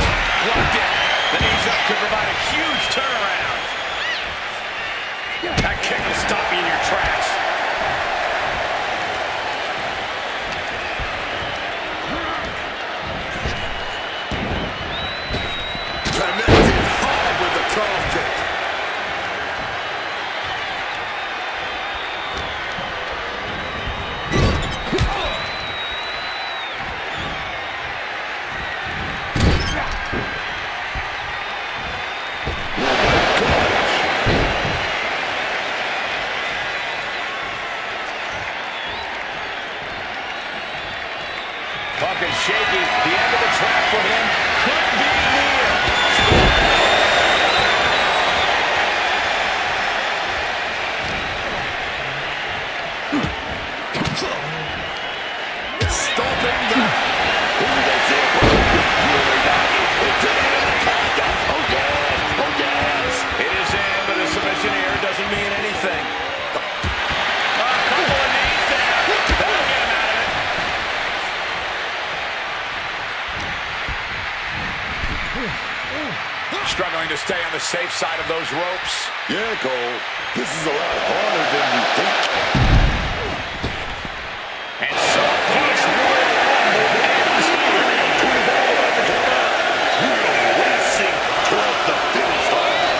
Blocked it. The knees up could provide a huge turnaround. That kick will stop you in your tracks. Connected hard with the calf kick. Puck is shaky. The end of the track for him could be near. Stopping that. It is in, but a submission here doesn't mean anything. A couple of knees there. That'll get him out of it. Struggling to stay on the safe side of those ropes. Yeah, Cole. This is a lot harder than you think. And so this Royal Rumble ends here. Racing toward the finish line.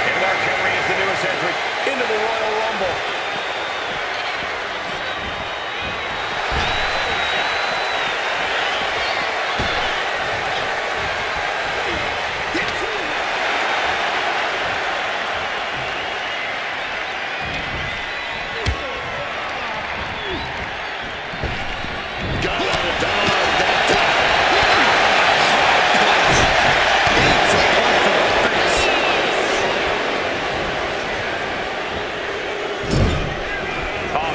And Mark Henry is the newest entrant into the Royal Rumble.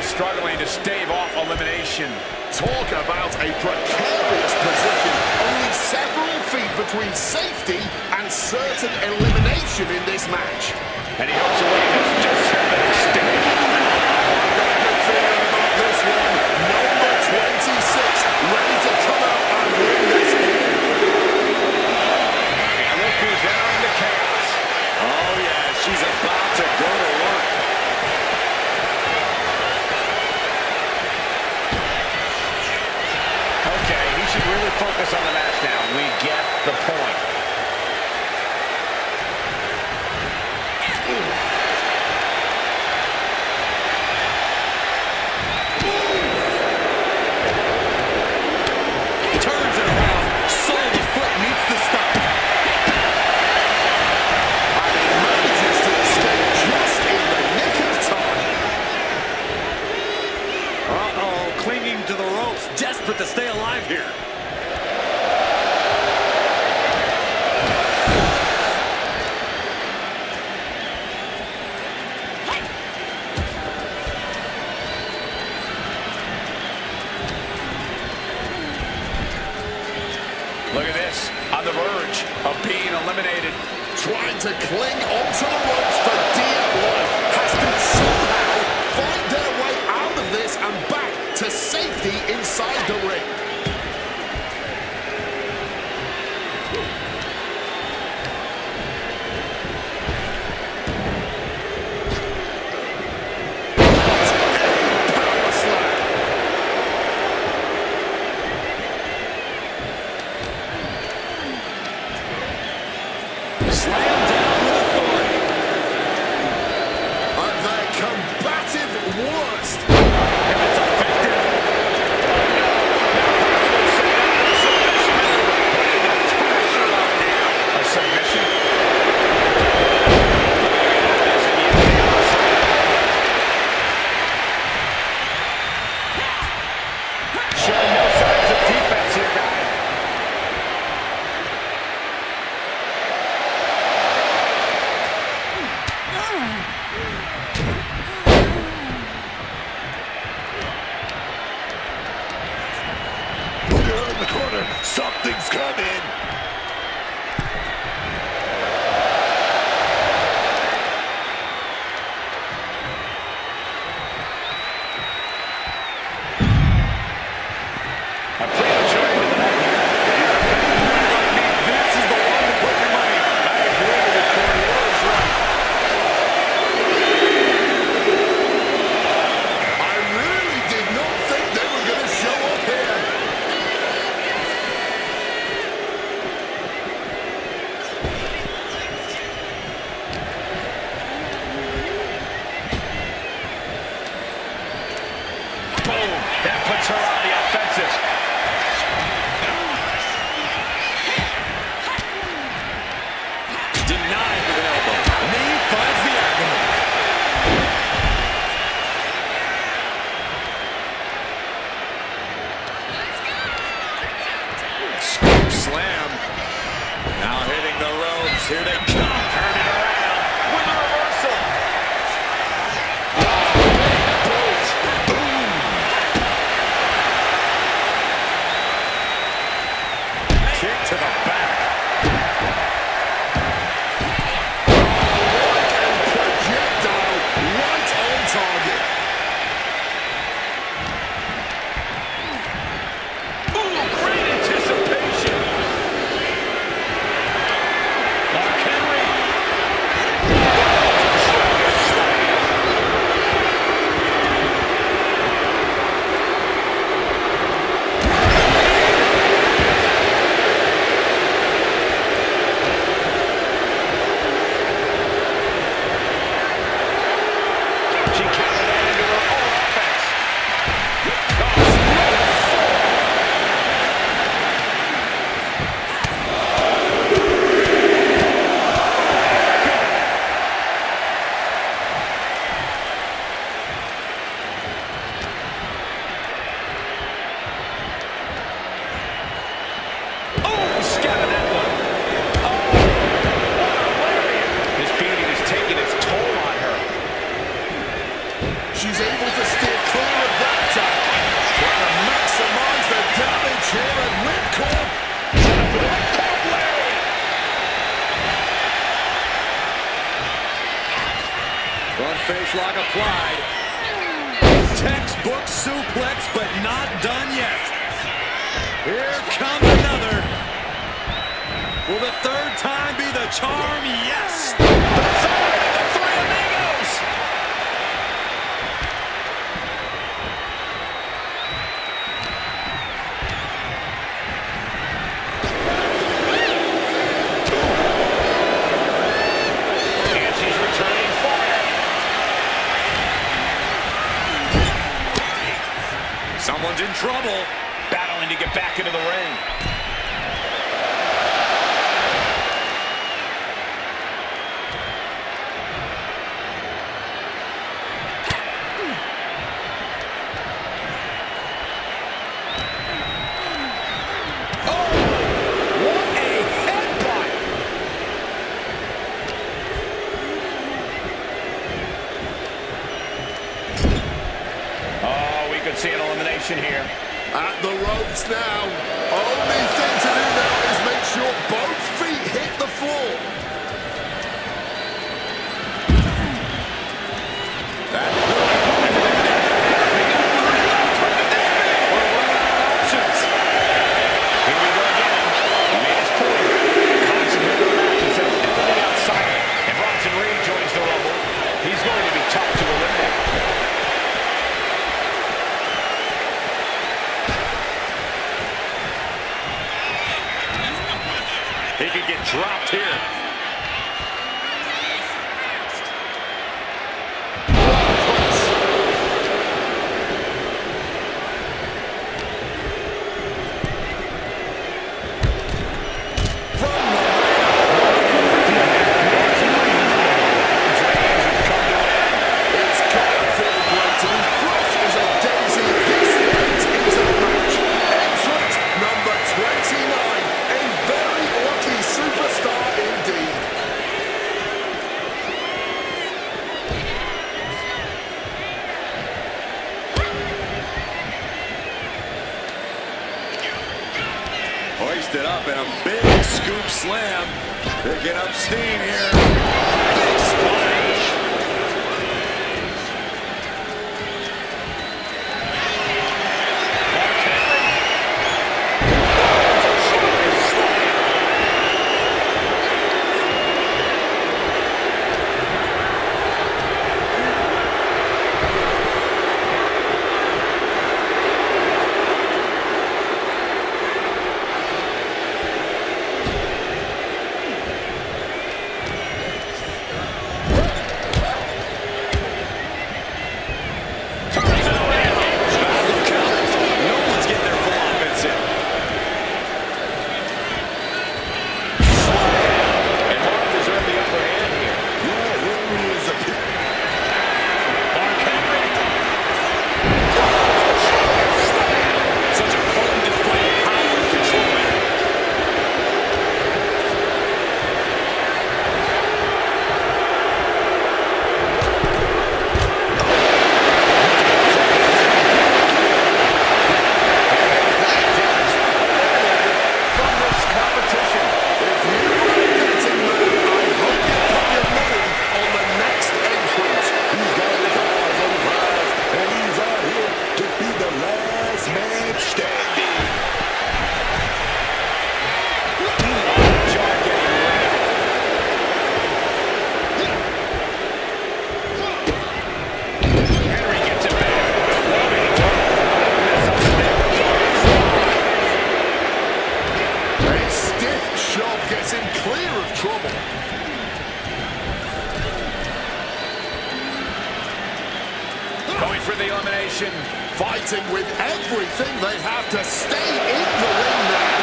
Struggling to stave off elimination. Talk about a precarious position. Only several feet between safety and certain elimination in this match. And he hopes away doesn't just set the stage. Good feeling about this one. Number 26, ready to come out and win this game. And look who's entering the chaos. Oh, yeah, she's about to go to work. Okay, he should really focus on the match now. We get the point. Turns it around. Sole the foot meets the stomach. And he manages to escape just in the nick of time. Uh-oh, clinging to the ropes, desperate to stay alive here. Look at this, on the verge of being eliminated. Trying to cling onto the ropes for dear life. Has to somehow find their way out of this and back to safety inside the ring. Power slam. Slam down with authority. And their combative worst. If it's effective. Oh, no. A submission. Showing no signs of defense here, guys. scoop slam. Now hitting the ropes. Here they come. Turn it around with a reversal. Kick to the back. Projectile right on target. Ooh, great anticipation. Mark Henry. She counted that into her own offense. Oh, scattered that one. Oh, what a lariat. This beating is taking its toll on her. She's able to steer clear of that attack. Trying to maximize the damage here and ripcord. Ripcord lariat. Front face lock applied. Textbook suplex, but not done yet. Here comes another. Will the third time be the charm? Yes. The third of the three amigos. And she's returning fire. Someone's in trouble. Battling to get back into the ring. See an elimination here. At the ropes now. Only thing to do now is make sure both feet hit the floor. Here we go again. He made his point. Constantly the match instead of pulling outside. And Bronson Reed joins the Rumble. He's going to be tough to eliminate. He could get dropped here. It's gotta feel great to be fresh as a daisy this late into the match. Entrant number 29. A very lucky superstar indeed. Hoisted up in a big scoop slam. Picking up steam here. Big splash. Mark Henry. last man standing. Jaw getting lit up. Henry gets it back. A stiff shove gets him clear of trouble. Going for the elimination. Fighting with everything they have to stay in the ring now.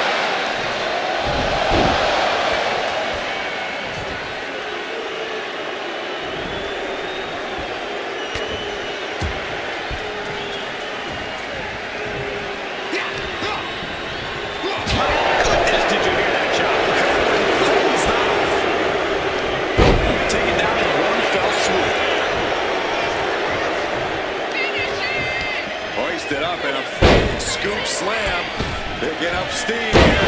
Goodness, did you hear that chop? Taken down in one fell swoop. Hoisted up in a big scoop slam. Picking up steam here.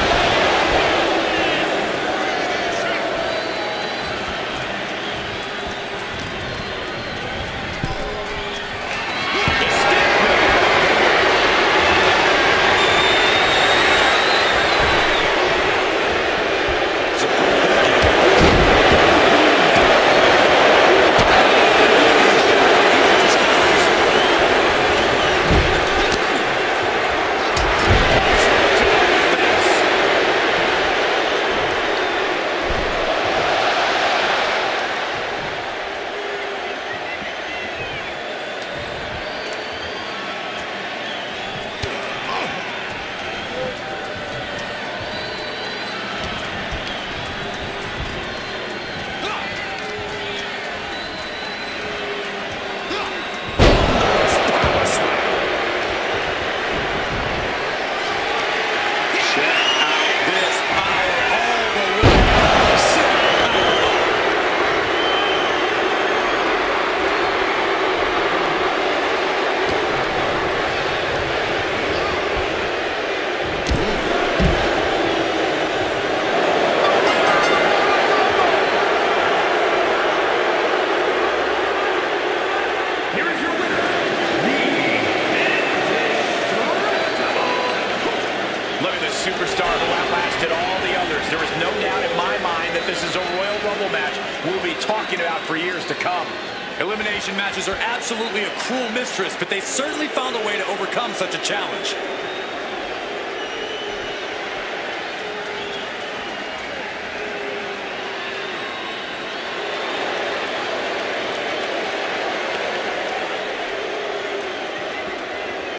Superstar who outlasted all the others. There is no doubt in my mind that this is a Royal Rumble match we'll be talking about for years to come. Elimination matches are absolutely a cruel mistress, but they certainly found a way to overcome such a challenge.